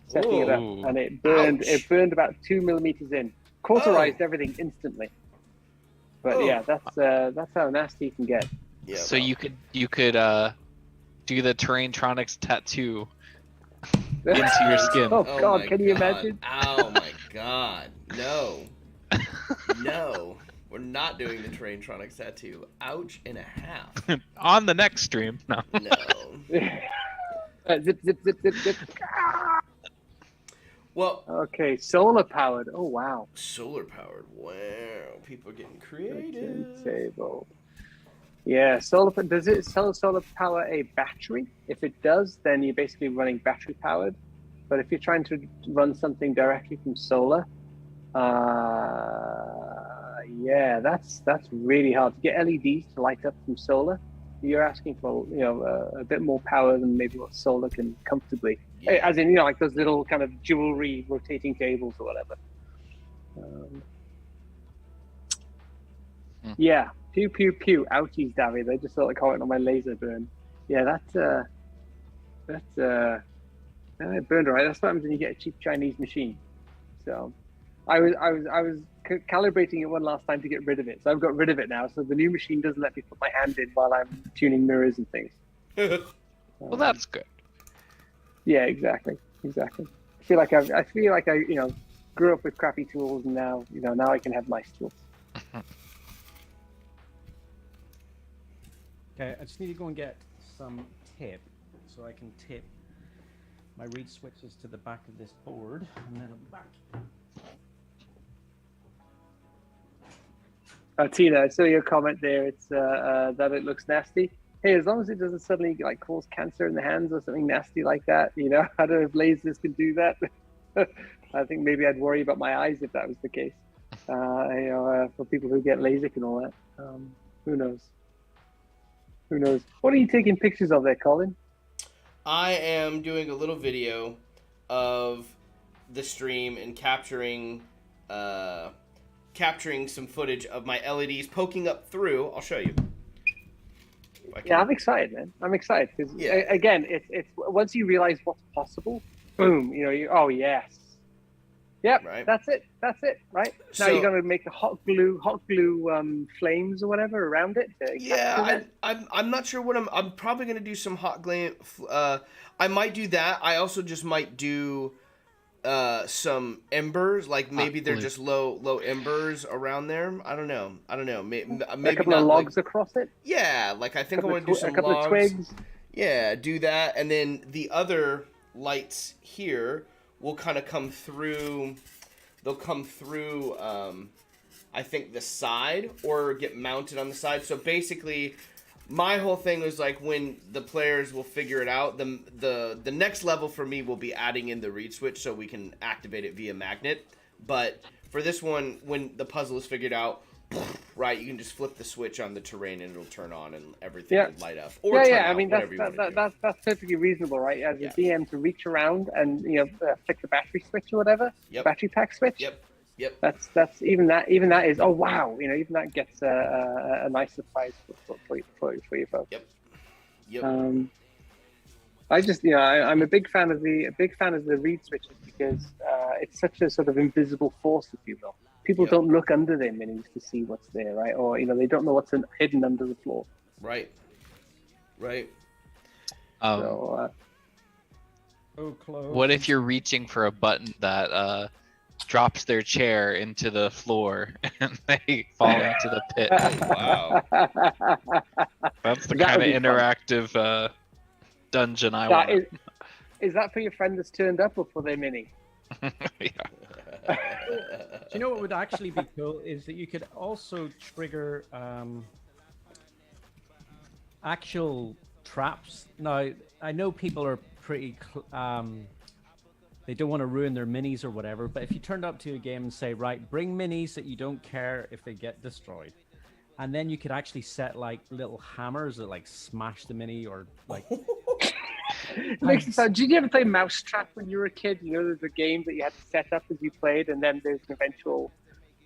setting it up, Ooh. and it burned. Ouch. It burned about 2 millimeters in, cauterized everything instantly. But yeah, that's how nasty it can get. Yeah. So well. you could do the Terrain Tronics tattoo into your skin. Oh Oh God, my can you God. imagine? Oh my God, no, no, we're not doing the Terrain Tronics tattoo. Ouch and a half. On the next stream. No. No. Zip, zip, zip, zip, zip. Well, Okay, solar powered. Oh wow. solar powered. Wow, people are getting creative. Table. Yeah, solar. Does it solar power a battery? If it does, then you're basically running battery powered. But if you're trying to run something directly from solar, yeah, that's really hard to get LEDs to light up from solar. You're asking for a bit more power than maybe what solar can comfortably. Yeah. As in like those little kind of jewelry rotating tables or whatever. Yeah. Pew pew pew! Ouchies, Dafydd. They just sort of comment on my laser burn. Yeah, it burned alright. That's what happens when you get a cheap Chinese machine. So, I was calibrating it one last time to get rid of it. So I've got rid of it now. So the new machine doesn't let me put my hand in while I'm tuning mirrors and things. Well, that's good. Yeah, exactly. I feel like I grew up with crappy tools, and now now I can have nice tools. Okay, I just need to go and get some tape so I can tape my reed switches to the back of this board, and then I'm back. Tina, I saw your comment there. It's that it looks nasty. Hey, as long as it doesn't suddenly cause cancer in the hands or something nasty like that, I don't know if lasers can do that. I think maybe I'd worry about my eyes if that was the case. For people who get LASIK and all that, who knows? What are you taking pictures of there, Colin? I am doing a little video of the stream and capturing some footage of my LEDs poking up through. I'll show you. Yeah, I'm excited, man. I'm excited because again, it's once you realize what's possible, boom, oh yes, yep, Right. that's it, right? Now So- you're gonna make the hot glue flames or whatever around it. Yeah, I'm not sure what I'm probably gonna do some hot glue. I might do that. I also just might do some embers, like maybe they're glue. just low embers around there. I don't know. Maybe a couple not of logs like, across it. yeah, like I think I want to do some a couple logs. of twigs. Yeah, do that, and then the other lights here will kind of come through. They'll come through. I think the side or get mounted on the side. So basically, my whole thing was like when the players will figure it out. The next level for me will be adding in the reed switch so we can activate it via magnet. But for this one, when the puzzle is figured out, right, you can just flip the switch on the terrain and it'll turn on and everything will light up. Or turn out, I mean whatever you want to do. that's perfectly reasonable, right? As Yeah. a DM to reach around and flick the battery switch or whatever, Yep. battery pack switch. Yep. That's even that is wow, even that gets a nice surprise for you folks. Yep. I just I'm a big fan of the reed switches because it's such a sort of invisible force, if you will. People Yep. don't look under their minis to see what's there, right? Or they don't know what's hidden under the floor. Right. So close. What if you're reaching for a button that drops their chair into the floor and they fall into the pit? Wow. That's the That kind would of be fun. interactive dungeon I that want. is that for your friend that's turned up or for their mini? Yeah. Do you know what would actually be cool is that you could also trigger actual traps. Now, I know people are pretty they don't want to ruin their minis or whatever, but if you turned up to a game and say, right, bring minis that you don't care if they get destroyed, and then you could actually set like little hammers that like smash the mini or like Makes it sound. Did you ever play Mousetrap when you were a kid? There's a game that you had to set up as you played, and then there's an eventual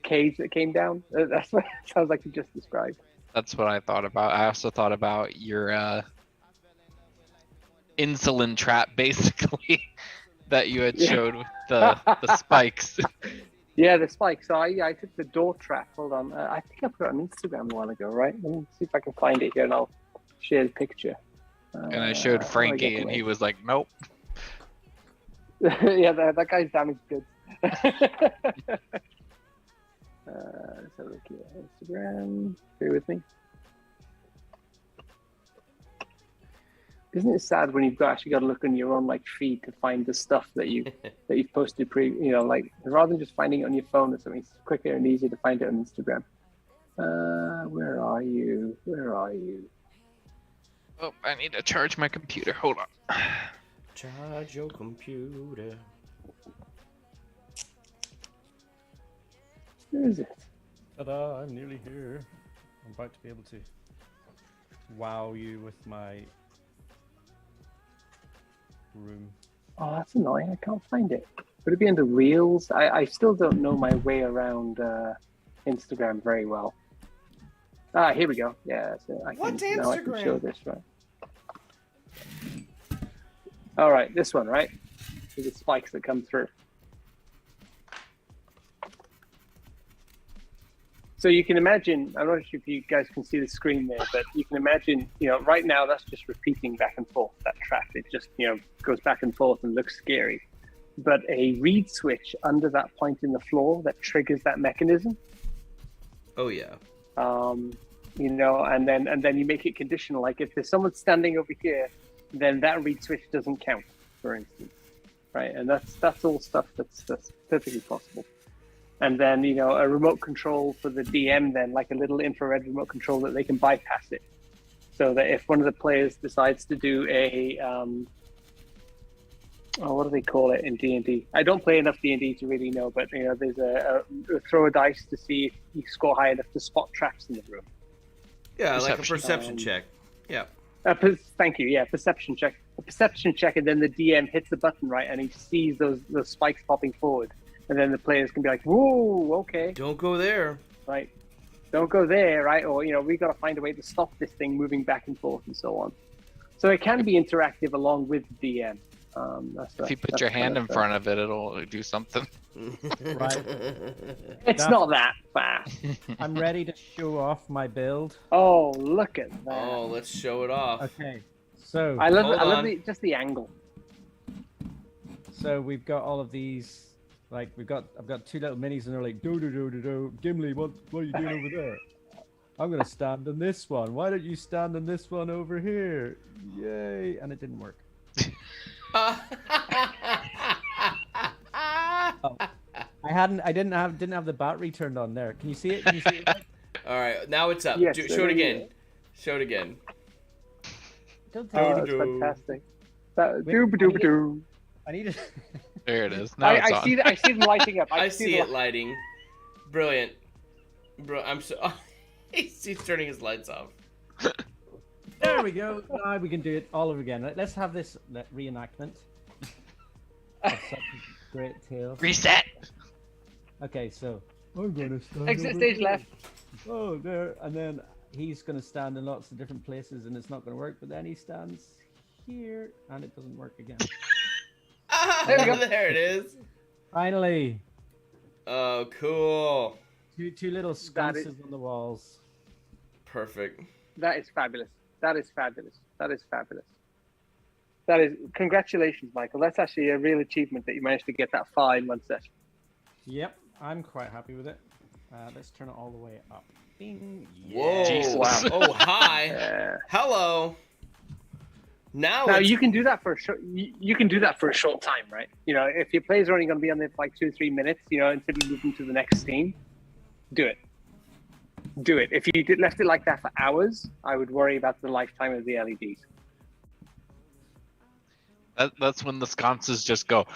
cage that came down. That's what it sounds like you just described. That's what I thought about. I also thought about your insulin trap, basically, that you had showed with the spikes. Yeah, the spike. So I took the door trap. Hold on. I think I put it on Instagram a while ago, right? Let me see if I can find it here, and I'll share the picture. And I showed Frankie, and he was like, "Nope." Yeah, that guy's damaged goods. Let's have a look here. Instagram. Bear with me. Isn't it sad when you've actually got to look on your own feed to find the stuff that you've posted rather than just finding it on your phone or something, it's quicker and easier to find it on Instagram. Where are you? Oh, I need to charge my computer. Hold on. Charge your computer. Where is it? ta-da, I'm nearly here. I'm about to be able to wow you with my room. Oh, that's annoying. I can't find it. Would it be under Reels? I still don't know my way around Instagram very well. Ah, here we go. Yeah, so What's now I can Instagram? show this, right? All right, this one, right? With the spikes that come through. So you can imagine, I'm not sure if you guys can see the screen there, but you can imagine, right now that's just repeating back and forth, that trap. It just, goes back and forth and looks scary. But a reed switch under that point in the floor that triggers that mechanism, Oh yeah. and then you make it conditional. Like if there's someone standing over here, then that reed switch doesn't count, for instance, right? And that's all stuff that's perfectly possible. And then a remote control for the DM, then like a little infrared remote control that they can bypass it, so that if one of the players decides to do a what do they call it in D&D? I don't play enough D&D to really know, but there's a throw a dice to see if you score high enough to spot traps in the room. Yeah, like a Perception. perception check. Yeah. Thank you. Yeah, perception check. a perception check, and then the DM hits the button, right, and he sees those spikes popping forward, and then the players can be like, "Whoa, okay, Don't go there. right, don't go there, right," or we got to find a way to stop this thing moving back and forth and so on. So it can be interactive along with the DM. If you put your hand in front of it, it'll do something. Right. It's not that fast. I'm ready to show off my build. Oh, look at that! Oh, let's show it off. Okay, so I love Hold on. just the angle. so we've got all of these. Like I've got two little minis, and they're like, do do do do do. Gimli, what are you doing over there? I'm gonna stand on this one. Why don't you stand on this one over here? Yay! And it didn't work. Oh, I didn't have the battery turned on there. Can you see it? Can you see it? All right, now it's up. Yes, Show it again. Show it again. Don't Oh, tell that's me. fantastic. Wait, Doo-ba-doo-ba-doo. I need to. There it is. Now it's I on. see I see them lighting up. I see it lighting. Brilliant. Bro, I'm so. He's turning his lights off. There we go. Now we can do it all over again. Let's have this reenactment. Of such a great tale. Reset. Okay, so I'm gonna stand. Exit over stage here. left. Oh, there, and then he's gonna stand in lots of different places, and it's not gonna work. But then he stands here, and it doesn't work again. There we go. There it is. Finally, Oh, cool. two little sconces on the walls. Perfect. That is fabulous. That is fabulous. That is fabulous. That is congratulations, Michael. That's actually a real achievement that you managed to get that far in one session. Yep, I'm quite happy with it. Let's turn it all the way up. Bing. Whoa. Jesus. Wow. Oh, hi. Uh, Hello. Now now it's- you can do that for a short. You can do that for a short time, right? If your players are only going to be on there for like 2 or 3 minutes, until you move them to the next scene, do it. Do it. If you left it like that for hours, I would worry about the lifetime of the LEDs. That's when the sconces just go.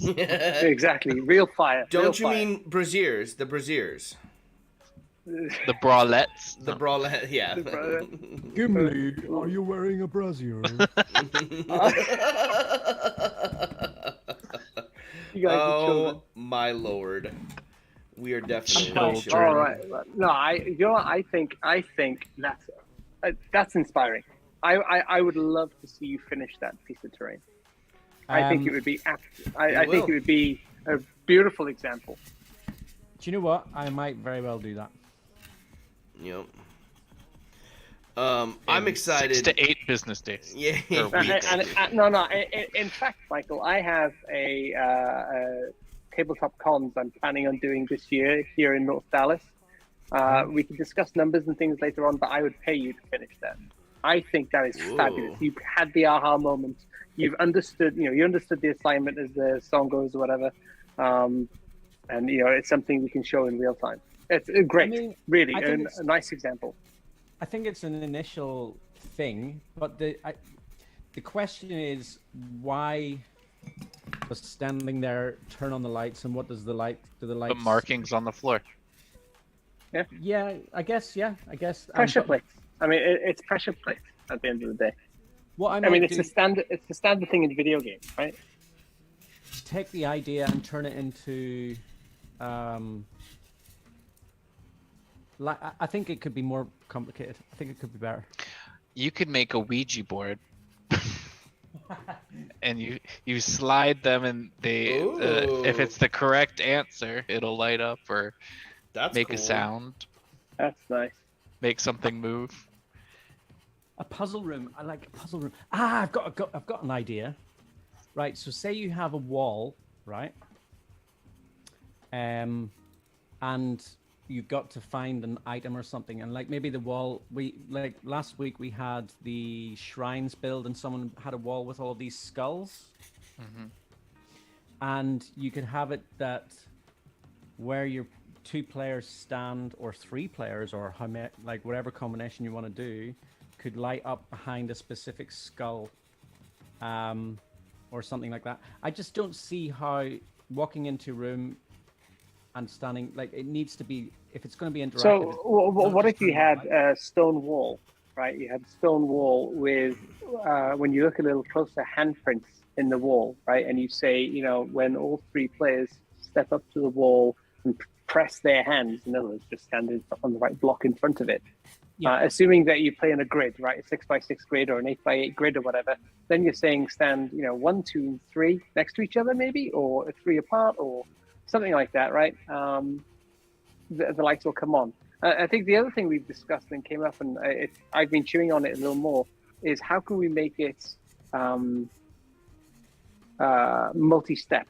Exactly. Real fire. Don't real you fire. mean brassiers? The brassiers. The bralettes. The bralette, yeah. Gimli, are you wearing a brassiere? You guys are Oh children. my lord, we are definitely Children. children. All right. No, I think that's inspiring. I would love to see you finish that piece of terrain. I think it would be. I think it would be a beautiful example. Do you know what? I might very well do that. Yep. I'm excited. 6 to 8 business days. Yeah. Or weeks. No. In fact, Michael, I have a tabletop cons I'm planning on doing this year here in North Dallas. We can discuss numbers and things later on, but I would pay you to finish that. I think that is fabulous. You've had the aha moment. You've understood. You understood the assignment as the song goes or whatever, and it's something we can show in real time. It's great, I mean, really, I think a nice example. I think it's an initial thing, but the question is why does standing there turn on the lights, and what does the lights? The markings on the floor. Yeah, I guess. Pressure plates. I mean, it's pressure plates at the end of the day. What I mean, it's the standard. It's the standard thing in video games, right? Take the idea and turn it into. I think it could be more complicated. I think it could be better. You could make a Ouija board, and you slide them, and they if it's the correct answer, it'll light up or That's make cool. a sound, That's nice. make something move. A puzzle room. I like a puzzle room. I've got an idea. Right. So say you have a wall, right? And you've got to find an item or something, and like maybe the wall. Last week we had the shrines build, and someone had a wall with all of these skulls. Mm-hmm. And you could have it that where your 2 players stand, or 3 players, or how many, like whatever combination you want to do, could light up behind a specific skull, or something like that. I just don't see how walking into a room and standing, like, it needs to be, if it's going to be interactive. So, what if you had a stone wall, right? You had a stone wall with, when you look a little closer, handprints in the wall, right? And you say, when all three players step up to the wall and press their hands, in other words, just stand on the right block in front of it. Yeah. Assuming that you play in a grid, right? A 6x6 grid or an 8x8 grid or whatever, then you're saying stand, 1, 2, and 3 next to each other, maybe, or 3 apart, or something like that, right? The lights will come on. I think the other thing we've discussed and came up, and I've been chewing on it a little more, is how can we make it multi-step,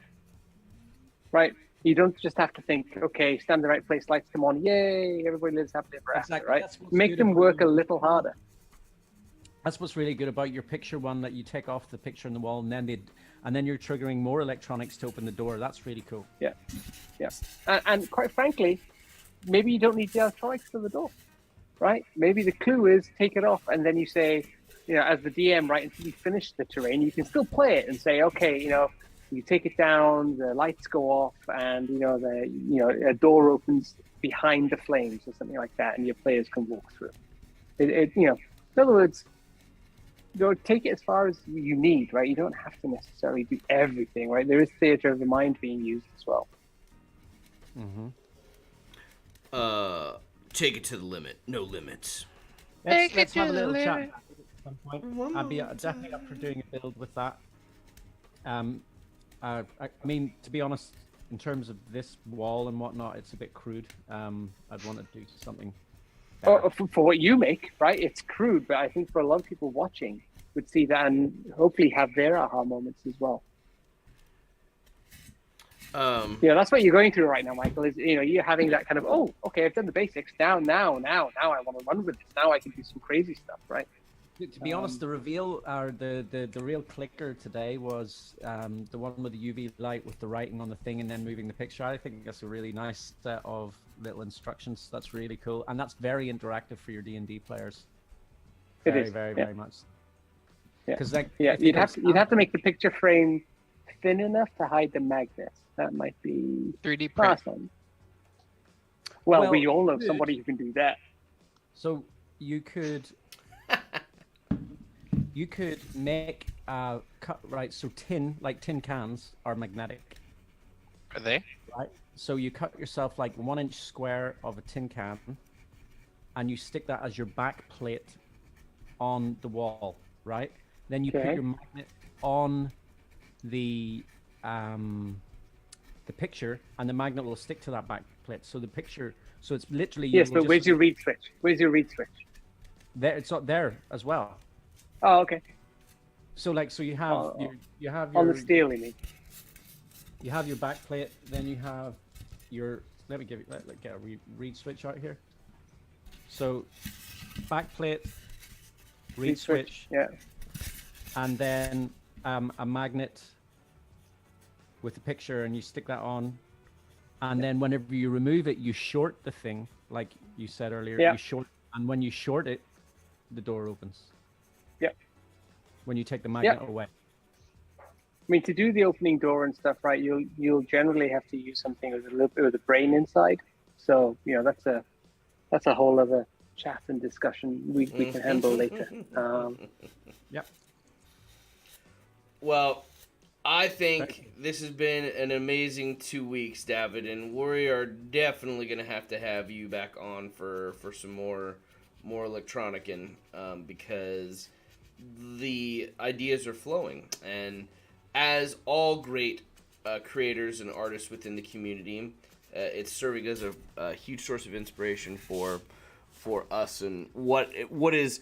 right? You don't just have to think, okay, stand in the right place, lights come on, yay, everybody lives happily ever after, Exactly. right? That's what's Make good them about work a your- little harder. That's what's really good about your picture one, that you take off the picture on the wall, and then you're triggering more electronics to open the door. That's really cool. Yeah. And quite frankly, maybe you don't need the electronics for the door, right? Maybe the clue is take it off, and then you say, as the DM, right, until you finish the terrain, you can still play it and say, okay, you take it down, the lights go off, and a door opens behind the flames or something like that, and your players can walk through. In other words, take it as far as you need, right? You don't have to necessarily do everything, right? There is theater of the mind being used as well. Mm-hmm. Take it to the limit. No limits. Let's have a little chat at some point. I'd be definitely up for doing a build with that. I mean, to be honest, in terms of this wall and whatnot, it's a bit crude. I'd want to do something better. For what you make, right? It's crude, but I think for a lot of people watching would see that and hopefully have their aha moments as well. That's what you're going through right now, Michael. Is you're having that kind of, oh, okay, I've done the basics. Now I want to run with this. Now I can do some crazy stuff, right? To be honest, the reveal or the real clicker today was the one with the UV light with the writing on the thing and then moving the picture. I think that's a really nice set of little instructions. That's really cool, and that's very interactive for your D&D players. Very much. Yeah, because you'd have to make the picture frame thin enough to hide the magnets. That might be 3D print. awesome. Well, we all know good. somebody who can do that. So you could make cut, right? So tin cans are magnetic. Are they? Right. So you cut yourself like 1 inch square of a tin can, and you stick that as your back plate on the wall, right? Then you put your magnet on the picture, and the magnet will stick to that back plate. So the picture, so it's literally. Yes, but where's your read switch? Where's your read switch? There, it's up there as well. Oh, okay. So you have you have your on the steel, you mean? You have your back plate, then you have your. Let me get a read switch out here. So, back plate, read switch, yeah, and then a magnet with a picture, and you stick that on, and then whenever you remove it, you short the thing, like you said earlier. Yeah. You short, and when you short it, the door opens. Yeah. When you take the magnet away. I mean, to do the opening door and stuff, right? You'll generally have to use something with a little bit of the brain inside. So that's a whole other chat and discussion we can handle later. Yep. Well, I think this has been an amazing 2 weeks, Dafydd, and we are definitely going to have you back on for some more electronicing, because the ideas are flowing, and as all great creators and artists within the community, it's serving as a huge source of inspiration for us and what is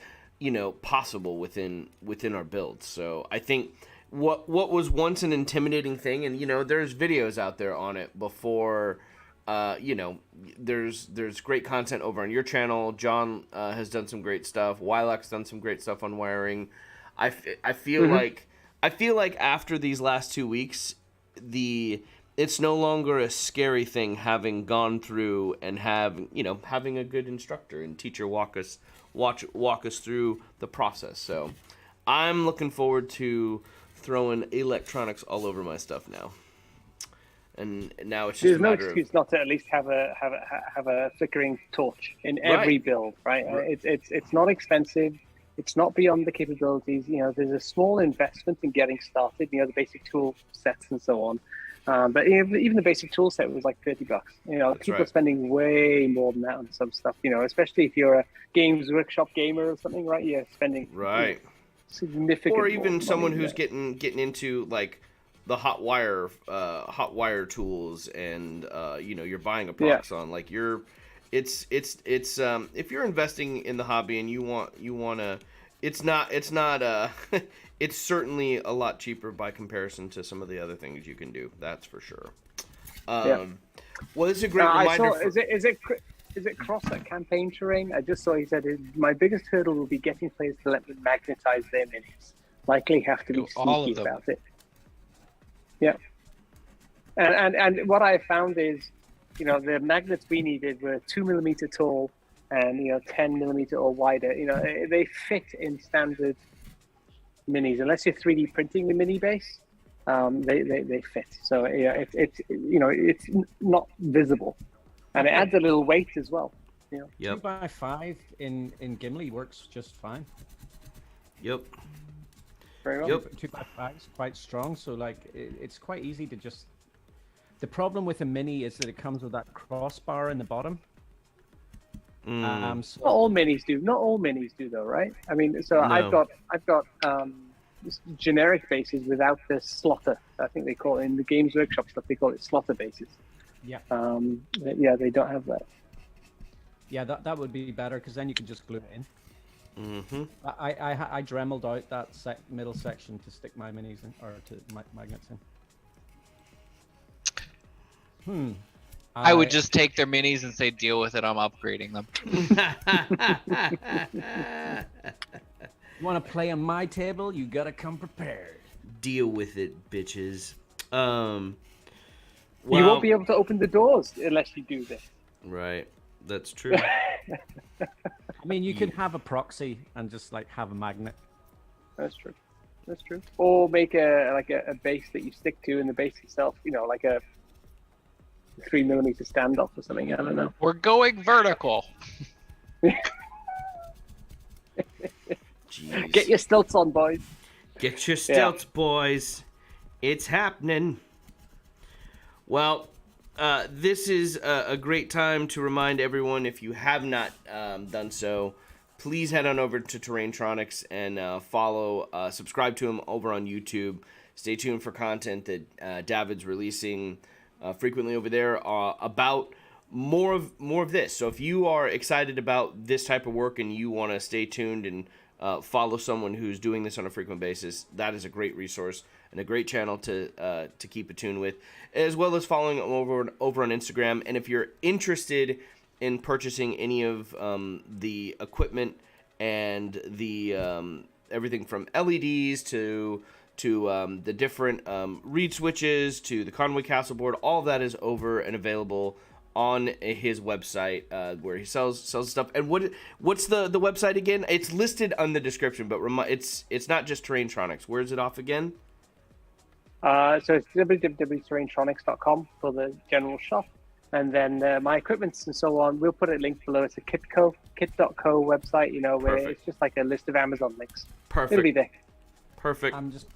possible within our builds. So I think what was once an intimidating thing, and there's videos out there on it before. There's great content over on your channel. John has done some great stuff. Wylock's done some great stuff on wiring. I feel like after these last 2 weeks, it's no longer a scary thing having gone through and having a good instructor and teacher walk us through the process. So I'm looking forward to throwing electronics all over my stuff now. and now it's just There's a no matter excuse not to at least have a flickering torch in every build, right? Right. It's not expensive. It's not beyond the capabilities. You know, there's a small investment in getting started. You know, the basic tool sets and so on. But even the basic tool set was like $30. You know, That's people right. are spending way more than that on some stuff. You know, especially if you're a Games Workshop gamer or something, right? You're spending Right. significant. Or more even money someone than who's that. getting into like the hot wire tools, and you know, you're buying a prox on, like it's if you're investing in the hobby and you want to, it's not it's certainly a lot cheaper by comparison to some of the other things you can do. That's for sure. Well, it's a great I reminder. saw, is it cross at campaign terrain? I just saw he said my biggest hurdle will be getting players to let me magnetize their minis. Likely have to be All of sneaky them. about it. Yeah. And what I found is, you know, the magnets we needed were 2mm tall and, you know, 10mm or wider. You know, they fit in standard minis unless you're 3D printing the mini base. They fit. So yeah, it's you know, it's not visible, and it adds a little weight as well. You know. Yep. 2x5 in Gimli works just fine. Yep. Very well. Yep. 2x5 is quite strong, so like it's quite easy to just. The problem with a mini is that it comes with that crossbar in the bottom. So Not all minis do. Not all minis do, though, right? I mean, so No. I've got just generic bases without the slotter. I think they call it in the Games Workshop stuff. They call it slotter bases. Yeah. Yeah, they don't have that. Yeah, that would be better because then you can just glue it in. Mm-hmm. I dremeled out that middle section to stick my minis in, or to my magnets in. I would just take their minis and say, deal with it, I'm upgrading them. You want to play on my table? You gotta come prepared. Deal with it, bitches. Well, You won't be able to open the doors unless you do this. Right, that's true. I mean, you could have a proxy and just like have a magnet. That's true. That's true. Or make a base that you stick to in the base itself. You know, like a 3mm standoff or something. I don't know. We're going vertical. Jeez. Get your stilts on, boys. Get your stilts, boys. It's happening. Well, this is a great time to remind everyone, if you have not done so, please head on over to Terrain Tronics and subscribe to him over on YouTube. Stay tuned for content that Dafydd's releasing frequently over there about more of this. So if you are excited about this type of work and you want to stay tuned and follow someone who's doing this on a frequent basis, that is a great resource and a great channel to keep attuned with, as well as following them over on Instagram. And if you're interested in purchasing any of the equipment and the everything from LEDs to the different reed switches to the Conway Castle board, all of that is over and available on his website where he sells stuff. And what's the website again? It's listed on the description, but it's not just Terrain Tronics. Where's it off again? So it's www.terraintronics.com for the general shop. And then my equipments and so on, we'll put a link below. It's a kit.co website, you know, where Perfect. it's just like a list of Amazon links. Perfect. It'll be there. Perfect. I'm just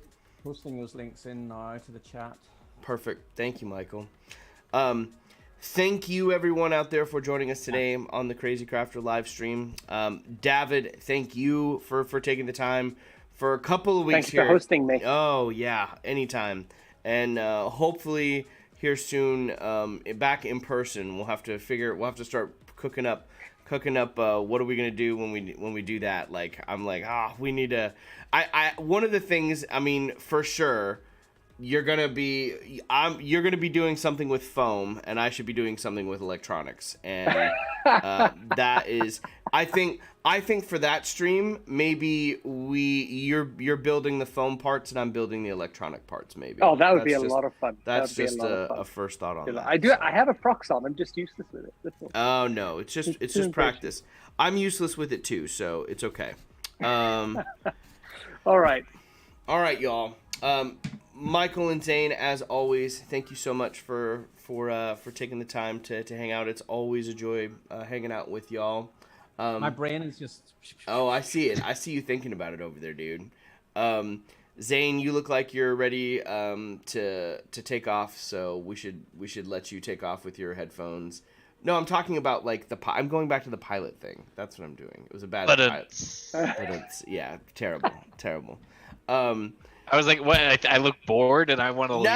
posting those links in now to the chat. Perfect. Thank you, Michael. Thank you, everyone out there, for joining us today on the Crazy Crafter live stream. Dafydd, thank you for taking the time for a couple of weeks Thanks here. for hosting me. Oh, yeah, anytime. And hopefully here soon, back in person. We'll have to start cooking up what are we going to do when we do that? Like, I'm like, we need to, one of the things, I mean, for sure, you're gonna be doing something with foam, and I should be doing something with electronics, and that is, I think for that stream, maybe you're building the foam parts and I'm building the electronic parts, maybe. Oh, that would be That's a just- lot of fun. That's That would just be a lot of fun. a first thought on that. I have a prox on. I'm just useless with it. That's all. Oh no, it's just practice. I'm useless with it too, so it's okay. All right. All right, y'all. Michael and Zane, as always, thank you so much for taking the time to hang out. It's always a joy hanging out with y'all. My brain is just. Oh, I see it. I see you thinking about it over there, dude. Zane, you look like you're ready to take off, so we should let you take off with your headphones. No, I'm talking about like I'm going back to the pilot thing. That's what I'm doing. It was a bad pilot. Yeah, terrible. I was like, what? I look bored and I want to leave.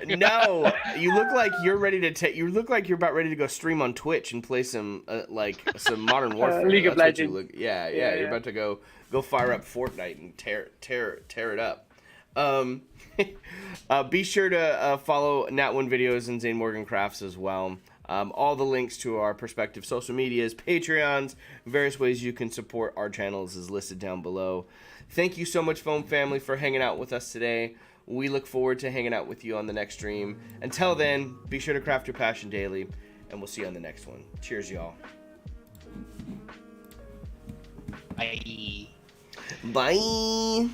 Okay. No. You look like you're ready to take. You look like you're about ready to go stream on Twitch and play some some Modern Warfare. League of Legends. Yeah. You're about to go fire up Fortnite and tear it up. Be sure to follow Nat1 Videos and Zane Morgan Crafts as well. All the links to our respective social medias, Patreons, various ways you can support our channels is listed down below. Thank you so much, Foam Family, for hanging out with us today. We look forward to hanging out with you on the next stream. Until then, be sure to craft your passion daily, and we'll see you on the next one. Cheers, y'all. Bye. Bye.